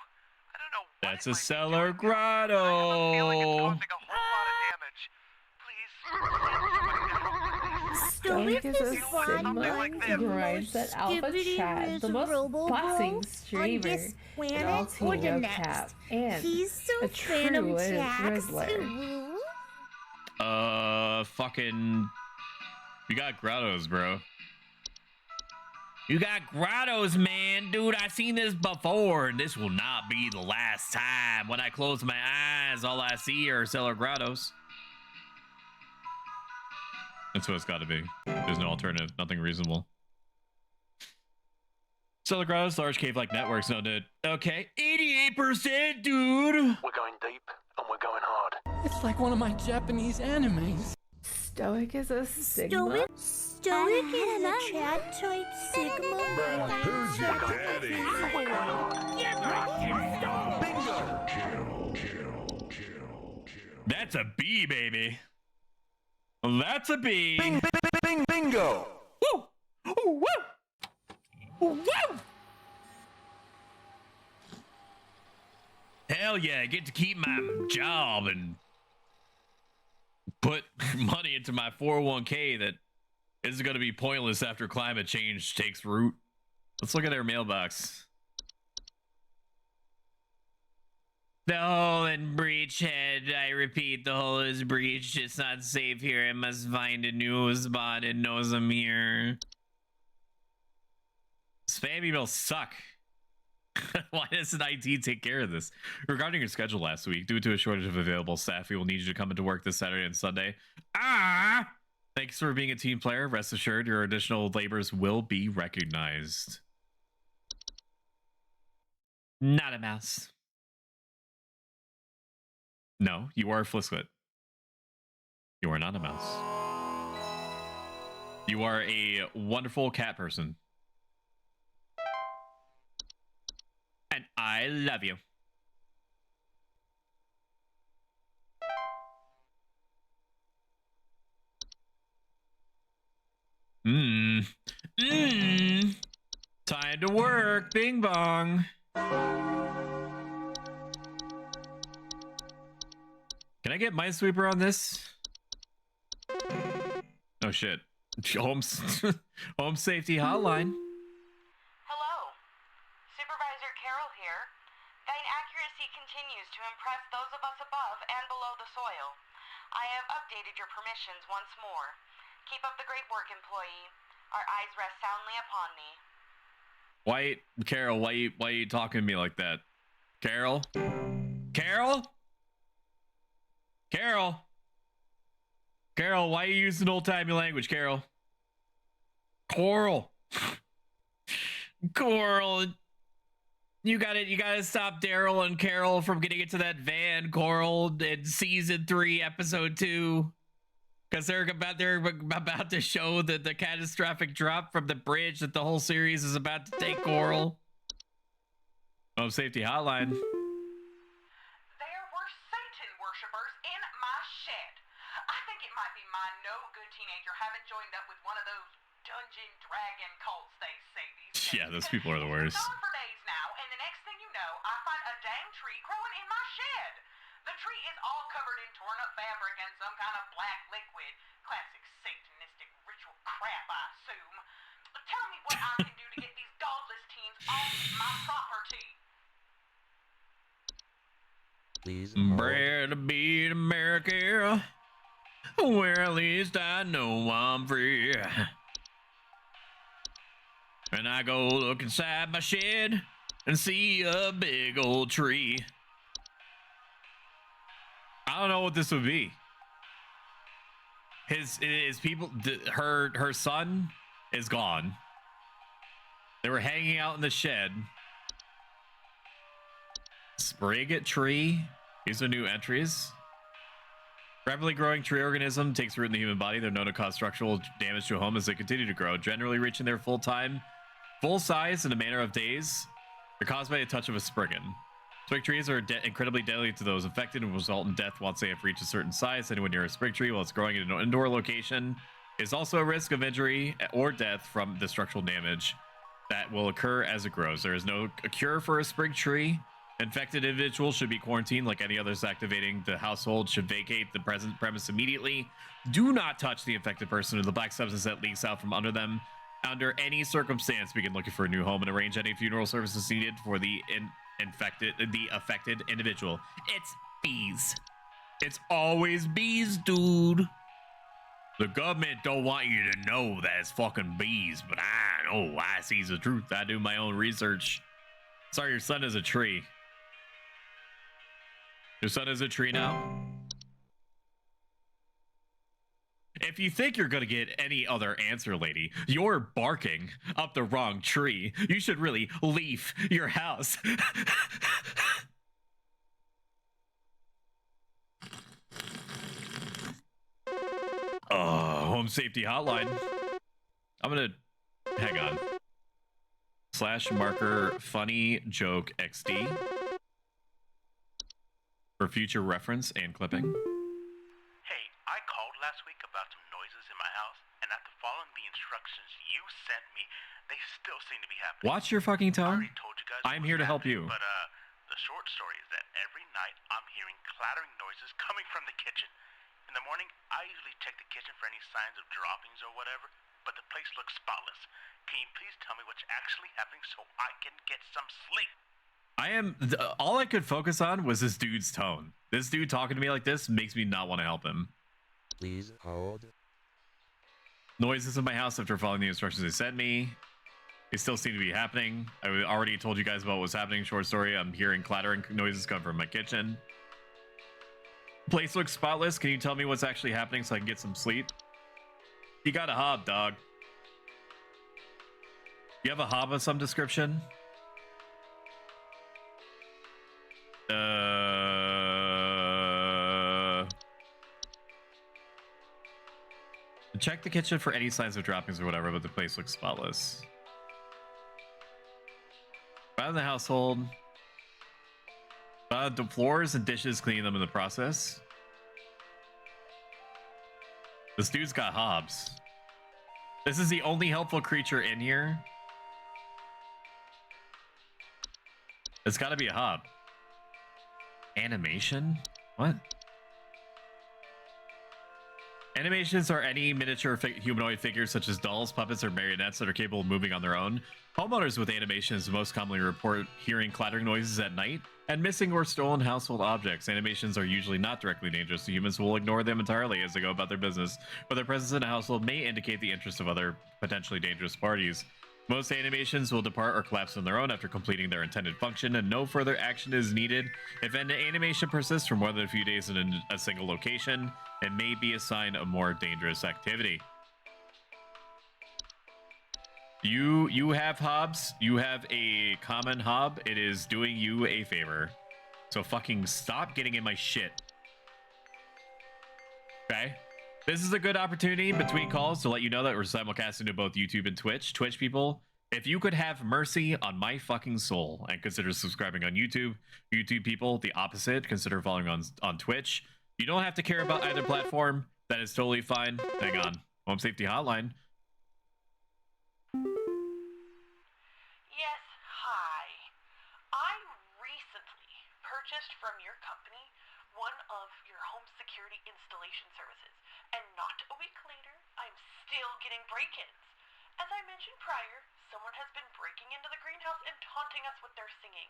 I don't know what That's a cellar grotto. I have a feeling it's causing a whole lot of damage. Please, Stoic is a Sigma grinds at Alpha Chat, the most boxing streamer in all Team Cap, and a true Rizzler. Fucking... You got grottos, bro. You got grottos, man. Dude, I've seen this before, and this will not be the last time. When I close my eyes, all I see are cellar grottos. That's what it's got to be. There's no alternative. Nothing reasonable. Cellar grottos, large cave-like networks known to... Okay, 88%, dude! We're going deep, and we're going hard. It's like one of my Japanese animes. Stoic is a Sigma. Stoic is a chat type Sigma. Who's your daddy? That's a B, baby. That's a B. Bing, bing, bing, bingo. Woo! Woo! Woo! Hell yeah, I get to keep my job and put money into my 401k that is going to be pointless after climate change takes root. Let's look at their mailbox. The hole in breachhead. I repeat, the hole is breached. It's not safe here. I must find a new spot. It knows I'm here. Spam emails suck. Why doesn't IT take care of this? Regarding your schedule last week, due to a shortage of available staff, we will need you to come into work this Saturday and Sunday. Thanks for being a team player. Rest assured, your additional labors will be recognized. Not a mouse. No, you are Flislet. You are not a mouse. You are a wonderful cat person. And I love you. Time to work. Bing bong. Can I get Minesweeper on this? Oh shit. Home Safety Hotline. Hello. Supervisor Carol here. Thine accuracy continues to impress those of us above and below the soil. I have updated your permissions once more. Keep up the great work, employee. Our eyes rest soundly upon thee. Carol, why are you talking to me like that? Carol? Carol? Carol? Carol, why are you using old-timey language, Carol? Coral. Coral. You gotta stop Daryl and Carol from getting into that van, Coral, in season 3, episode 2. Because they're about to show the catastrophic drop from the bridge that the whole series is about to take, Coral. Oh, Safety Hotline. There were Satan worshippers in my shed. I think it might be my no-good teenager having joined up with one of those dungeon dragon cults they say these days. Yeah, those people are the worst. It's been gone for days now, and the next thing you know, I find a dang tree growing in my shed. The tree is all covered in torn-up fabric and some kind of black liquid. Classic satanistic ritual crap, I assume. Tell me what I can do to get these godless teens off my property. Please. Bred to beat America, where at least I know I'm free. And I go look inside my shed and see a big old tree. I don't know what this would be. His people, her son is gone. They were hanging out in the shed. Sprigget tree. These are new entries. Rapidly growing tree organism takes root in the human body. They're known to cause structural damage to a home as they continue to grow, generally reaching their full size in a matter of days. They're caused by a touch of a spriggan. Sprig trees are incredibly deadly to those affected and will result in death once they have reached a certain size. Anyone near a sprig tree while it's growing in an indoor location is also a risk of injury or death from the structural damage that will occur as it grows. There is no cure for a sprig tree. Infected individuals should be quarantined like any others activating the household should vacate the present premise immediately. Do not touch the infected person or the black substance that leaks out from under them. Under any circumstance, begin looking for a new home and arrange any funeral services needed for the affected individual. It's bees. It's always bees, dude. The government don't want you to know that it's fucking bees, but I know I sees the truth. I do my own research. Sorry, your son is a tree. Your son is a tree now? If you think you're gonna get any other answer, lady, you're barking up the wrong tree. You should really leave your house. Home Safety Hotline. I'm gonna hang on. /marker funny joke XD for future reference and clipping. Hey, I called last week about some noises in my house, and after following the instructions you sent me, they still seem to be happening. Watch your fucking tone. I'm here to help you. But the short story is that every night I'm hearing clattering noises coming from the kitchen. In the morning, I usually check the kitchen for any signs of droppings or whatever, but the place looks spotless. Can you please tell me what's actually happening so I can get some sleep? All I could focus on was this dude's tone. This dude talking to me like this makes me not want to help him. Please hold. Noises in my house after following the instructions they sent me. They still seem to be happening. I already told you guys about what's happening. Short story, I'm hearing clattering noises come from my kitchen. Place looks spotless. Can you tell me what's actually happening so I can get some sleep? You got a hob, dog. You have a hob of some description? Check the kitchen for any signs of droppings or whatever, but the place looks spotless. Around the household. The floors and dishes, cleaning them in the process. This dude's got hobs. This is the only helpful creature in here. It's got to be a hob. Animation? What? Animations are any miniature humanoid figures such as dolls, puppets, or marionettes that are capable of moving on their own. Homeowners with animations most commonly report hearing clattering noises at night and missing or stolen household objects. Animations are usually not directly dangerous, so humans will ignore them entirely as they go about their business, but their presence in a household may indicate the interest of other potentially dangerous parties. Most animations will depart or collapse on their own after completing their intended function, and no further action is needed. If an animation persists for more than a few days in a single location, it may be a sign of more dangerous activity. You have hobs. You have a common hob. It is doing you a favor. So fucking stop getting in my shit. Okay? This is a good opportunity between calls to let you know that we're simulcasting to both YouTube and Twitch. Twitch people, if you could have mercy on my fucking soul and consider subscribing on YouTube. YouTube people, the opposite, consider following on Twitch. You don't have to care about either platform. That is totally fine. Hang on. Home Safety Hotline. Yes, hi. I recently purchased from your company one of your home security installation services, and not a week later, I'm still getting break-ins. As I mentioned prior, someone has been breaking into the greenhouse and taunting us with their singing.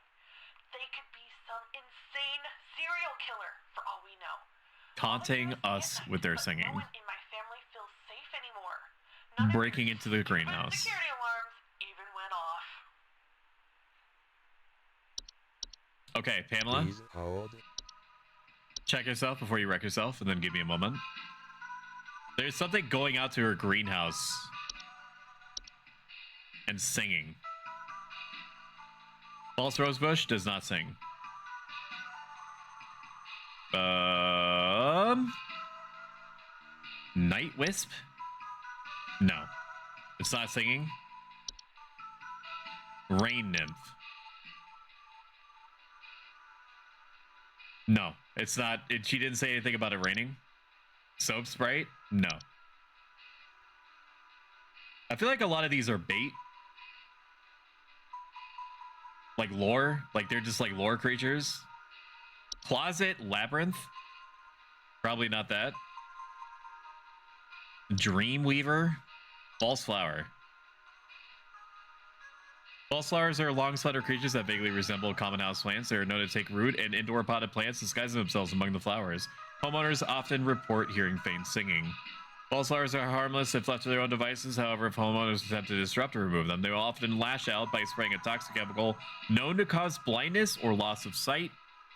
They could be some insane serial killer, for all we know. Taunting us with their singing. No one in my family feels safe anymore. Breaking into the greenhouse. Security alarms even went off. Okay, Pamela. Please hold. Check yourself before you wreck yourself, and then give me a moment. There's something going out to her greenhouse and singing. False Rosebush does not sing. Night Wisp? No. It's not singing. Rain Nymph. No, it's not. She didn't say anything about it raining. Soap Sprite? No. I feel like a lot of these are bait. Like lore. Like they're just like lore creatures. Closet Labyrinth? Probably not that. Dreamweaver? False Flower. False flowers are long slender creatures that vaguely resemble common house plants. They are known to take root in indoor potted plants, disguising themselves among the flowers. Homeowners often report hearing faint singing. False flowers are harmless if left to their own devices. However, if homeowners attempt to disrupt or remove them, they will often lash out by spraying a toxic chemical known to cause blindness or loss of sight.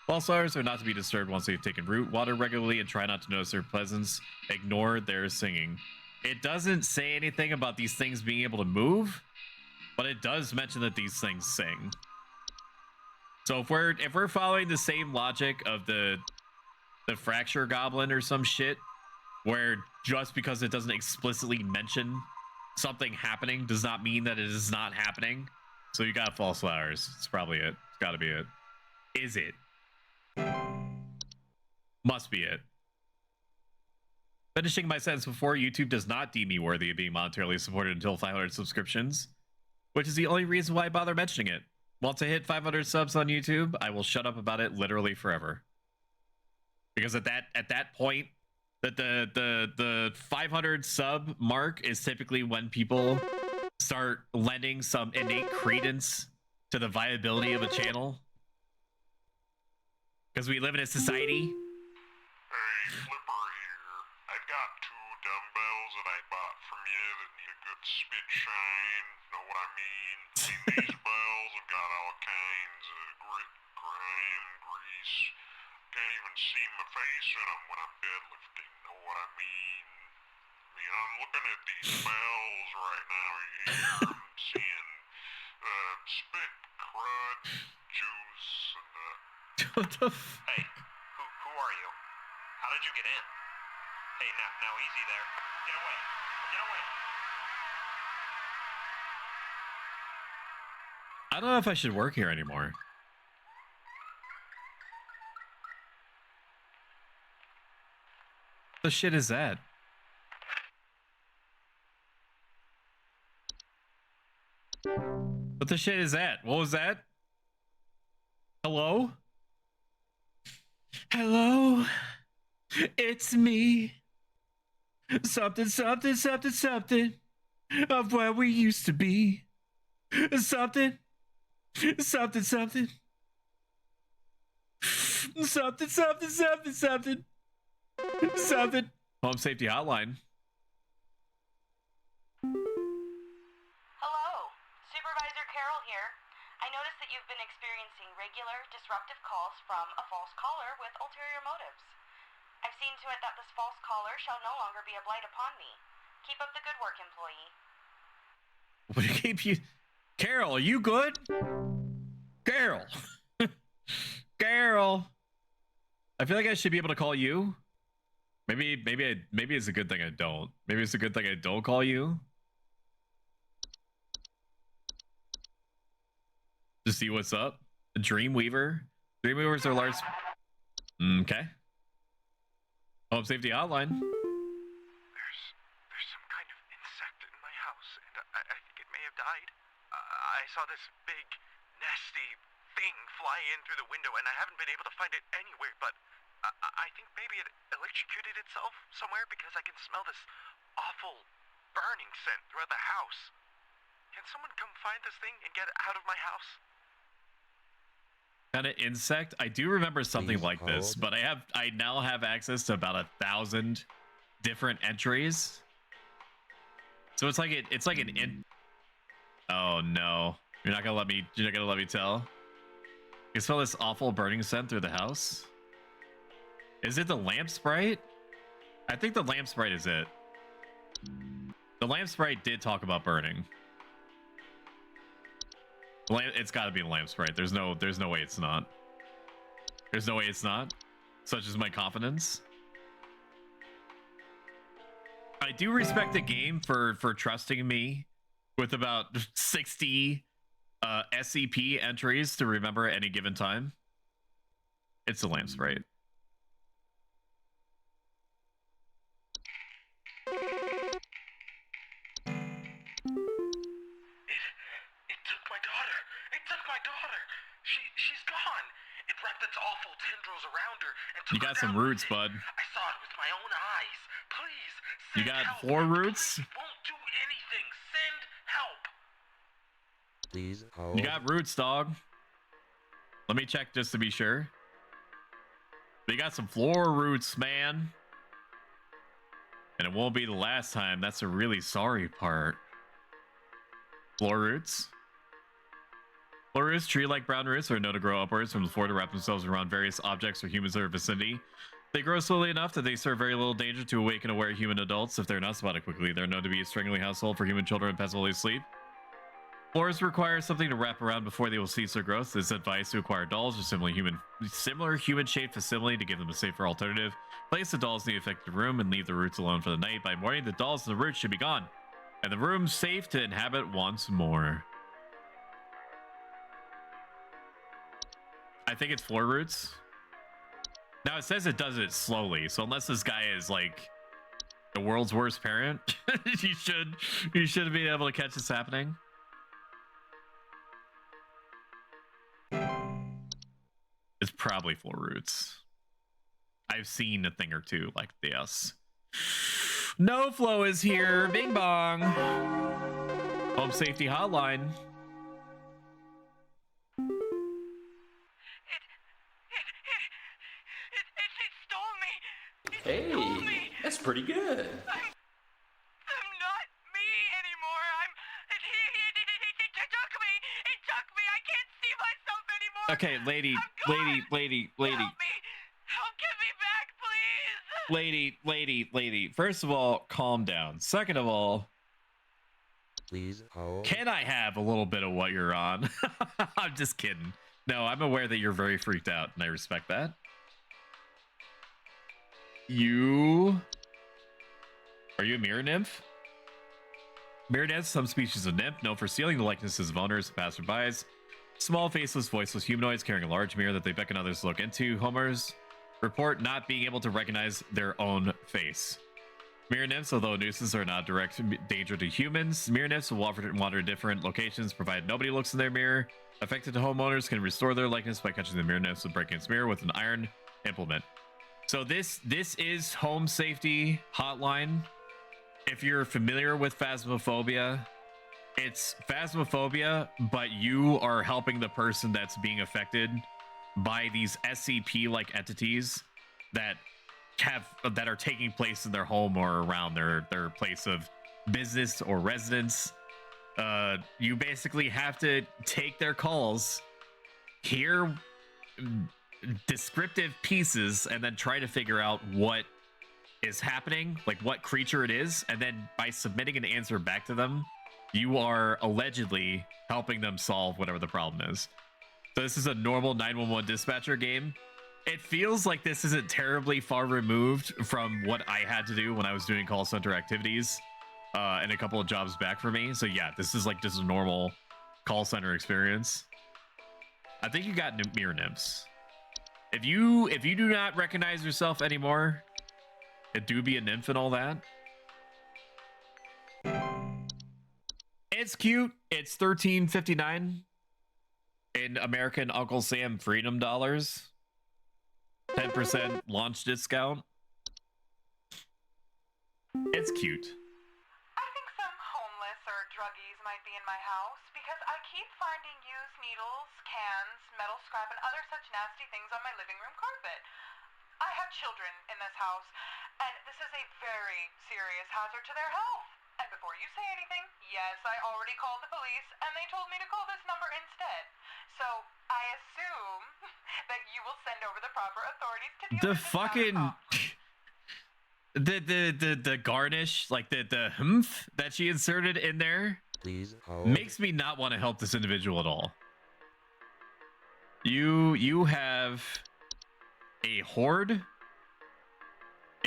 False flowers are not to be disturbed once they've taken root. Water regularly and try not to notice their presence. Ignore their singing. It doesn't say anything about these things being able to move, but it does mention that these things sing. So if we're following the same logic of the fracture goblin or some shit, where just because it doesn't explicitly mention something happening does not mean that it is not happening. So you got false flowers. It's probably it. It's got to be it. Is it? Must be it. Finishing my sentence before, YouTube does not deem me worthy of being monetarily supported until 500 subscriptions, which is the only reason why I bother mentioning it. Once I hit 500 subs on YouTube, I will shut up about it literally forever. Because at that point, that the 500 sub mark is typically when people start lending some innate credence to the viability of a channel. Because we live in a society. Hey, Flipper here. I've got 2 dumbbells that I bought from you that need a good spit shine. Know what I mean? These bells have got all kinds of grit, grime, grease. Can't even see my face in them when I'm deadlifting. Know what I mean? I mean, I'm looking at these bells right now here. I'm seeing spit, crud, juice, and What the f- Hey, who are you? How did you get in? Hey, now easy there. Get away. I don't know if I should work here anymore. What the shit is that? What the shit is that? What was that? Hello? Hello? It's me. Something, something, something, something of where we used to be. Something, something, something. Something, something, something, something. Something. Home Safety Hotline. Hello, Supervisor Carroll here. I noticed that you've been experiencing regular, disruptive calls from a false caller with ulterior motives. I've seen to it that this false caller shall no longer be a blight upon me. Keep up the good work, employee. What do you keep you? Carol, are you good? Carol. Carol. I feel like I should be able to call you. Maybe it's a good thing I don't. Maybe it's a good thing I don't call you. To see what's up. Dreamweaver. Dreamweavers are large. Okay. Home Safety Hotline. There's some kind of insect in my house, and I think it may have died. I saw this big, nasty thing fly in through the window, and I haven't been able to find it anywhere, but I think maybe it electrocuted itself somewhere because I can smell this awful burning scent throughout the house. Can someone come find this thing and get it out of my house? Kind of insect. I do remember something like this, but I now have access to about 1,000 different entries. So it's like oh no. You're not gonna let me tell. You smell this awful burning scent through the house. Is it the lamp sprite? I think the lamp sprite is it. The lamp sprite did talk about burning. It's got to be the lamp sprite. There's no way it's not. There's no way it's not. Such is my confidence. I do respect the game for trusting me with about 60 SCP entries to remember at any given time. It's the lamp sprite. She's gone. It wrapped its awful tendrils around her and took You got her some down roots, with it. bud. I saw it with my own eyes. Please, You got 4 roots? won't do anything. Send help. Please hold. You got roots, dog. Let me check just to be sure. But you got some floor roots, man. And it won't be the last time. That's a really sorry part. Floor roots. Floor roots, tree-like brown roots, are known to grow upwards from the floor to wrap themselves around various objects or humans in their vicinity. They grow slowly enough that they serve very little danger to awake and aware human adults. If they're not spotted quickly, they're known to be a strangling household for human children and pets while they sleep. Floors require something to wrap around before they will cease their growth. It's advised to acquire dolls or similar human-shaped facility to give them a safer alternative. Place the dolls in the affected room and leave the roots alone for the night. By morning, the dolls and the roots should be gone, and the room safe to inhabit once more. I think it's floor roots. Now it says it does it slowly, so unless this guy is like the world's worst parent, you should be able to catch this happening. It's probably floor roots. I've seen a thing or two like this. No Flow is here. Bing bong. Home Safety Hotline. Hey, that's pretty good. I'm not me anymore. It took me. I can't see myself anymore. Okay, lady. Help, get me back, please. Lady. First of all, calm down. Second of all, please hold. Can I have a little bit of what you're on? I'm just kidding. No, I'm aware that you're very freaked out, and I respect that. Are you a mirror nymph? Mirror nymphs, some species of nymph, known for stealing the likenesses of owners and passerbys. Small, faceless, voiceless humanoids carrying a large mirror that they beckon others to look into. Homers report not being able to recognize their own face. Mirror nymphs, although nuisances, are not direct danger to humans. Mirror nymphs will wander to different locations, provided nobody looks in their mirror. Affected homeowners can restore their likeness by catching the mirror nymphs and breaking its mirror with an iron implement. So this is Home Safety Hotline. If you're familiar with Phasmophobia, it's Phasmophobia, but you are helping the person that's being affected by these SCP-like entities that are taking place in their home or around their place of business or residence. You basically have to take their calls, hear descriptive pieces, and then try to figure out what is happening, like what creature it is, and then by submitting an answer back to them, you are allegedly helping them solve whatever the problem is. So this is a normal 911 dispatcher game. It feels like this isn't terribly far removed from what I had to do when I was doing call center activities and a couple of jobs back for me. So yeah, this is like just a normal call center experience. I think you got mirror nymphs. If you do not recognize yourself anymore, it do be a nymph and all that. It's cute. It's $13.59 in American Uncle Sam Freedom dollars. 10% launch discount. It's cute. I think some homeless or druggies might be in my house because I keep finding used needles, cans, metal scrap, and other such nasty things on my living room carpet. I have children in this house, and this is a very serious hazard to their health. And before you say anything, yes, I already called the police, and they told me to call this number instead. So I assume that you will send over the proper authorities to deal The with fucking the garnish, like the humph that she inserted in there, Please hold. makes me not want to help this individual at all. You have a horde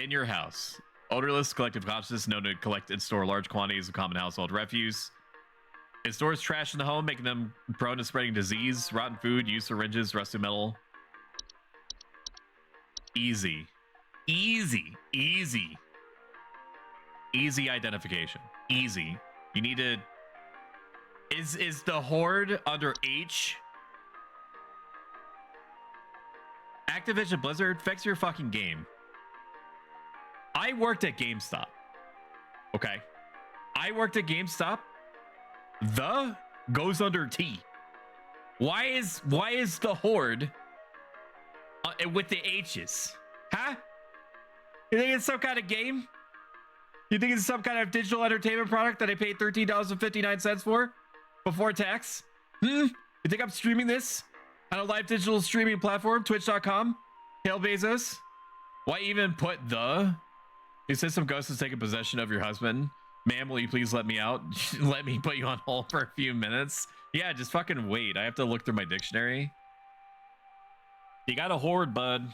in your house. Odorless collective consciousness known to collect and store large quantities of common household refuse. It stores trash in the home, making them prone to spreading disease, rotten food, used syringes, rusty metal. Easy. Easy. Easy. Easy identification. Easy. You need to... Is the horde under H? Activision Blizzard, fix your fucking game. I worked at GameStop. Okay. I worked at GameStop. The goes under T. Why is the horde with the H's? Huh? You think it's some kind of game? You think it's some kind of digital entertainment product that I paid $13.59 for before tax? You think I'm streaming this on a live digital streaming platform, twitch.com? Hail Bezos. Why even put the? You said some ghost has taken possession of your husband. Ma'am, will you please let me out? Let me put you on hold for a few minutes. Yeah, just fucking wait. I have to look through my dictionary. You got a horde, bud.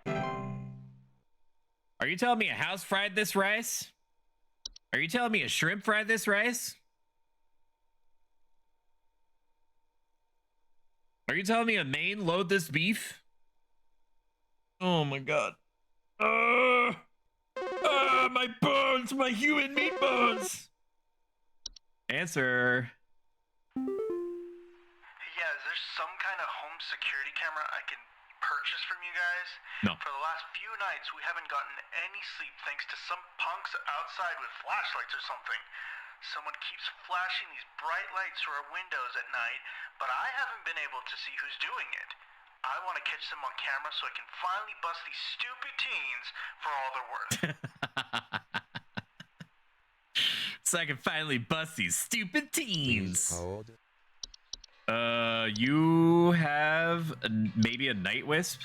Are you telling me a house fried this rice? Are you telling me a shrimp fried this rice? Are you telling me a Maine load this beef? Oh my god. My bones, my human meat bones. Answer. Yeah, is there some kind of home security camera I can purchase from you guys? No. For the last few nights, we haven't gotten any sleep thanks to some punks outside with flashlights or something. Someone keeps flashing these bright lights through our windows at night, but I haven't been able to see who's doing it. I want to catch them on camera so I can finally bust these stupid teens for all they're worth. So I can finally bust these stupid teens. Please hold. You have maybe a night wisp.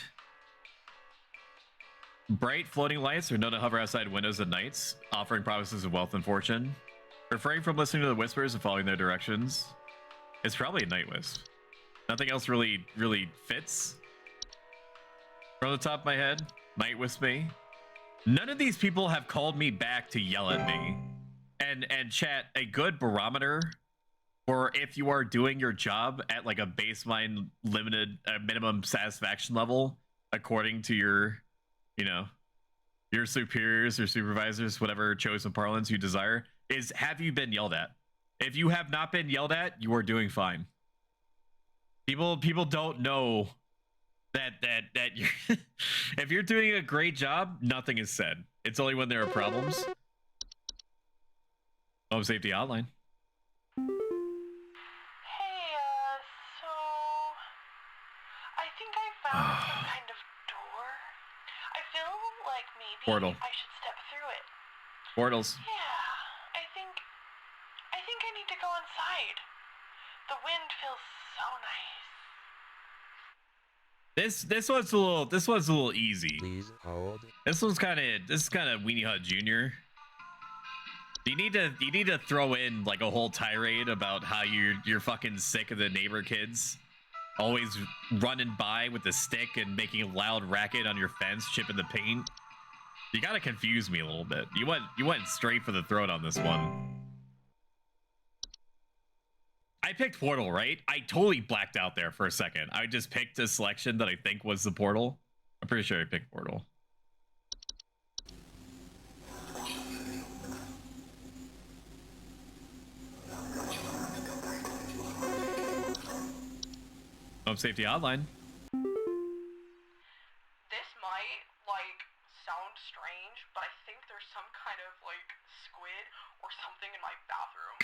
Bright floating lights are known to hover outside windows at nights, offering promises of wealth and fortune. Refrain from listening to the whispers and following their directions. It's probably a night wisp. Nothing else really fits. From the top of my head, night wisp me. None of these people have called me back to yell at me. And chat, a good barometer for if you are doing your job at like a baseline limited minimum satisfaction level according to your, you know, your superiors or supervisors, whatever chosen parlance you desire, is have you been yelled at? If you have not been yelled at, you are doing fine. People don't know that you're if you're doing a great job, nothing is said. It's only when there are problems. Home Safety Hotline. Hey, so I think I found some kind of door. I feel like maybe Portal. I should step through it. Portals. Yeah, I think I need to go inside. The wind feels so nice. This one's a little easy. Please hold. This is kind of Weenie Hut Jr. You need to throw in like a whole tirade about how you're fucking sick of the neighbor kids always running by with the stick and making a loud racket on your fence, chipping the paint. You gotta confuse me a little bit. You went straight for the throat on this one. I picked Portal, right? I totally blacked out there for a second. I just picked a selection that I think was the Portal. I'm pretty sure I picked Portal. Home Safety Hotline. This might like sound strange, but I think there's some kind of like squid or something in my bathroom.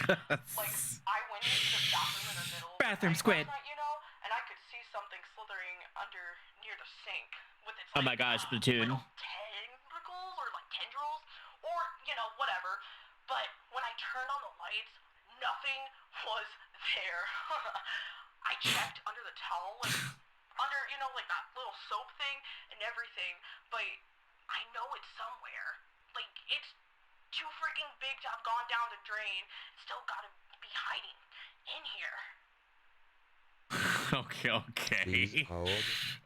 Like I went into the bathroom in the middle Bathroom squid. last night, you know, and I could see something slithering under near the sink with its Oh my gosh, Platoon. little tentacles or like tendrils or you know whatever. But when I turned on the lights, nothing was there. I checked under the towel, like under you know like that little soap thing and everything, but I know it's somewhere. Like it's too freaking big to have gone down the drain. It's still gotta be hiding in here. Okay. Please hold.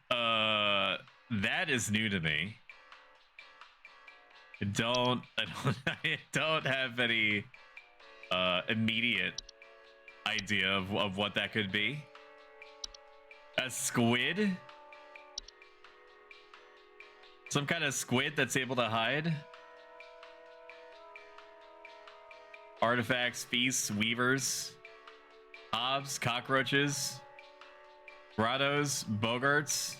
That is new to me. I don't have any immediate idea of what that could be. A squid? Some kind of squid that's able to hide? Artifacts, feasts, weavers, hobs, cockroaches, grottos, bogarts,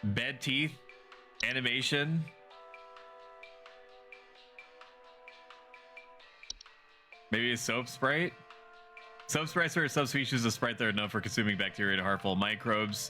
bed teeth, animation. Maybe a soap sprite? Soap sprites are a subspecies of sprite that are known for consuming bacteria and harmful microbes.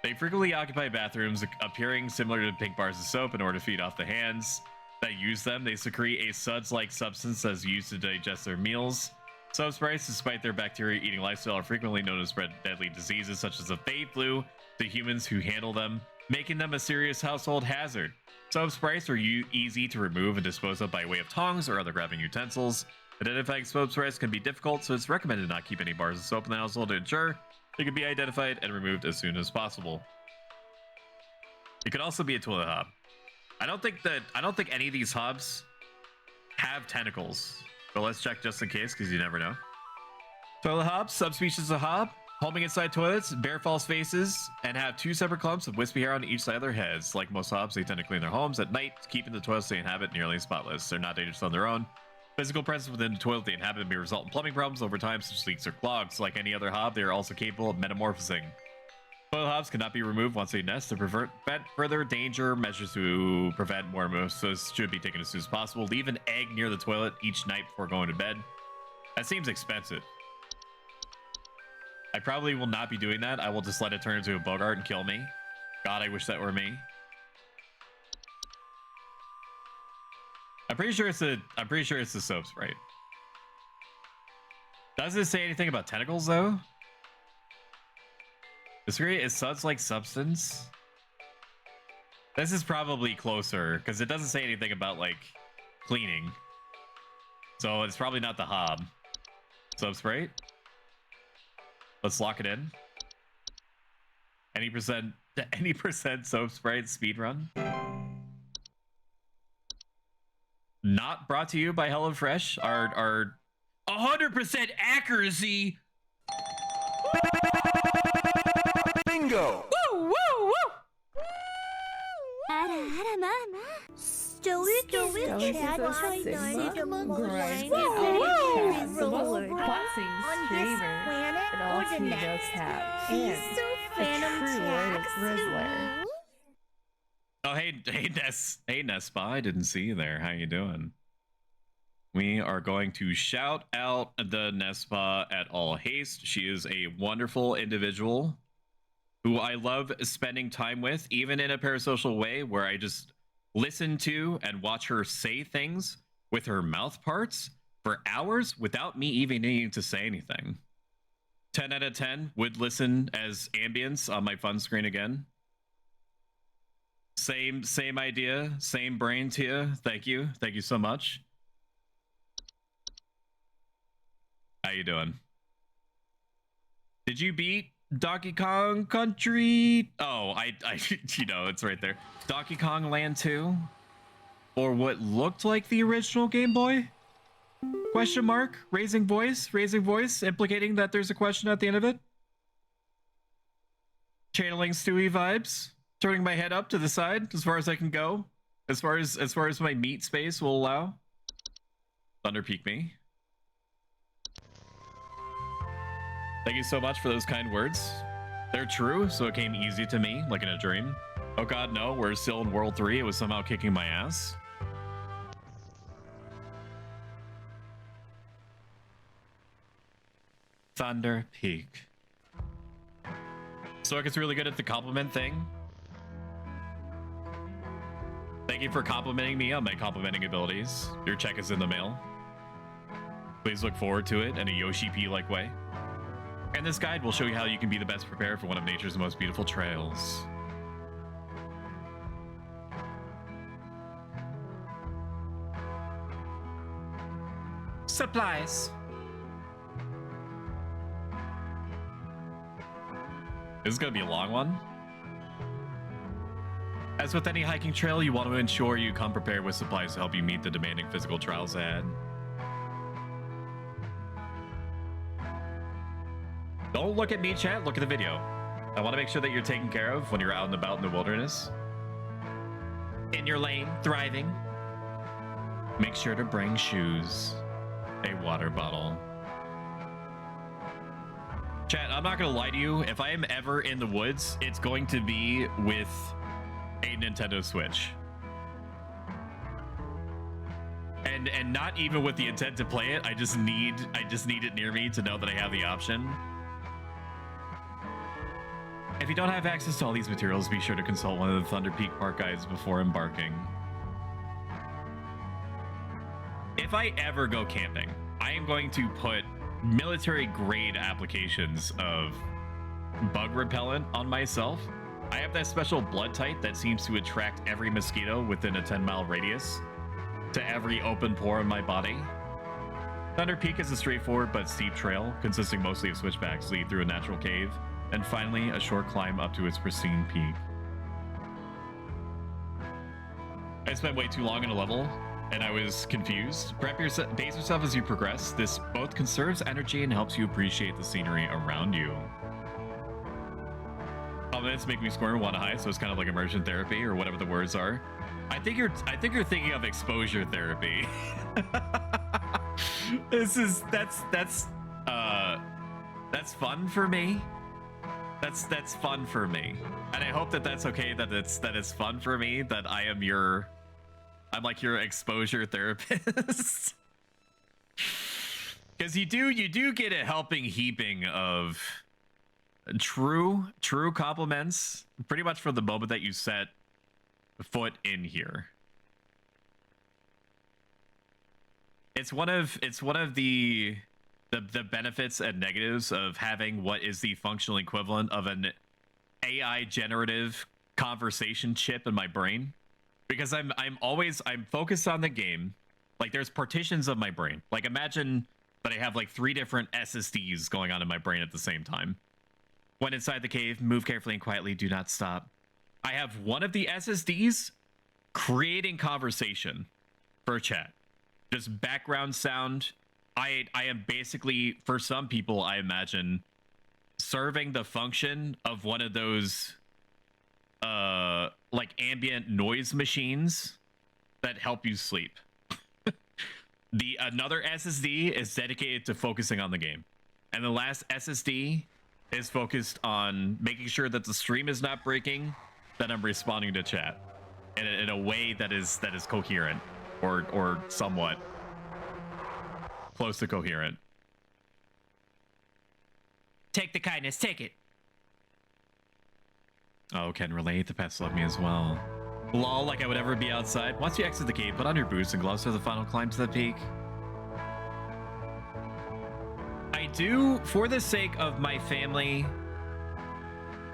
They frequently occupy bathrooms, appearing similar to pink bars of soap in order to feed off the hands that use them. They secrete a suds-like substance that is used to digest their meals. Soap sprites, despite their bacteria-eating lifestyle, are frequently known to spread deadly diseases such as the Fade flu to humans who handle them, making them a serious household hazard. Soap sprites are easy to remove and dispose of by way of tongs or other grabbing utensils. Identifying soap sprites can be difficult, so it's recommended not keep any bars of soap in the household to ensure they can be identified and removed as soon as possible. It could also be a toilet hob. I don't think any of these hobs have tentacles, but let's check just in case because you never know. Toilet hobs, subspecies of hob, homing inside toilets, bear false faces, and have two separate clumps of wispy hair on each side of their heads. Like most hobs, they tend to clean their homes at night, keeping the toilets they inhabit nearly spotless. They're not dangerous on their own. Physical presence within the toilet they inhabit may result in plumbing problems over time, such as leaks or clogs. Like any other hob, they are also capable of metamorphosing. Toilet hobs cannot be removed once they nest. To prevent further danger, measures to prevent metamorphosis should be taken as soon as possible. Leave an egg near the toilet each night before going to bed. That seems expensive. I probably will not be doing that. I will just let it turn into a bogart and kill me. God, I wish that were me. I'm pretty sure it's the soap sprite. Does it say anything about tentacles though? Disagree? Is suds like substance? This is probably closer because it doesn't say anything about like cleaning. So it's probably not the hob. Soap sprite. Let's lock it in. Any percent soap sprite speed run? Not brought to you by HelloFresh. Our 100% accuracy. Bingo! Woo, woo, woo! Stoic is Chad trying to see the most boxing streamer and all female tap, and a true Rizzler. Oh, hey, Nespa. I didn't see you there. How you doing? We are going to shout out the Nespa at all haste. She is a wonderful individual who I love spending time with, even in a parasocial way, where I just listen to and watch her say things with her mouth parts for hours without me even needing to say anything. 10 out of 10 would listen as ambience on my fun screen again. Same idea, same brain to you. Thank you so much. How you doing? Did you beat Donkey Kong Country? Oh, I you know, it's right there. Donkey Kong Land 2, or what looked like the original Game Boy? Question mark? Raising voice, implicating that there's a question at the end of it. Channeling Stewie vibes. Turning my head up to the side as far as I can go, as far as my meat space will allow. Thunder peek me. Thank you so much for those kind words. They're true, so it came easy to me, like in a dream. Oh god, no, we're still in World 3. It was somehow kicking my ass. Thunder peek. So it's really good at the compliment thing. Thank you for complimenting me on my complimenting abilities. Your check is in the mail. Please look forward to it in a Yoshi P-like way. And this guide will show you how you can be the best prepared for one of nature's most beautiful trails. Supplies. This is gonna be a long one. As with any hiking trail, you want to ensure you come prepared with supplies to help you meet the demanding physical trials ahead. Don't look at me, chat. Look at the video. I want to make sure that you're taken care of when you're out and about in the wilderness. In your lane, thriving. Make sure to bring shoes, a water bottle. Chat, I'm not going to lie to you. If I am ever in the woods, it's going to be with a Nintendo Switch. And not even with the intent to play it. I just need it near me to know that I have the option. If you don't have access to all these materials, be sure to consult one of the Thunder Peak Park guides before embarking. If I ever go camping, I am going to put military grade applications of bug repellent on myself. I have that special blood type that seems to attract every mosquito within a 10-mile radius to every open pore in my body. Thunder Peak is a straightforward but steep trail, consisting mostly of switchbacks lead through a natural cave, and finally a short climb up to its pristine peak. I spent way too long in a level, and I was confused. Pace yourself as you progress. This both conserves energy and helps you appreciate the scenery around you. Minutes make me squirm and want to hide, so it's kind of like immersion therapy or whatever the words are. I think you're thinking of exposure therapy. That's fun for me. That's fun for me, and I hope that that's okay. That it's fun for me. That I'm like your exposure therapist. Because you do get a helping heaping of true compliments pretty much from the moment that you set foot in here. It's one of the benefits and negatives of having what is the functional equivalent of an AI generative conversation chip in my brain, because I'm focused on the game. Like, there's partitions of my brain. Like, imagine that I have like 3 different SSDs going on in my brain at the same time. When inside the cave, move carefully and quietly, do not stop. I have one of the SSDs creating conversation for chat. just background sound. I am basically, for some people, I imagine, serving the function of one of those like ambient noise machines that help you sleep. Another SSD is dedicated to focusing on the game, and the last SSD is focused on making sure that the stream is not breaking, that I'm responding to chat in a way that is coherent or somewhat close to coherent. Take the kindness, take it. Oh, can relate. The pets love me as well. Lol, like I would ever be outside. Once you exit the gate, put on your boots and gloves for the final climb to the peak. I do, for the sake of my family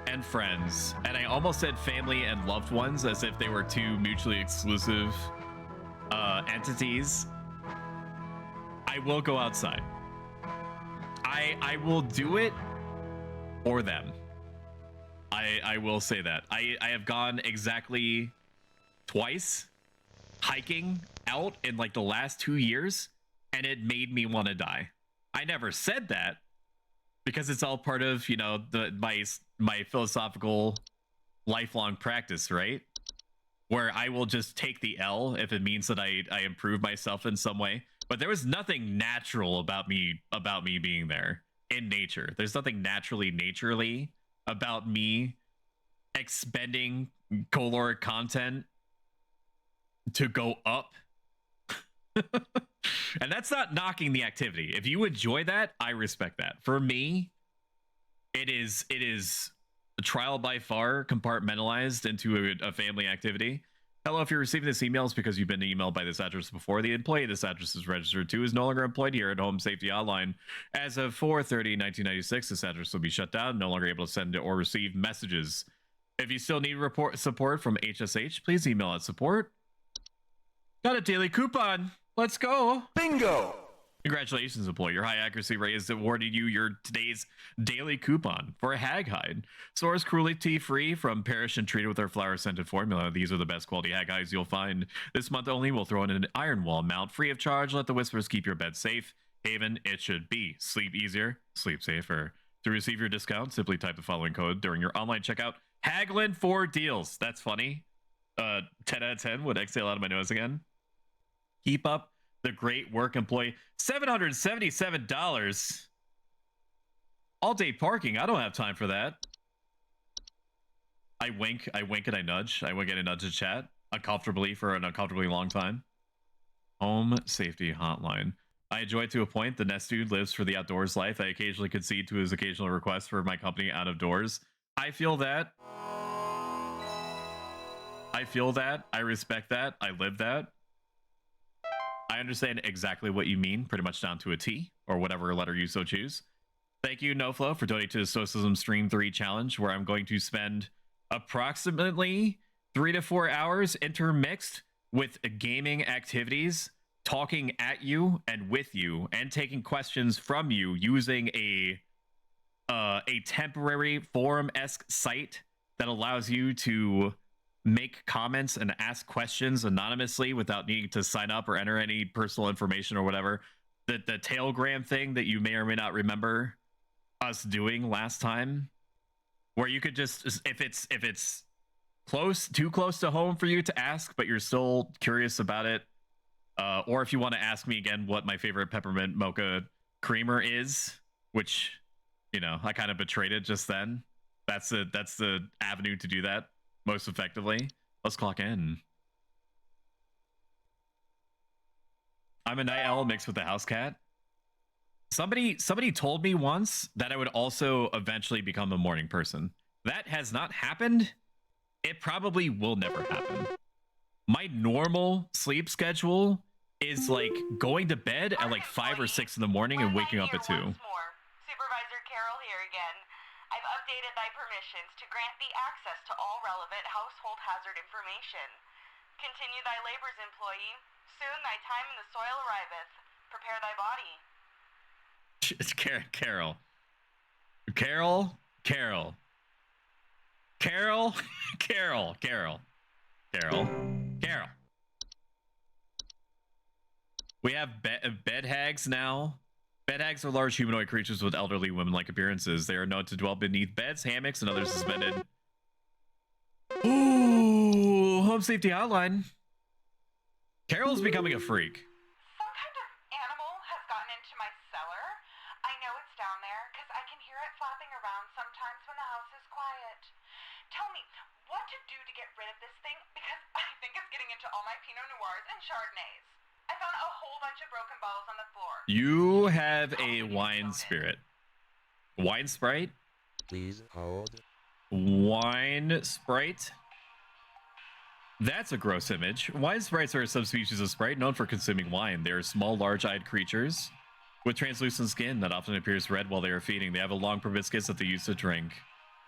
and friends, and I almost said family and loved ones as if they were two mutually exclusive entities. I will go outside. I will do it for them. I will say that. I have gone exactly twice hiking out in like the last 2 years, and it made me want to die. I never said that because it's all part of, you know, my philosophical lifelong practice, right? Where I will just take the L if it means that I improve myself in some way. But there was nothing natural about me being there in nature. There's nothing naturally about me expending caloric content to go up. And that's not knocking the activity. If you enjoy that, I respect that. For me, it is a trial by far compartmentalized into a family activity. Hello, if you're receiving this email, it's because you've been emailed by this address before. The employee this address is registered to is no longer employed here at Home Safety Hotline. As of 4/30/1996, this address will be shut down, no longer able to send or receive messages. If you still need support from HSH, please email at support. Got a daily coupon. Let's go. Bingo. Congratulations, employee. Your high accuracy rate has awarded you today's daily coupon for a hag hide. Source cruelty-free from Parish and treated with our flower-scented formula. These are the best quality hag hides you'll find. This month only, we'll throw in an iron wall mount free of charge. Let the whispers keep your bed safe. Haven, it should be. Sleep easier, sleep safer. To receive your discount, simply type the following code during your online checkout. Haglin for deals. That's funny. 10 out of 10 would exhale out of my nose again. Keep up the great work, employee. $777. All day parking. I don't have time for that. I wink and I nudge. I wink and I nudge to chat uncomfortably for an uncomfortably long time. Home Safety Hotline. I enjoy it to a point. The Nest Dude lives for the outdoors life. I occasionally concede to his occasional request for my company out of doors. I feel that. I respect that. I live that. I understand exactly what you mean, pretty much down to a T, or whatever letter you so choose. Thank you, NoFlow, for donating to the Stoicism Stream 3 challenge, where I'm going to spend approximately 3 to 4 hours intermixed with gaming activities, talking at you and with you, and taking questions from you using a temporary forum-esque site that allows you to make comments and ask questions anonymously without needing to sign up or enter any personal information or whatever. The Tailgram thing that you may or may not remember us doing last time, where you could just, if it's too close to home for you to ask, but you're still curious about it, or if you want to ask me again what my favorite peppermint mocha creamer is, which, you know, I kind of betrayed it just then. That's the avenue to do that most effectively. Let's clock in. I'm a night owl mixed with a house cat. Somebody told me once that I would also eventually become a morning person. That has not happened. It probably will never happen. My normal sleep schedule is like going to bed at like 5 or 6 in the morning and waking up at 2. Supervisor Carol here again. I've updated thy permissions to grant thee access to all relevant household hazard information. Continue thy labors, employee. Soon thy time in the soil arriveth. Prepare thy body. It's Carol. We have bed hags now. Bed hags are large humanoid creatures with elderly women-like appearances. They are known to dwell beneath beds, hammocks, and other suspended. Ooh, home safety hotline. Carol's becoming a freak. Some kind of animal has gotten into my cellar. I know it's down there because I can hear it flapping around sometimes when the house is quiet. Tell me what to do to get rid of this thing because I think it's getting into all my Pinot Noirs and Chardonnays. I found a whole bunch of broken bottles on the floor. You have a wine spirit. Wine sprite? Please hold. Wine sprite? That's a gross image. Wine sprites are a subspecies of sprite known for consuming wine. They are small, large-eyed creatures with translucent skin that often appears red while they are feeding. They have a long proboscis that they use to drink.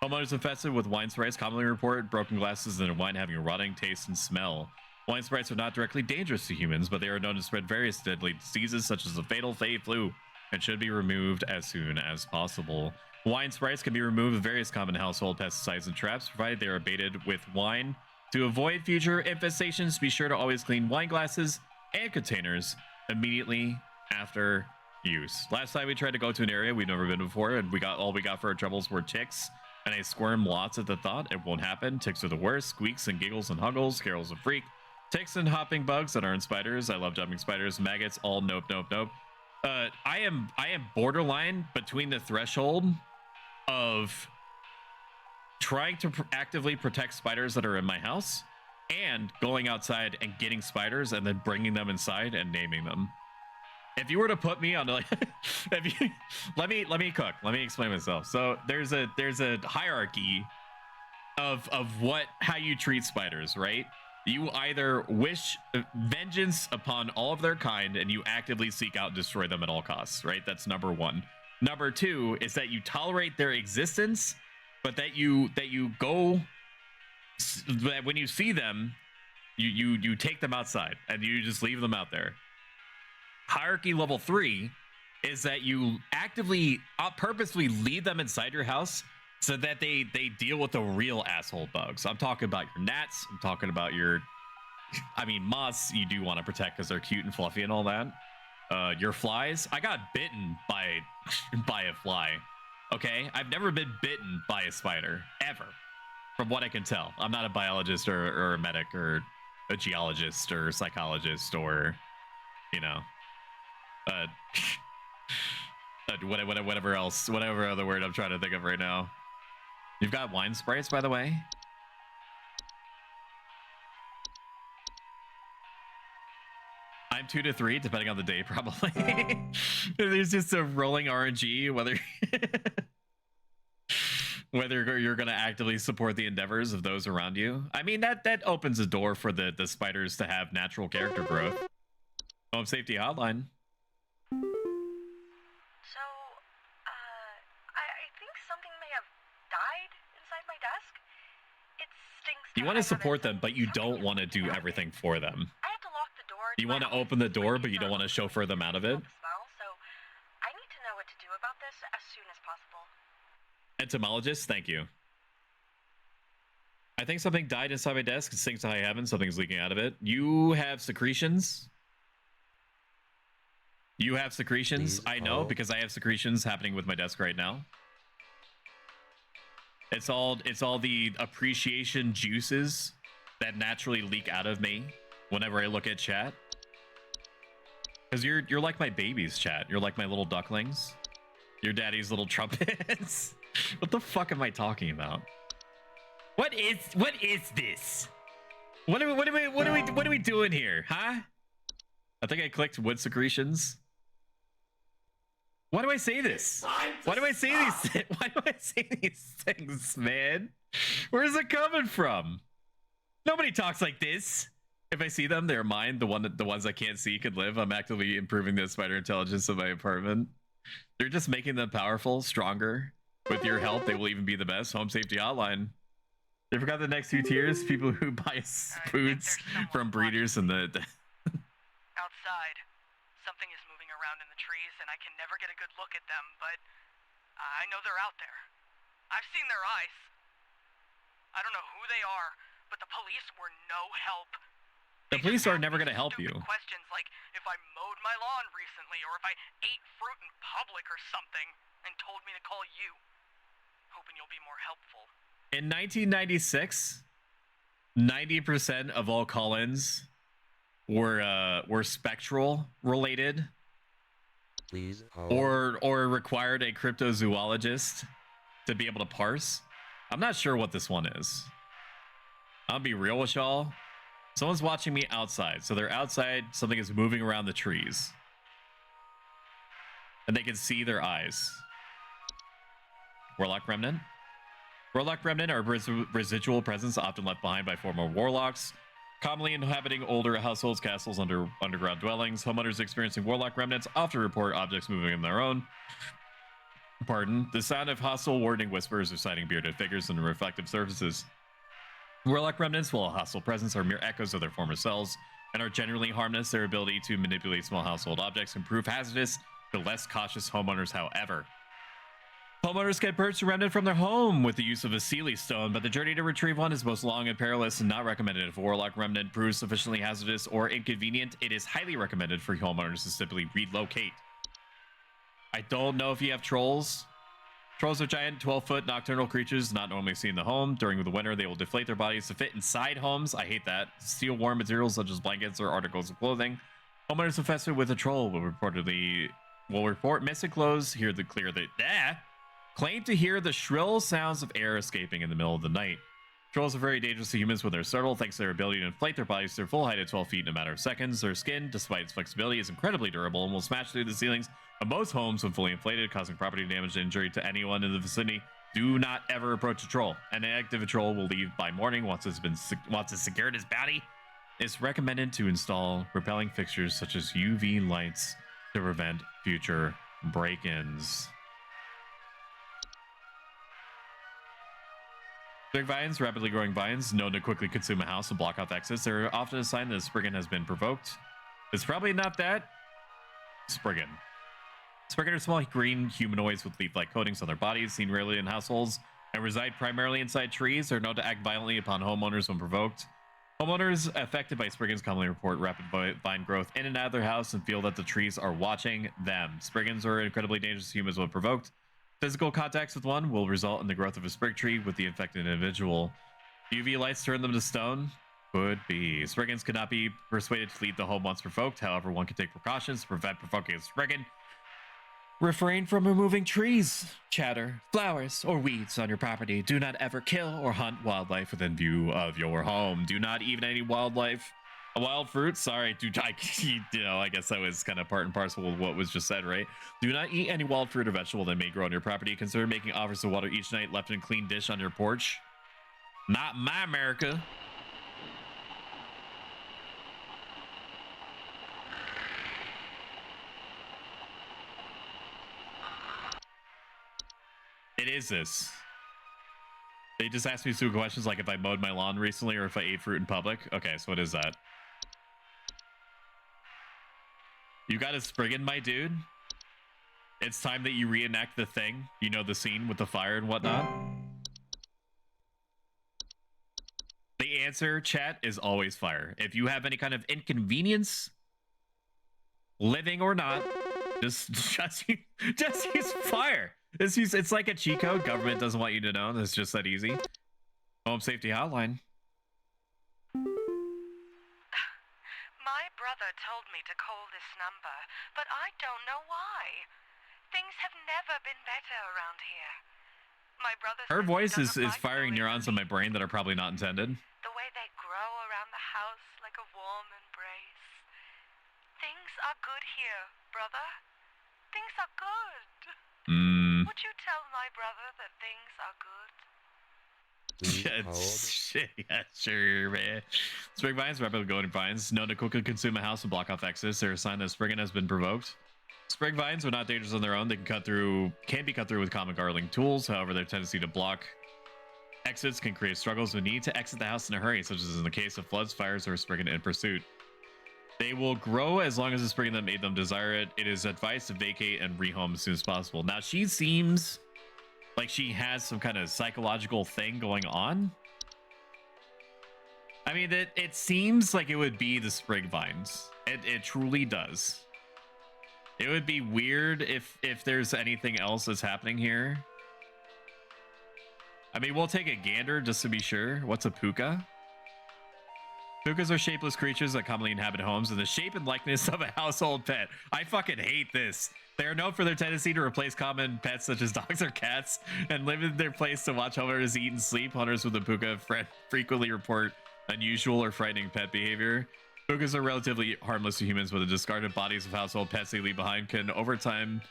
Homeowners infested with wine sprites commonly report broken glasses and wine having a rotting taste and smell. Wine sprites are not directly dangerous to humans, but they are known to spread various deadly diseases such as the fatal Fey flu and should be removed as soon as possible. Wine sprites can be removed with various common household pesticides and traps, provided they are baited with wine. To avoid future infestations, be sure to always clean wine glasses and containers immediately after use. Last time we tried to go to an area we've never been before, and all we got for our troubles were ticks, and I squirm lots at the thought. It won't happen. Ticks are the worst. Squeaks and giggles and huggles. Carol's a freak. Ticks and hopping bugs that aren't spiders. I love jumping spiders. Maggots. All nope, nope, nope. I am borderline between the threshold of trying to actively protect spiders that are in my house and going outside and getting spiders and then bringing them inside and naming them. If you were to put me on like, let me cook. Let me explain myself. So there's a hierarchy of how you treat spiders, right? You either wish vengeance upon all of their kind and you actively seek out and destroy them at all costs, right? That's number one. Number two is that you tolerate their existence, but that you go, that when you see them, you take them outside and you just leave them out there. Hierarchy level 3 is that you actively, purposely leave them inside your house so that they deal with the real asshole bugs. I'm talking about your gnats. I'm talking about your, moths you do want to protect because they're cute and fluffy and all that. Your flies. I got bitten by a fly. Okay, I've never been bitten by a spider ever, from what I can tell. I'm not a biologist or a medic or a geologist or a psychologist or, whatever else, whatever other word I'm trying to think of right now. You've got wine sprites, by the way. I'm 2 to 3, depending on the day, probably. There's just a rolling RNG, whether you're going to actively support the endeavors of those around you. I mean, that opens a door for the spiders to have natural character growth. Home Safety Hotline. So, I think something may have died inside my desk. It stinks. You want to support them, but you don't want to do everything for them. I had to lock the door. You want to open the door, but you don't want to chauffeur them out of it. So, I need to know what to do about this as soon as possible. Entomologist, thank you. I think something died inside my desk. It stinks to high heaven. Something's leaking out of it. You have secretions. You have secretions. I know because I have secretions happening with my desk right now. It's all the appreciation juices that naturally leak out of me whenever I look at chat. Because you're like my babies, chat. You're like my little ducklings. Your daddy's little trumpets. What the fuck am I talking about? What is this? What are we doing here, huh? I think I clicked wood secretions. Why do I say this? Why do I say these things, man? Where is it coming from? Nobody talks like this. If I see them, they're mine. The ones I can't see can live. I'm actively improving the spider intelligence of my apartment. You're just making them powerful, stronger. With your help, they will even be the best. Home Safety Hotline. You forgot the next 2 tiers? People who buy foods from breeders and the... Outside, something is moving around in the trees, and I can never get a good look at them, but I know they're out there. I've seen their eyes. I don't know who they are, but the police were no help. The police are never going to help you. Questions like if I mowed my lawn recently or if I ate fruit in public or something, and told me to call you. Hoping you'll be more helpful. In 1996, 90% of all call-ins were spectral related. Please or required a cryptozoologist to be able to parse. I'm not sure what this one is. I'll be real with y'all. Someone's watching me outside. So they're outside, something is moving around the trees. And they can see their eyes. Warlock Remnant. Warlock Remnant are residual presence often left behind by former warlocks, commonly inhabiting older households, castles, underground dwellings. Homeowners experiencing Warlock Remnants often report objects moving on their own. The sound of hostile warning whispers or sighting bearded figures and reflective surfaces. Warlock Remnants, while a hostile presence, are mere echoes of their former selves and are generally harmless. Their ability to manipulate small household objects can prove hazardous to less cautious homeowners, however. Homeowners can purchase a remnant from their home with the use of a Sealy stone, but the journey to retrieve one is most long and perilous and not recommended. If a Warlock Remnant proves sufficiently hazardous or inconvenient, it is highly recommended for homeowners to simply relocate. I don't know if you have trolls. Trolls are giant, 12-foot nocturnal creatures not normally seen in the home. During the winter, they will deflate their bodies to fit inside homes. I hate that. Steal warm materials such as blankets or articles of clothing. Homeowners infested with a troll will report missing clothes, claim to hear the shrill sounds of air escaping in the middle of the night. Trolls are very dangerous to humans when they're startled, thanks to their ability to inflate their bodies to their full height at 12 feet in a matter of seconds. Their skin, despite its flexibility, is incredibly durable and will smash through the ceilings of most homes when fully inflated, causing property damage and injury to anyone in the vicinity. Do not ever approach a troll. An active troll will leave by morning once it's secured his body. It's recommended to install repelling fixtures such as UV lights to prevent future break-ins. Sprig vines, rapidly growing vines, known to quickly consume a house and block off exits. They're often a sign that a Spriggan has been provoked. It's probably not that. Spriggan. Spriggan are small green humanoids with leaf-like coatings on their bodies, seen rarely in households, and reside primarily inside trees. They're known to act violently upon homeowners when provoked. Homeowners affected by Spriggans commonly report rapid vine growth in and out of their house and feel that the trees are watching them. Spriggans are incredibly dangerous to humans when provoked. Physical contacts with one will result in the growth of a sprig tree with the infected individual. UV lights turn them to stone? Could be. Spriggans cannot be persuaded to leave the home once provoked. However, one can take precautions to prevent provoking a Spriggan. Refrain from removing trees, chatter, flowers, or weeds on your property. Do not ever kill or hunt wildlife within view of your home. Do not eat any wildlife. A wild fruit? Sorry, I guess that was kind of part and parcel with what was just said, right? Do not eat any wild fruit or vegetable that may grow on your property. Consider making offers of water each night left in a clean dish on your porch. Not my America. It is this. They just asked me some questions like if I mowed my lawn recently or if I ate fruit in public. Okay, so what is that? You got a Spriggan, my dude? It's time that you reenact the thing. You know, the scene with the fire and whatnot. The answer, chat, is always fire. If you have any kind of inconvenience, living or not, just use fire. It's like a cheat code. Government doesn't want you to know. It's just that easy. Home Safety Hotline. My brother told me to call this number, but I don't know why. Things have never been better around here. My brother. Her voice is firing neurons in my brain that are probably not intended. The way they grow around the house like a warm embrace. Things are good here, brother. Things are good. Would you tell my brother that things are good? Yeah, sure, man. Sprig vines, rapidly growing vines, known to quickly consume a house and block off exits. They're a sign that Spriggan has been provoked. Sprig vines are not dangerous on their own. They can be cut through with common gardening tools. However, their tendency to block exits can create struggles with need to exit the house in a hurry, such as in the case of floods, fires, or a Spriggan in pursuit. They will grow as long as the Spriggan that made them desire it. It is advised to vacate and rehome as soon as possible. Now, she seems like she has some kind of psychological thing going on. I mean, it seems like it would be the sprig vines. It truly does. It would be weird if there's anything else that's happening here. I mean, we'll take a gander just to be sure. What's a puka? Pukas are shapeless creatures that commonly inhabit homes in the shape and likeness of a household pet. I fucking hate this. They are known for their tendency to replace common pets such as dogs or cats and live in their place to watch hunters eat and sleep. Hunters with a puka frequently report unusual or frightening pet behavior. Pukas are relatively harmless to humans, but the discarded bodies of household pets they leave behind can, over time,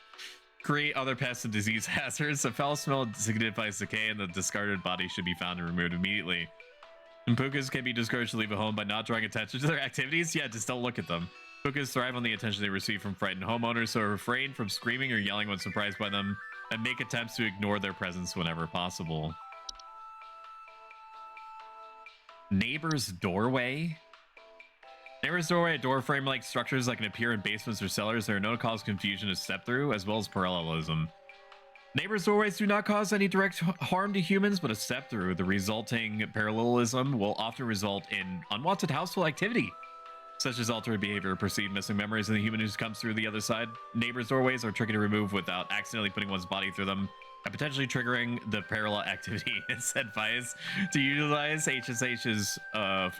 create other pests and disease hazards. A foul smell signifies decay, and the discarded body should be found and removed immediately. And pukas can be discouraged to leave a home by not drawing attention to their activities. Yeah, just don't look at them. Pukas thrive on the attention they receive from frightened homeowners, so refrain from screaming or yelling when surprised by them, and make attempts to ignore their presence whenever possible. Neighbor's doorway. Neighbor's doorway, door frame-like structures that can appear in basements or cellars. They are known to cause confusion to step through, as well as parallelism. Neighbor's doorways do not cause any direct harm to humans, but a step through. The resulting parallelism will often result in unwanted household activity, such as altered behavior, perceived missing memories, and the human who comes through the other side. Neighbor's doorways are tricky to remove without accidentally putting one's body through them and potentially triggering the parallel activity. It's advised to utilize HSH's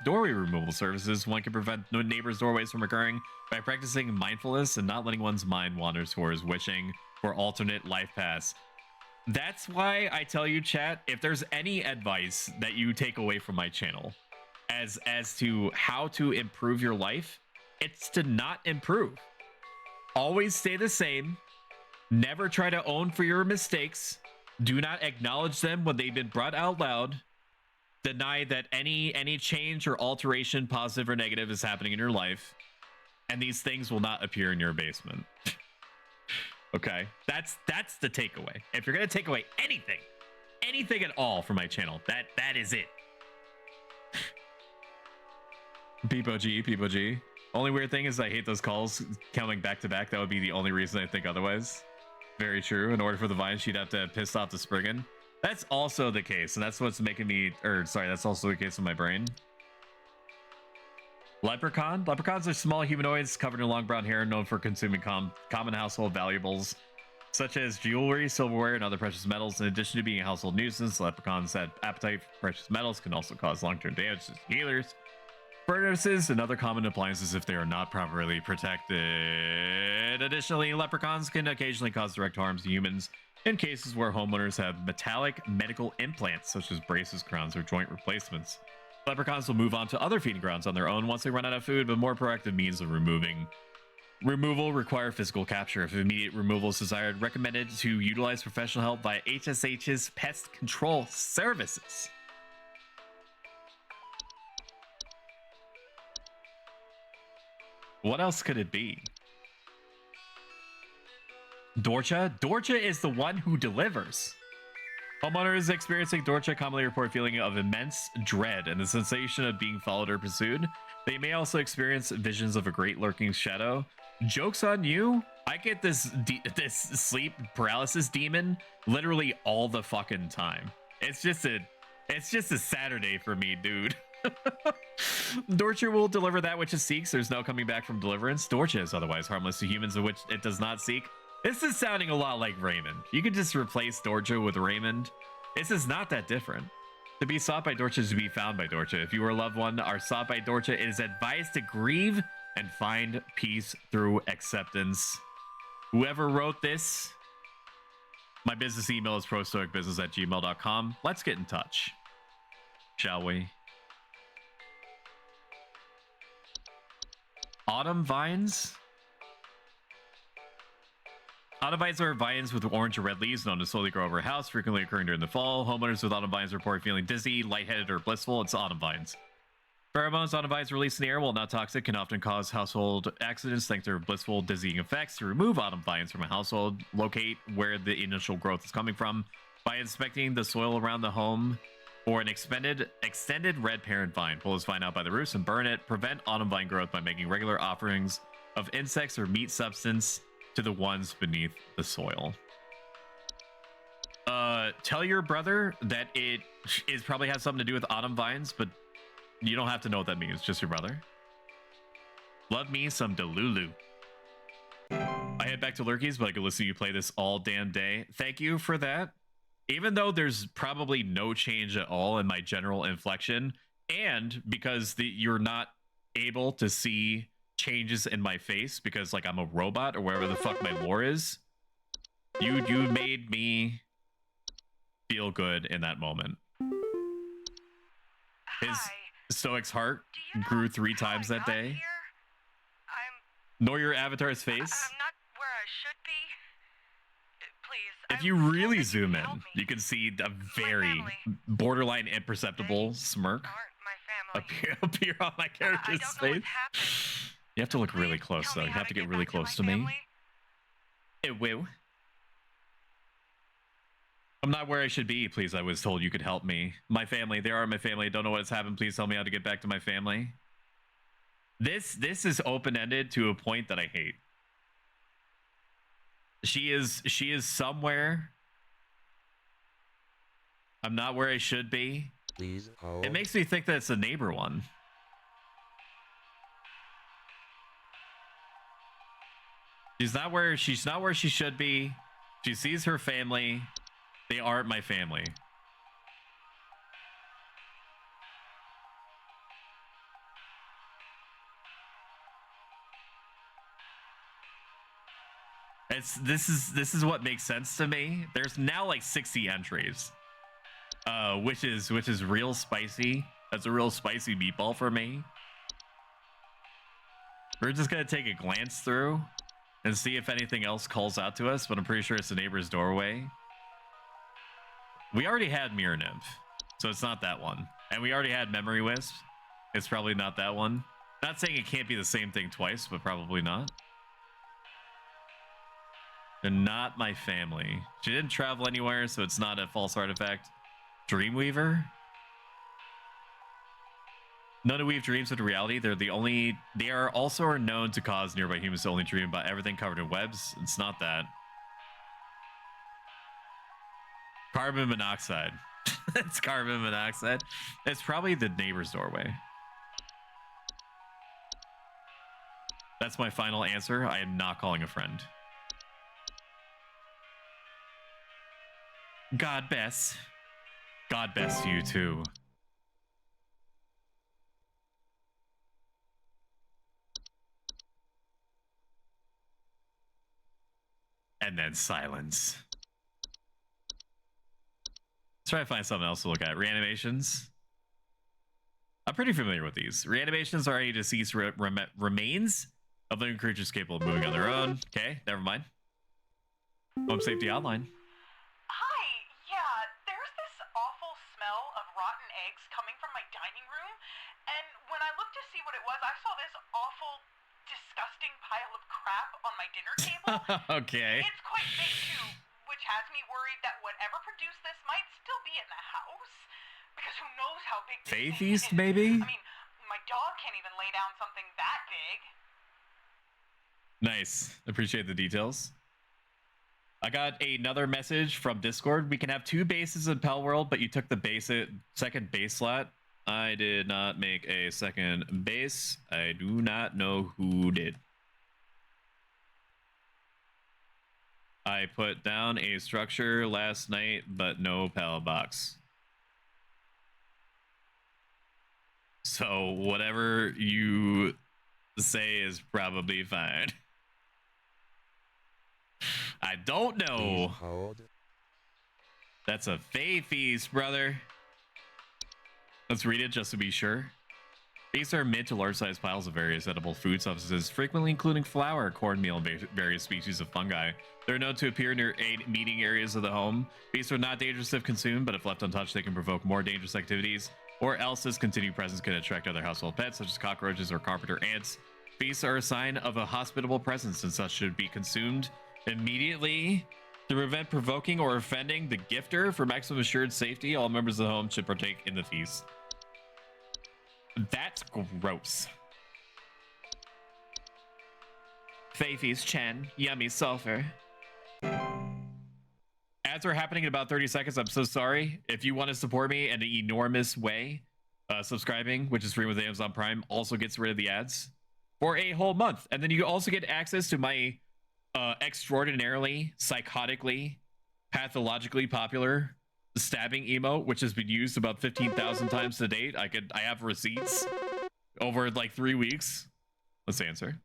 doorway removal services. One can prevent neighbor's doorways from occurring by practicing mindfulness and not letting one's mind wander towards wishing for alternate life paths. That's why I tell you, chat, if there's any advice that you take away from my channel as to how to improve your life, it's to not improve. Always stay the same. Never try to own for your mistakes. Do not acknowledge them when they've been brought out loud. Deny that any change or alteration, positive or negative, is happening in your life. And these things will not appear in your basement. Okay? That's the takeaway. If you're going to take away anything at all from my channel, that is it. Peepo G. Only weird thing is I hate those calls coming back to back. That would be the only reason I think otherwise. Very true. In order for the vine, she'd have to piss off the Spriggan. That's also the case, and that's what's making me, that's also the case in my brain. Leprechaun. Leprechauns are small humanoids covered in long brown hair, known for consuming common household valuables, such as jewelry, silverware, and other precious metals. In addition to being a household nuisance, leprechauns that appetite for precious metals can also cause long-term damage to healers, furnaces, and other common appliances if they are not properly protected. Additionally, leprechauns can occasionally cause direct harm to humans in cases where homeowners have metallic medical implants, such as braces, crowns, or joint replacements. Leprechauns will move on to other feeding grounds on their own once they run out of food, but more proactive means of removal require physical capture. If immediate removal is desired, recommended to utilize professional help via HSH's pest control services. What else could it be? Dorcha? Dorcha is the one who delivers. Homeowners experiencing Dorcha commonly report a feeling of immense dread and the sensation of being followed or pursued. They may also experience visions of a great lurking shadow. Joke's on you. I get this sleep paralysis demon literally all the fucking time. It's just a Saturday for me, dude. Dorcha will deliver that which it seeks. There's no coming back from deliverance. Dorcha is otherwise harmless to humans, of which it does not seek. This is sounding a lot like Raymond. You could just replace Dorcha with Raymond. This is not that different. To be sought by Dorcha is to be found by Dorcha. If you or a loved one are sought by Dorcha, it is advised to grieve and find peace through acceptance. Whoever wrote this, my business email is prostoicbusiness@gmail.com. Let's get in touch, shall we? Autumn vines? Autumn vines are vines with orange or red leaves known to slowly grow over a house, frequently occurring during the fall. Homeowners with autumn vines report feeling dizzy, lightheaded, or blissful. It's autumn vines. Pheromones autumn vines released in the air, while not toxic, can often cause household accidents thanks to their blissful, dizzying effects. To remove autumn vines from a household, locate where the initial growth is coming from by inspecting the soil around the home or an extended red parent vine. Pull this vine out by the roots and burn it. Prevent autumn vine growth by making regular offerings of insects or meat substance to the ones beneath the soil. Tell your brother that it probably has something to do with autumn vines, but You don't have to know what that means. Just your brother. Love me some Delulu. I head back to Lurkies, but I could listen to you play this all damn day. Thank you for that. Even though there's probably no change at all in my general inflection, and because you're not able to see changes in my face because like I'm a robot or whatever the fuck my lore is, you made me feel good in that moment. His Stoic's heart grew 3 times that day. Nor your avatar's face. I'm not where I should be. Please. If you really zoom in, you can see a very borderline imperceptible smirk appear on my character's face. You have to look really close, though. You have to get really close to me. It will. I'm not where I should be. Please, I was told you could help me. My family. They are my family. I don't know what's happened. Please tell me how to get back to my family. This is open-ended to a point that I hate. She is somewhere. I'm not where I should be. Please hold. It makes me think that it's a neighbor one. She's not where she should be. She sees her family. They aren't my family. This is what makes sense to me. There's now like 60 entries, which is real spicy. That's a real spicy meatball for me. We're just gonna take a glance through and see if anything else calls out to us, but I'm pretty sure it's the neighbor's doorway. We already had Mirror Nymph, so it's not that one. And we already had Memory Wisp. It's probably not that one. Not saying it can't be the same thing twice, but probably not. They're not my family. She didn't travel anywhere, so it's not a false artifact. Dreamweaver? Known to weave dreams into reality. They are also known to cause nearby humans to only dream about everything covered in webs. It's not that. Carbon monoxide. It's carbon monoxide. It's probably the neighbor's doorway. That's my final answer. I am not calling a friend. God bless. God bless you too. And then silence. Let's try to find something else to look at. Reanimations. I'm pretty familiar with these. Reanimations are any deceased remains of living creatures capable of moving on their own. Okay, never mind. Home Safety Hotline. Hi, yeah, there's this awful smell of rotten eggs coming from my dining room, and when I looked to see what it was, I saw this awful, disgusting pile of crap on my dinner table. Okay. It's quite big too, which has me worried that whatever produced this might still be in the house, because who knows how big this Faith thing East, is. maybe? I mean, my dog can't even lay down something that big. Nice. Appreciate the details. I got another message from Discord. We can have 2 bases in Pell World, but you took the second base slot. I did not make a second base. I do not know who did. I put down a structure last night, but no Pell box. So whatever you say is probably fine. I don't know. That's a Fae feast, brother. Let's read it just to be sure. These are mid to large sized piles of various edible food substances, frequently including flour, cornmeal, and various species of fungi. They're known to appear near meeting areas of the home. These are not dangerous if consumed, but if left untouched, they can provoke more dangerous activities, or else this continued presence can attract other household pets, such as cockroaches or carpenter ants. Feasts are a sign of a hospitable presence, and such should be consumed immediately to prevent provoking or offending the gifter. For maximum assured safety, all members of the home should partake in the feast. That's gross. Fae feast, Chen. Yummy sulfur. Ads are happening in about 30 seconds. I'm so sorry. If you want to support me in an enormous way, subscribing, which is free with Amazon Prime, also gets rid of the ads for a whole month. And then you also get access to my extraordinarily, psychotically, pathologically popular stabbing emote, which has been used about 15,000 times to date. I have receipts over like 3 weeks. Let's answer.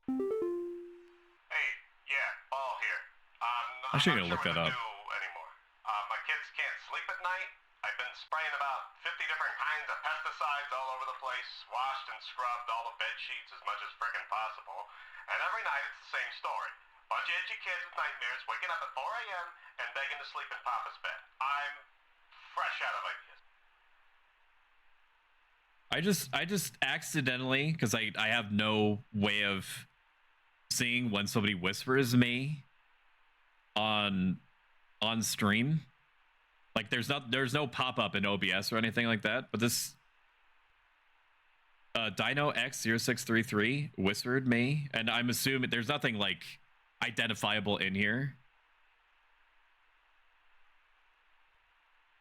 Hey, yeah, Ball here. I'm actually gonna look that up. Anymore. My kids can't sleep at night. I've been spraying about 50 different kinds of pesticides all over the place, washed and scrubbed all the bed sheets as much as frickin' possible, and every night it's the same story. Bunch of itchy kids with nightmares waking up at 4 a.m. and begging to sleep in Papa's bed. I'm fresh out of ideas. I just accidentally, because I have no way of seeing when somebody whispers me on stream. Like there's no pop-up in OBS or anything like that, but this Dino X0633 whispered me, and I'm assuming there's nothing like identifiable in here.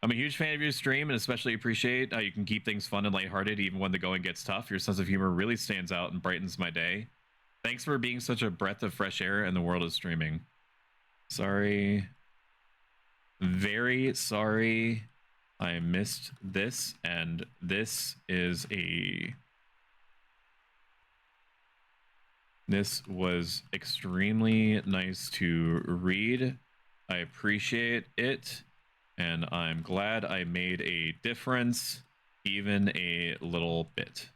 I'm a huge fan of your stream and especially appreciate how you can keep things fun and lighthearted even when the going gets tough. Your sense of humor really stands out and brightens my day. Thanks for being such a breath of fresh air in the world of streaming. Sorry. Very sorry I missed this, and this was extremely nice to read. I appreciate it, and I'm glad I made a difference, even a little bit.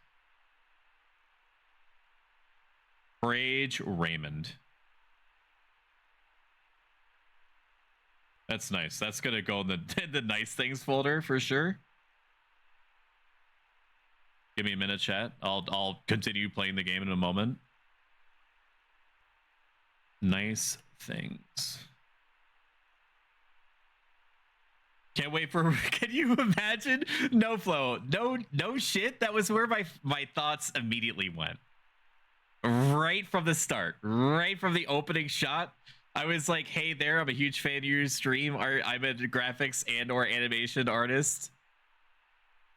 Rage Raymond. That's nice. That's gonna go in the nice things folder for sure. Give me a minute, chat. I'll continue playing the game in a moment. Nice things. Can't wait for. Can you imagine? No flow. No shit. That was where my thoughts immediately went. Right from the start. Right from the opening shot. I was like, hey there, I'm a huge fan of your stream. I'm a graphics and/or animation artist.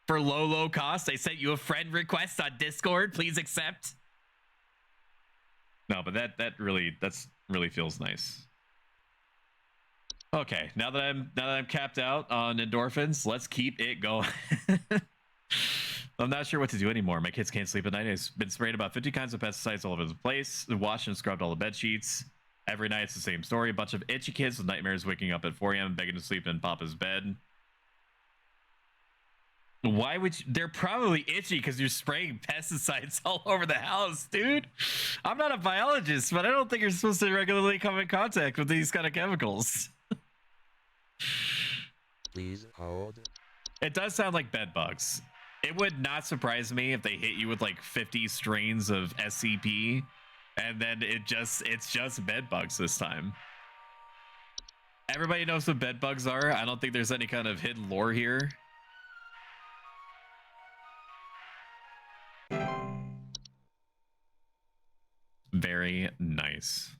For low cost, I sent you a friend request on Discord. Please accept. No, but that really feels nice. Okay, now that I'm capped out on endorphins, let's keep it going. I'm not sure what to do anymore. My kids can't sleep at night. I've been spraying about 50 kinds of pesticides all over the place, washed and scrubbed all the bed sheets. Every night it's the same story. A bunch of itchy kids with nightmares waking up at 4 a.m. begging to sleep in Papa's bed. Why would you? They're probably itchy because you're spraying pesticides all over the house, dude. I'm not a biologist, but I don't think you're supposed to regularly come in contact with these kind of chemicals. Please hold. It does sound like bed bugs. It would not surprise me if they hit you with like 50 strains of SCP. And then it's just bed bugs this time. Everybody knows what bed bugs are. I don't think there's any kind of hidden lore here. Very nice.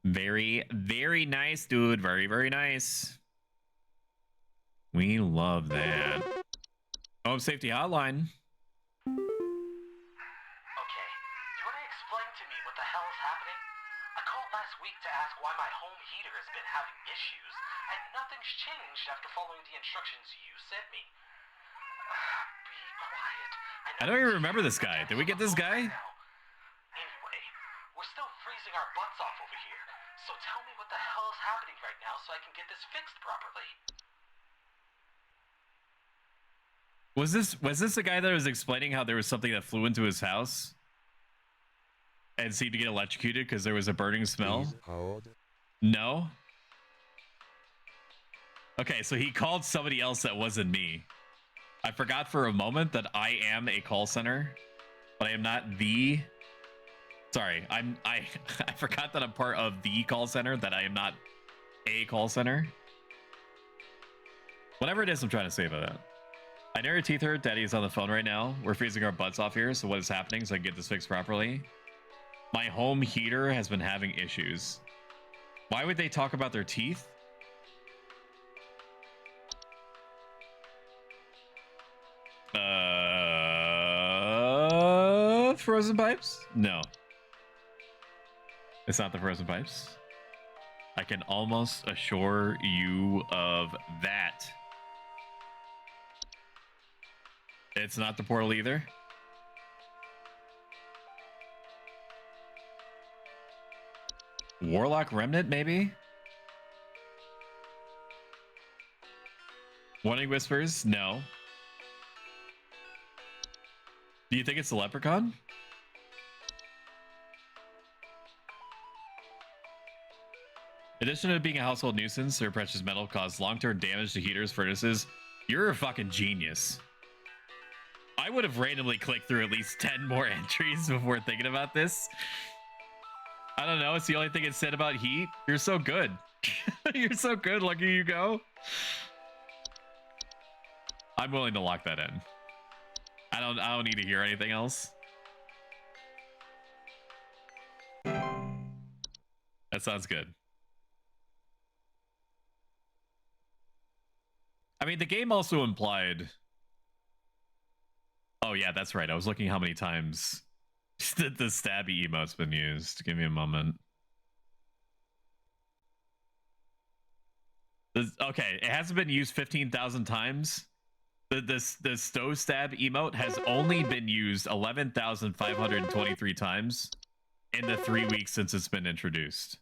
Very, very nice, dude. Very, very nice. We love that. Home Safety Hotline. Why my home heater has been having issues, and nothing's changed after following the instructions you sent me. Be quiet. I don't even remember this guy. Did we get this guy? Anyway, we're still freezing our butts off over here, so tell me what the hell is happening right now so I can get this fixed properly. Was this the guy that was explaining how there was something that flew into his house and seemed to get electrocuted because there was a burning smell? No? Okay, so he called somebody else that wasn't me. I forgot for a moment that I am a call center, but I am not the... Sorry, I forgot that I'm part of the call center, that I am not a call center. Whatever it is I'm trying to say about that. I know your teeth hurt. Daddy is on the phone right now. We're freezing our butts off here, so what is happening so I can get this fixed properly? My home heater has been having issues. Why would they talk about their teeth? Frozen pipes? No. It's not the frozen pipes. I can almost assure you of that. It's not the portal either. Warlock Remnant, maybe? Warning Whispers? No. Do you think it's the Leprechaun? In addition to being a household nuisance, their precious metal caused long-term damage to heaters, furnaces. You're a fucking genius. I would have randomly clicked through at least 10 more entries before thinking about this. I don't know. It's the only thing it said about heat. You're so good. You're so good. Look at you go. I'm willing to lock that in. I don't need to hear anything else. That sounds good. I mean, the game also implied... Oh, yeah, that's right. I was looking how many times the stabby emote's been used. Give me a moment. Okay, it hasn't been used 15,000 times. The stove stab emote has only been used 11,523 times in the 3 weeks since it's been introduced.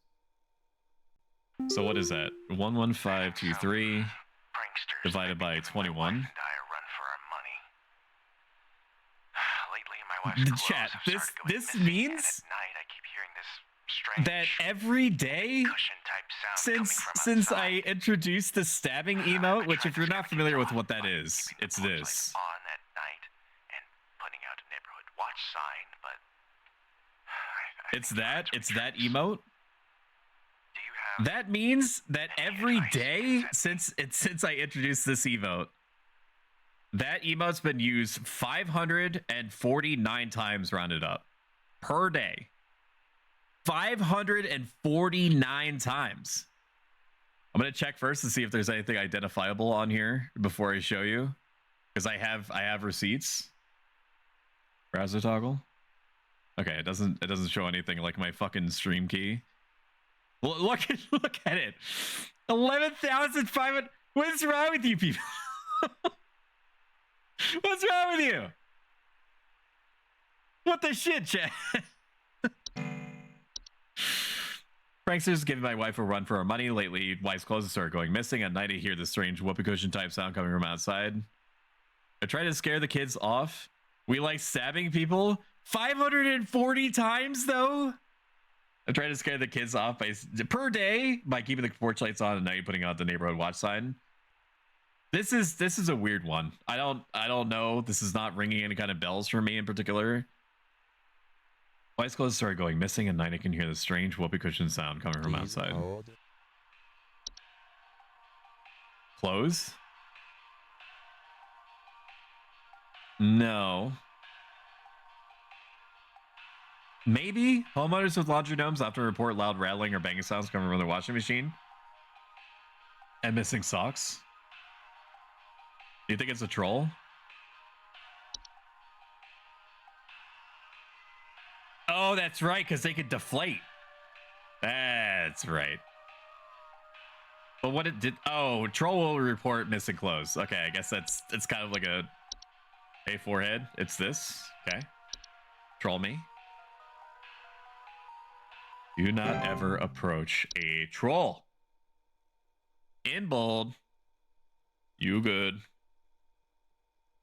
So what is that? 11523 divided by 21. Chat, this means that every day since I introduced the stabbing emote, which if you're not familiar with what that is, it's this. It's that emote. That means that every day since I introduced this emote, that emote's been used 549 times rounded up per day. 549 times. I'm going to check first to see if there's anything identifiable on here before I show you, because I have receipts. Browser toggle. Okay, it doesn't show anything like my fucking stream key. Look at it. 11,500. What's wrong with you people? What's wrong with you? What the shit, chat? Pranksters giving my wife a run for her money. Lately, wife's clothes started going missing. At night, I hear the strange whoopee cushion type sound coming from outside. I try to scare the kids off. We like stabbing people 540 times, though. I try to scare the kids off per day by keeping the porch lights on at night, putting out the neighborhood watch sign. This is a weird one. I don't know. This is not ringing any kind of bells for me in particular. Wife's clothes started going missing at night. I can hear the strange whoopee cushion sound coming from outside. Clothes? No. Maybe homeowners with laundry gnomes often report loud rattling or banging sounds coming from their washing machine. And missing socks. Do you think it's a troll? Oh, that's right, because they could deflate. That's right. But what it did... Oh, troll will report missing clothes. Okay, I guess it's kind of like a forehead. It's this. Okay. Troll me. Do not ever approach a troll. In bold. You good.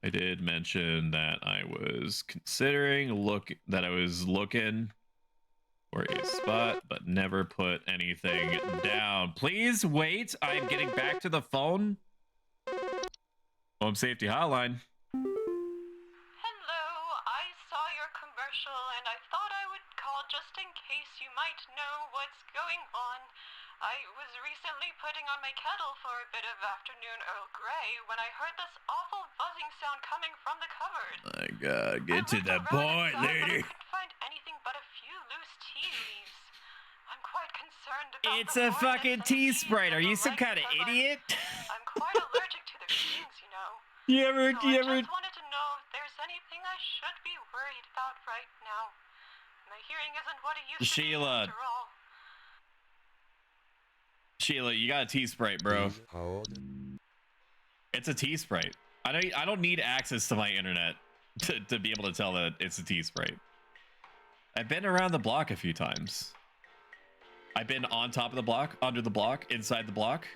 I did mention that I was considering I was looking for a spot, but never put anything down. Please wait. I'm getting back to the phone. Home Safety Hotline. Hello, I saw your commercial and I thought I would call just in case you might know what's going on. I was recently putting on my kettle for a bit of afternoon Earl Grey when I heard this awful buzzing sound coming from the cupboard. My God, get to the point, lady. I couldn't find anything but a few loose tea leaves. I'm quite concerned about It's a fucking tea sprite. Are you some kind of idiot? I'm quite allergic to their stings, you know. You ever I just wanted to know now. My hearing isn't what it used to be Sheila. after all. Sheila, you got a T-Sprite, bro. Please hold. It's a T-Sprite. I don't need access to my internet to be able to tell that it's a T-Sprite. I've been around the block a few times. I've been on top of the block, under the block, inside the block.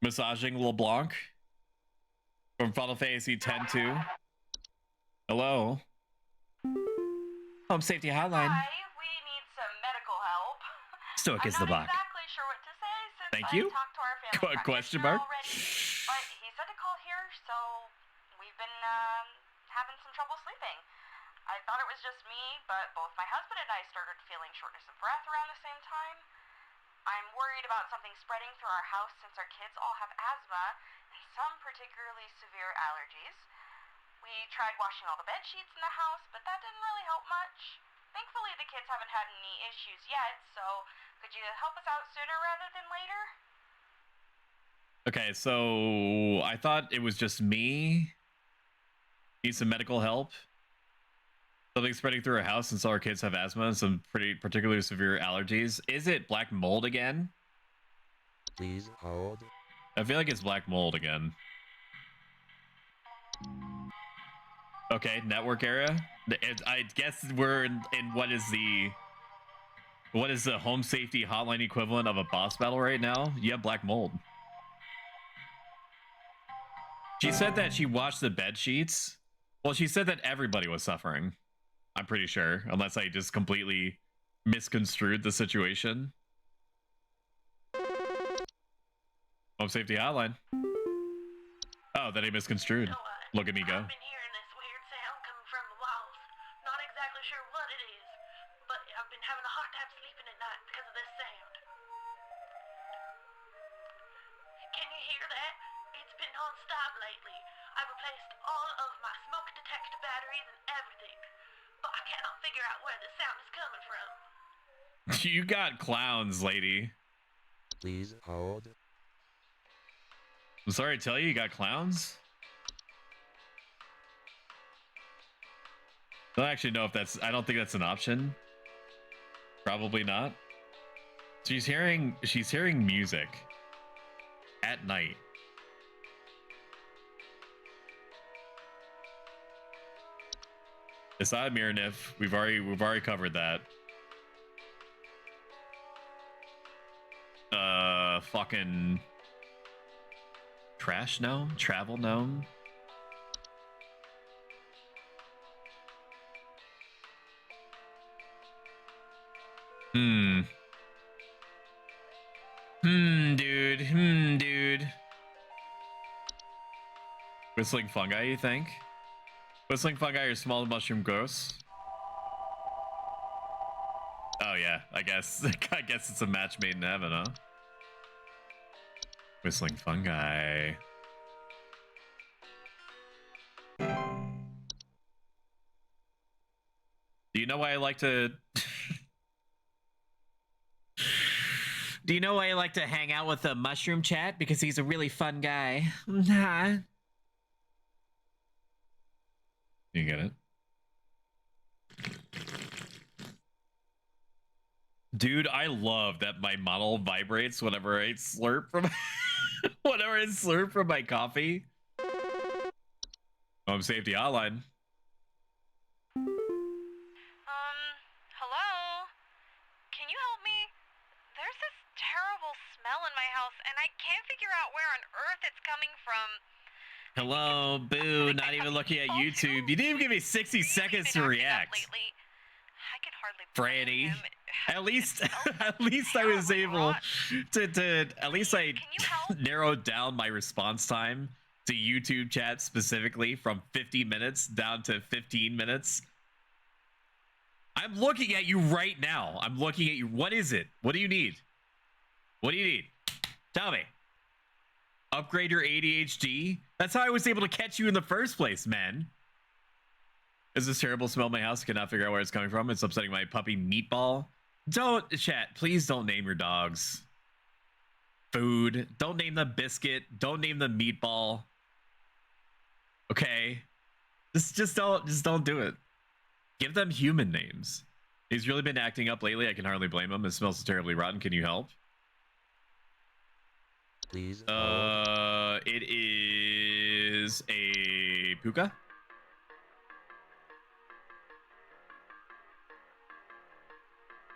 Massaging LeBlanc from Final Fantasy X-2. Hello. Home Safety Hotline. Hi, we need some medical help. Stoic is the block. I'm not exactly sure what to say since Thank I you. talked to our family Question practitioner mark? already, but he said to call here, so we've been having some trouble sleeping. I thought it was just me, but both my husband and I started feeling shortness of breath around the same time. I'm worried about something spreading through our house since our kids all have asthma and some particularly severe allergies. We tried washing all the bed sheets in the house, but that didn't really help much. Thankfully, the kids haven't had any issues yet, so could you help us out sooner rather than later? Okay, so I thought it was just me. Need some medical help. Something spreading through our house since all our kids have asthma and some pretty particularly severe allergies. Is it black mold again? Please hold. I feel like it's black mold again. Okay, network area. I guess we're in what is the home safety hotline equivalent of a boss battle right now? You have black mold. She said that she watched the bed sheets. Well, she said that everybody was suffering. I'm pretty sure, unless I just completely misconstrued the situation. Home safety hotline. Oh, that I misconstrued. Look at me go. I've been hearing this weird sound coming from the walls. Not exactly sure what it is, but I've been having a hard time sleeping at night because of this sound. Can you hear that? It's been non-stop lately. I've replaced all of my smoke detector batteries and everything, but I cannot figure out where the sound is coming from. You got clowns, lady. Please hold. I'm sorry to tell you, you got clowns? I don't actually know if that's... I don't think that's an option. Probably not. She's hearing music at night. It's not a mirror nif. We've already covered that. Fucking trash gnome? Travel gnome? Dude. Whistling fungi, you think? Whistling fungi are small mushroom ghosts. Oh yeah, I guess it's a match made in heaven, huh? Whistling fungi. Do you know why I like to... Do you know why I like to hang out with a mushroom chat? Because he's a really fun guy. You get it? Dude, I love that my model vibrates whenever I slurp from my coffee. Home safety hotline. Hello? Can you help me? There's this terrible smell in my house, and I can't figure out where on earth it's coming from. Hello, boo, not even looking at YouTube. You didn't even give me 60 seconds to react. I could hardly Franny. At least I was able to at least I narrowed down my response time to YouTube chat specifically from 50 minutes down to 15 minutes. I'm looking at you right now. I'm looking at you. What is it? What do you need? What do you need? Tell me. Upgrade your ADHD? That's how I was able to catch you in the first place, man. Is this terrible smell in my house? I cannot figure out where it's coming from. It's upsetting my puppy Meatball. Don't, chat, please don't name your dogs. Food. Don't name the Biscuit. Don't name the Meatball. Okay. Just don't do it. Give them human names. He's really been acting up lately. I can hardly blame him. It smells terribly rotten. Can you help? Please. It is a puka.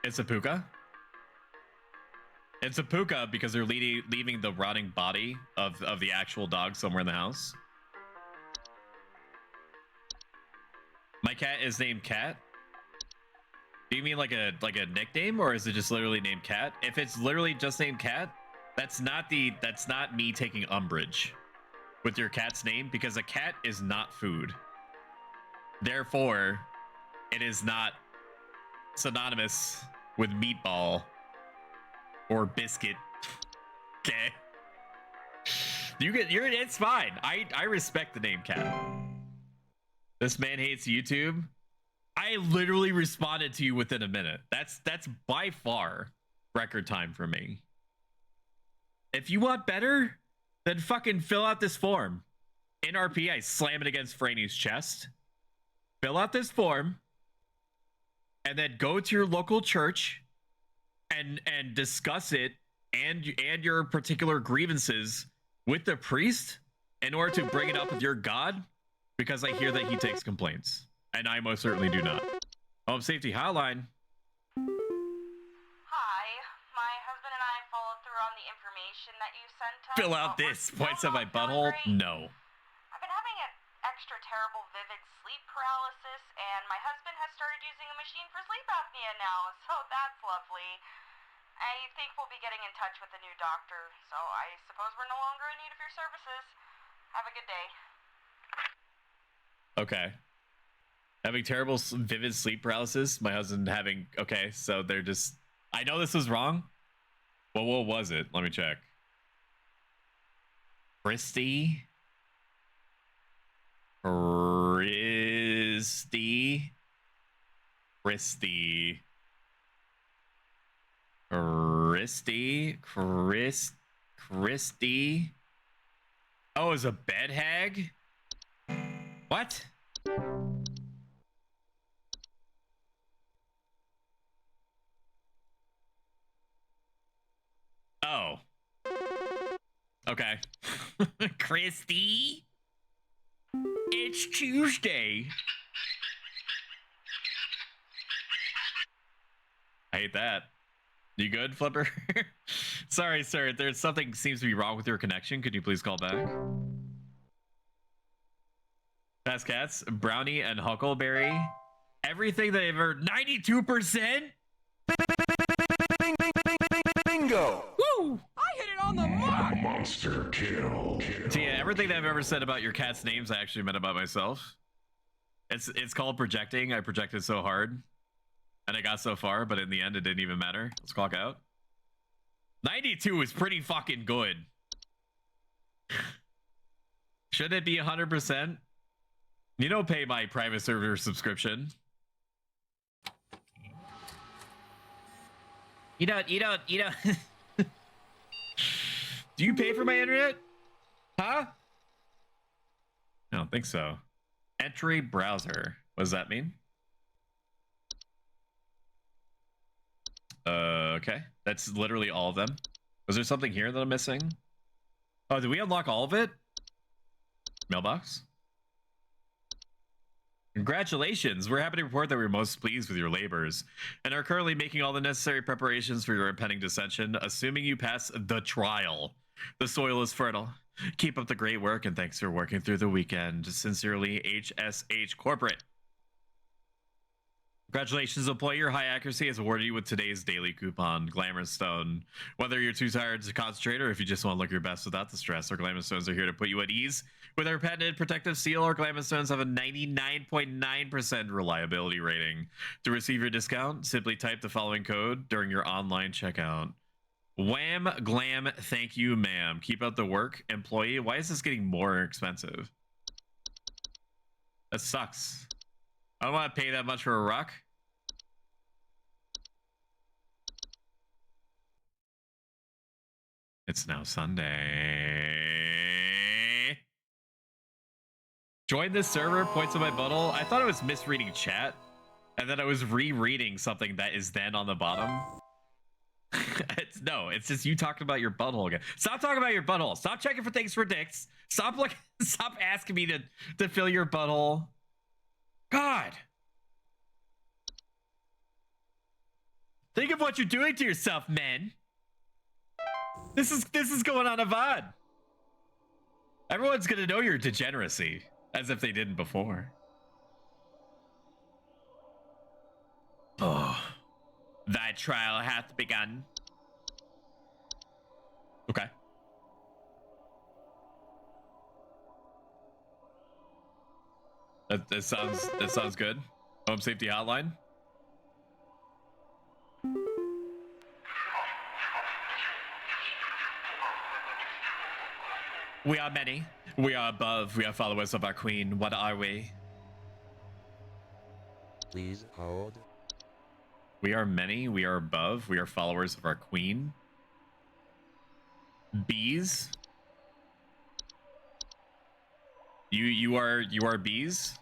It's a puka. It's a puka because they're leaving the rotting body of the actual dog somewhere in the house. My cat is named Cat. Do you mean like a nickname, or is it just literally named Cat? If it's literally just named Cat, that's not me taking umbrage with your cat's name, because a cat is not food. Therefore, it is not synonymous with meatball or biscuit. Okay. It's fine. I respect the name Cat. This man hates YouTube. I literally responded to you within a minute. That's by far record time for me. If you want better, then fucking fill out this form. In RP, I slam it against Franny's chest. Fill out this form, and then go to your local church and discuss it and your particular grievances with the priest in order to bring it up with your God, because I hear that he takes complaints, and I most certainly do not. Home Safety Hotline. Hi, my husband and I followed through on the information that you sent us. Fill out this. Points at my butthole. No. I've been having an extra terrible vivid sleep paralysis, and my husband has started using a machine for sleep apnea now, so that's lovely. I think we'll be getting in touch with a new doctor, so I suppose we're no longer in need of your services. Have a good day. Okay. Having terrible vivid sleep paralysis. My husband having... Okay, so they're just... I know this was wrong. Well, what was it? Let me check. Christy. Oh, is a bed hag? What? Oh. Okay. Christy? It's Tuesday. I hate that. You good, Flipper? Sorry, sir. There's something seems to be wrong with your connection. Could you please call back? Fast Cats, Brownie, and Huckleberry. Everything they've ever... 92%? Bingo! Woo! I hit it on the mark! Monster kill. So yeah, everything that I've ever said about your cat's names, I actually meant about myself. It's called projecting. I projected so hard. And I got so far, but in the end, it didn't even matter. Let's clock out. 92 is pretty fucking good. Should it be 100%? You don't pay my private server subscription. You don't. Do you pay for my internet? Huh? I don't think so. Entry browser. What does that mean? Okay. That's literally all of them. Was there something here that I'm missing? Oh, did we unlock all of it? Mailbox? Congratulations! We're happy to report that we're most pleased with your labors and are currently making all the necessary preparations for your impending dissension, assuming you pass the trial. The soil is fertile. Keep up the great work, and thanks for working through the weekend. Sincerely, HSH Corporate. Congratulations, employee. Your high accuracy has awarded you with today's daily coupon, Glamour Stone. Whether you're too tired to concentrate or if you just want to look your best without the stress, our Glamour Stones are here to put you at ease. With our patented protective seal, our Glamour Stones have a 99.9% reliability rating. To receive your discount, simply type the following code during your online checkout. Wham Glam, thank you, ma'am. Keep up the work, employee. Why is this getting more expensive? That sucks. I don't want to pay that much for a rock. It's now Sunday. Join this server, points on my butthole. I thought I was misreading chat, and then I was rereading something that is then on the bottom. It's just you talking about your butthole again. Stop talking about your butthole. Stop checking for things for dicks. Stop asking me to fill your butthole. God. Think of what you're doing to yourself, men. This is going on a VOD. Everyone's gonna know your degeneracy, as if they didn't before. Oh, thy trial hath begun. Okay. That sounds good. Home Safety Hotline. We are many. We are above. We are followers of our queen. What are we? Please hold. We are many. We are above. We are followers of our queen. Bees. You are bees.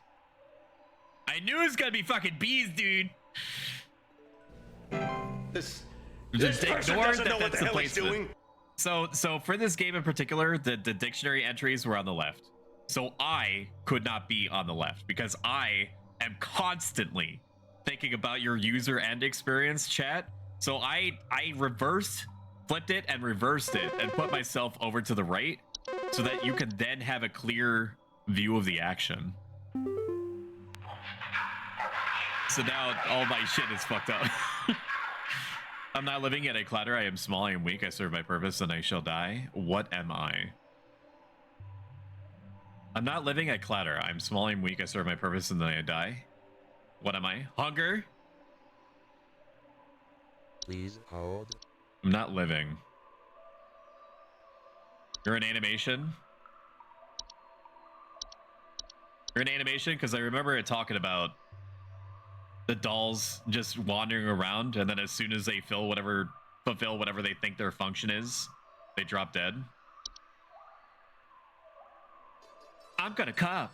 I knew it was gonna be fucking bees, dude. This Just person ignore doesn't that know what that's the the hell he's placement. doing. So for this game in particular, the dictionary entries were on the left. So I could not be on the left because I am constantly thinking about your user end experience, chat. So I flipped it and reversed it and put myself over to the right so that you can then have a clear view of the action. So now all my shit is fucked up. I'm not living yet. I clatter. I am small. I am weak. I serve my purpose and I shall die. What am I? I'm not living. I clatter. I'm small. I'm weak. I serve my purpose and then I die. What am I? Hunger? Please hold. I'm not living. You're an animation? You're an animation? Because I remember it talking about the dolls just wandering around, and then as soon as they fulfill whatever they think their function is, they drop dead. I'm gonna cop.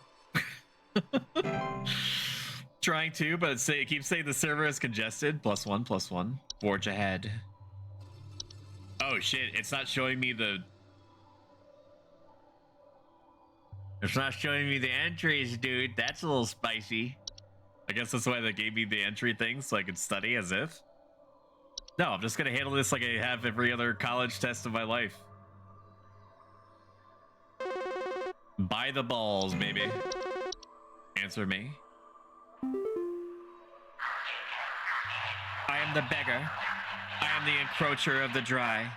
Trying to, but it keeps saying the server is congested. +1. Forge ahead. Oh shit, it's not showing me the... It's not showing me the entries, dude. That's a little spicy. I guess that's why they gave me the entry thing, so I could study as if. No, I'm just gonna handle this like I have every other college test of my life. By the balls, baby. Answer me. I am the beggar. I am the encroacher of the dry.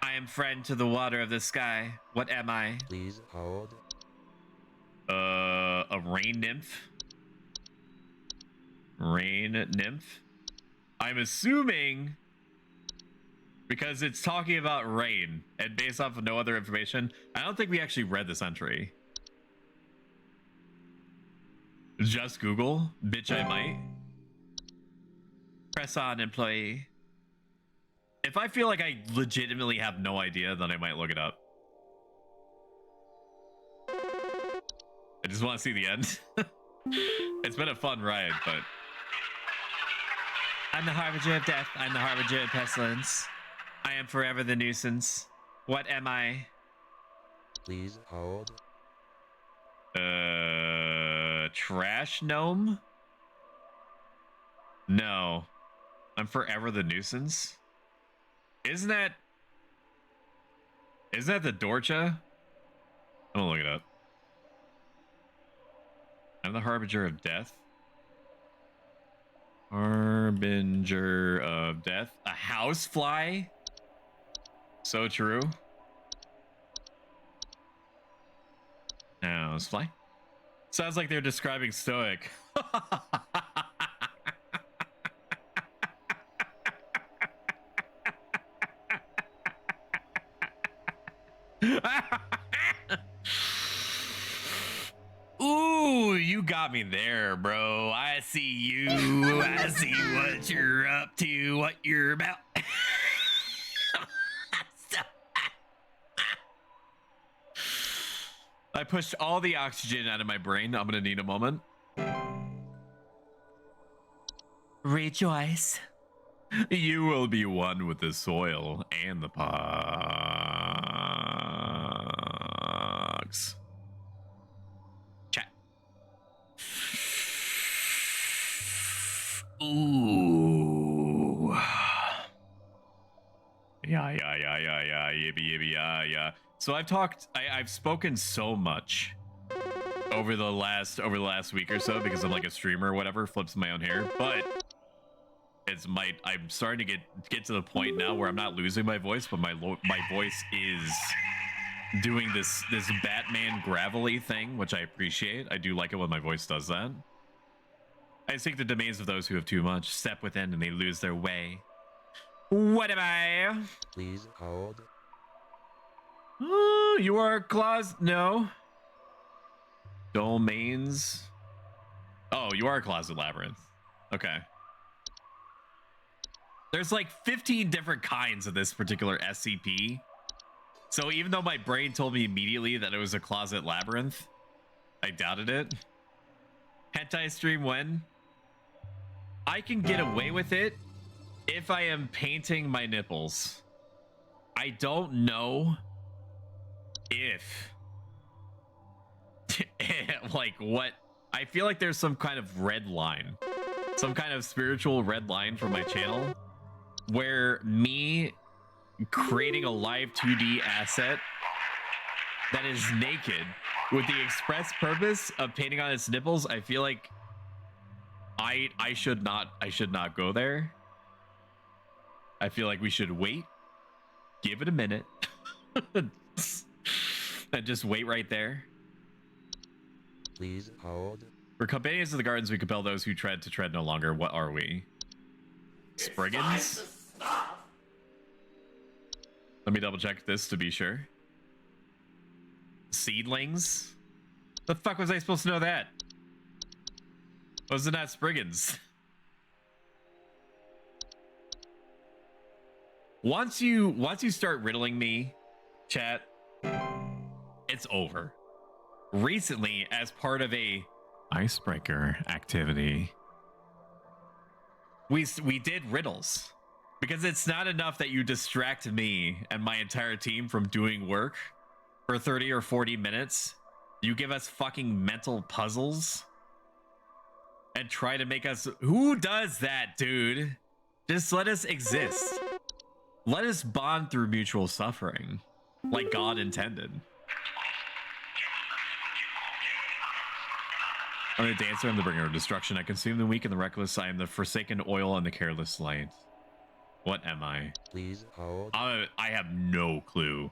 I am friend to the water of the sky. What am I? Please hold. A rain nymph? Rain nymph? I'm assuming, because it's talking about rain and based off of no other information, I don't think we actually read this entry. Just Google? Bitch, I might. Press on, employee. If I feel like I legitimately have no idea, then I might look it up. I just want to see the end. It's been a fun ride, but... I'm the harbinger of death. I'm the harbinger of pestilence. I am forever the nuisance. What am I? Please hold. Trash gnome? No. I'm forever the nuisance? Isn't that the Dorcha? I'm gonna look it up. I'm the harbinger of death. Harbinger of death. A housefly? So true. Housefly. Sounds like they're describing Stoic. Ooh, you got me there, bro. I see you. I see what you're up to, what you're about. I pushed all the oxygen out of my brain. I'm gonna need a moment. Rejoice. You will be one with the soil and the pogs. Chat. Ooh. Yeah. Yeah. So I've spoken so much over the last week or so because I'm like a streamer or whatever, flips my own hair, but I'm starting to get to the point now where I'm not losing my voice, but my voice is doing this Batman gravelly thing, which I appreciate. I do like it when my voice does that. I seek the domains of those who have too much, step within and they lose their way. What am I? Please hold. You are claws. No. Domains. Oh, you are a closet labyrinth. Okay. There's like 15 different kinds of this particular SCP. So even though my brain told me immediately that it was a closet labyrinth, I doubted it. Hentai stream when? I can get away with it if I am painting my nipples. I don't know if like what I feel like there's some kind of red line, some kind of spiritual red line for my channel where me creating a live 2D asset that is naked with the express purpose of painting on its nipples, I feel like I should not go there. I feel like we should wait, give it a minute, and just wait right there. Please hold. For companions of the gardens, we compel those who tread to tread no longer. What are we? Spriggans? Let me double check this to be sure. Seedlings? The fuck was I supposed to know that? Wasn't that Spriggans? Once you start riddling me, chat, it's over. Recently, as part of a icebreaker activity, we did riddles. Because it's not enough that you distract me and my entire team from doing work for 30 or 40 minutes. You give us fucking mental puzzles and try to make us... Who does that, dude? Just let us exist. Let us bond through mutual suffering, like God intended. I'm the dancer, I'm the bringer of destruction. I consume the weak and the reckless. I am the forsaken oil and the careless light. What am I? Please hold. I have no clue.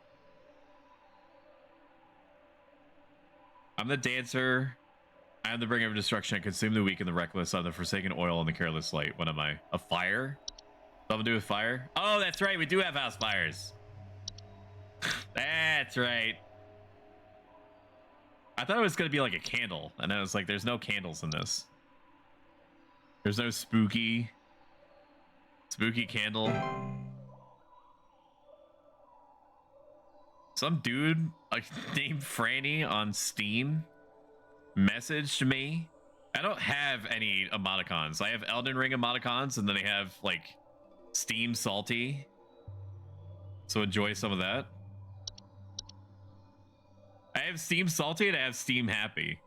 I'm the dancer. I am the bringer of destruction. I consume the weak and the reckless. I'm the forsaken oil and the careless light. What am I? A fire? Something to do with fire? Oh, that's right. We do have house fires. That's right. I thought it was going to be like a candle. And I was like, there's no candles in this. There's no spooky candle. Some dude like named Franny on Steam messaged me. I don't have any emoticons. I have Elden Ring emoticons, and then I have like Steam Salty. So enjoy some of that. I have Steam Salty and I have Steam Happy.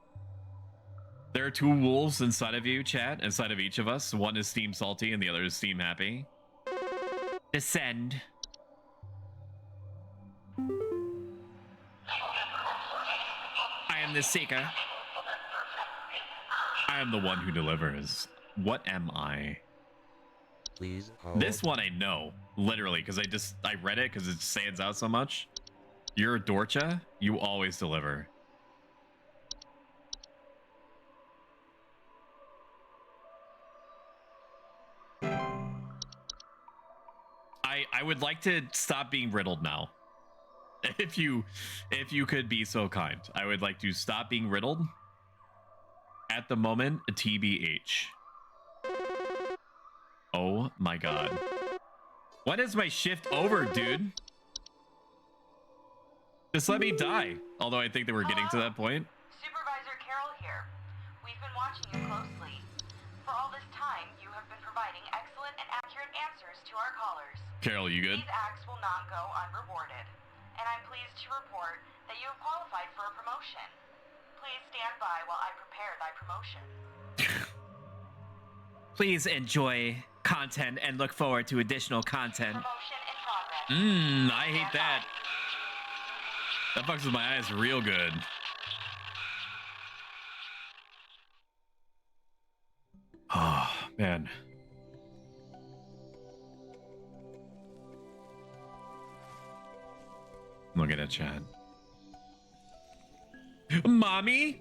There are two wolves inside of you, chat, inside of each of us. One is Steam Salty and the other is Steam Happy. Descend. I am the seeker. I am the one who delivers. What am I? Please hold. This one I know, literally, because I read it because it stands out so much. You're a Dorcha. You always deliver. I would like to stop being riddled now. If you could be so kind, I would like to stop being riddled. At the moment, TBH. Oh my god. When is my shift over, dude? Just let me die. Although I think that we're getting to that point. Supervisor Carol here. We've been watching you closely. For all this time, you have been providing excellent and accurate answers to our callers. Carol, you good? These acts will not go unrewarded, and I'm pleased to report that you have qualified for a promotion. Please stand by while I prepare thy promotion. Please enjoy content and look forward to additional content. Promotion in progress. I hate that. That fucks with my eyes real good. Oh, man. Look at that chat. Mommy?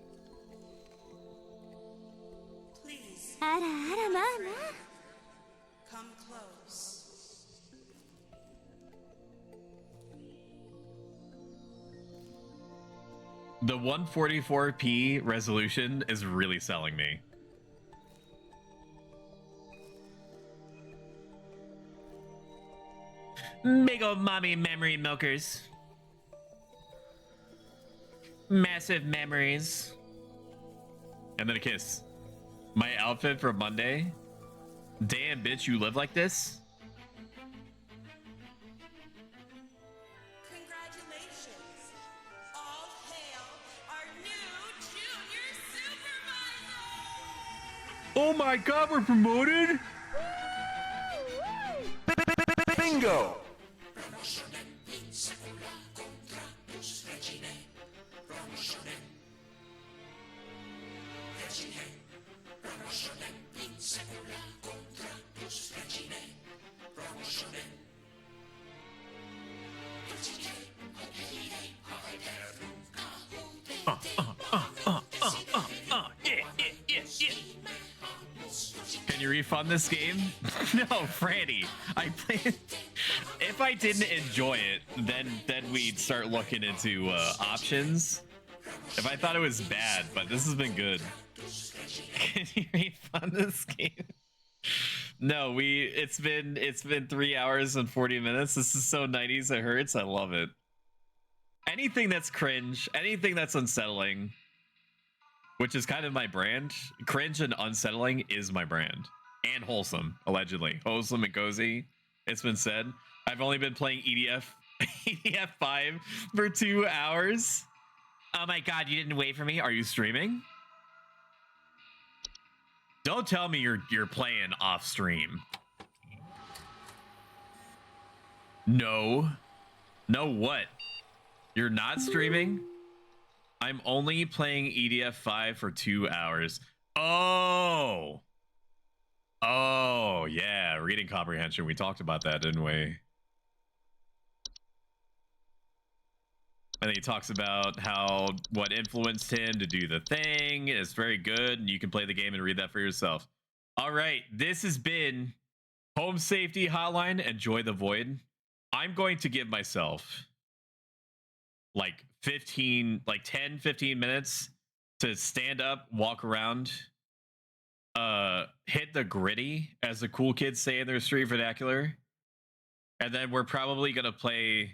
Please. Mama. Come close. The 144p resolution is really selling me. Big old mommy memory milkers. Massive memories. And then a kiss. My outfit for Monday. Damn, bitch, you live like this? Congratulations. All hail our new junior supervisor. Oh my god, we're promoted? Bingo! Can you refund this game? No, Franny. I played. If I didn't enjoy it, then we'd start looking into options. If I thought it was bad, but this has been good. Can you refund this game? No, it's been 3 hours and 40 minutes. This is so 90s it hurts. I love it. Anything that's cringe, anything that's unsettling, which is kind of my brand. Cringe and unsettling is my brand. And wholesome, allegedly. Wholesome and cozy, it's been said. I've only been playing EDF 5 for 2 hours. Oh my god, you didn't wait for me? Are you streaming? Don't tell me you're playing off stream. No. No what? You're not streaming? I'm only playing EDF 5 for 2 hours. Oh. Oh, yeah. Reading comprehension. We talked about that, didn't we? And then he talks about how what influenced him to do the thing is very good, and you can play the game and read that for yourself. All right, this has been Home Safety Hotline. Enjoy the void. I'm going to give myself like 10, 15 minutes to stand up, walk around, hit the gritty, as the cool kids say in their street vernacular. And then we're probably going to play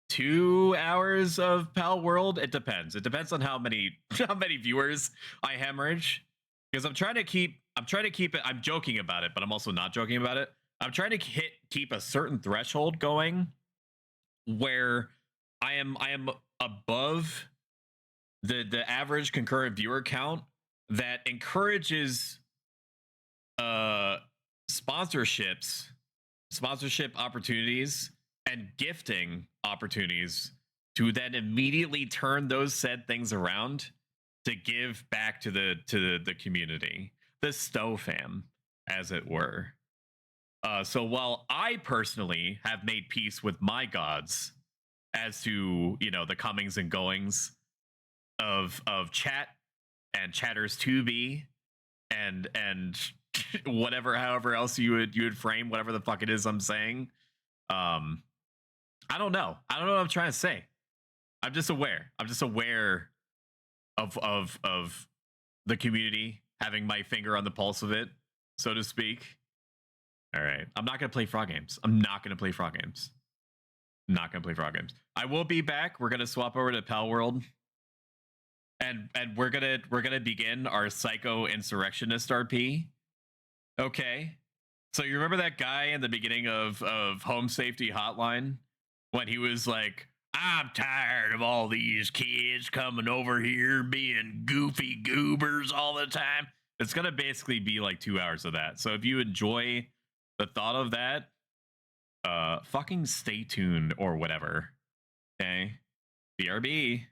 2 hours of Pal World. It depends. It depends on how many viewers I hemorrhage. Because I'm trying to keep it. I'm joking about it, but I'm also not joking about it. I'm trying to keep a certain threshold going where I am above the average concurrent viewer count that encourages sponsorship opportunities and gifting opportunities to then immediately turn those said things around to give back to the community, the Stowe fam, as it were. So while I personally have made peace with my gods as to, you know, the comings and goings of chat and chatters to be and whatever, however else you would frame whatever the fuck it is I'm saying. I don't know what I'm trying to say. I'm just aware of the community, having my finger on the pulse of it, so to speak. All right, I'm not gonna play frog games. Not gonna play Frog games. I will be back. We're gonna swap over to Pal World, and we're gonna begin our Psycho Insurrectionist RP. Okay. So you remember that guy in the beginning of Home Safety Hotline when he was like, "I'm tired of all these kids coming over here being goofy goobers all the time." It's gonna basically be like 2 hours of that. So if you enjoy the thought of that, fucking stay tuned or whatever. Okay. BRB.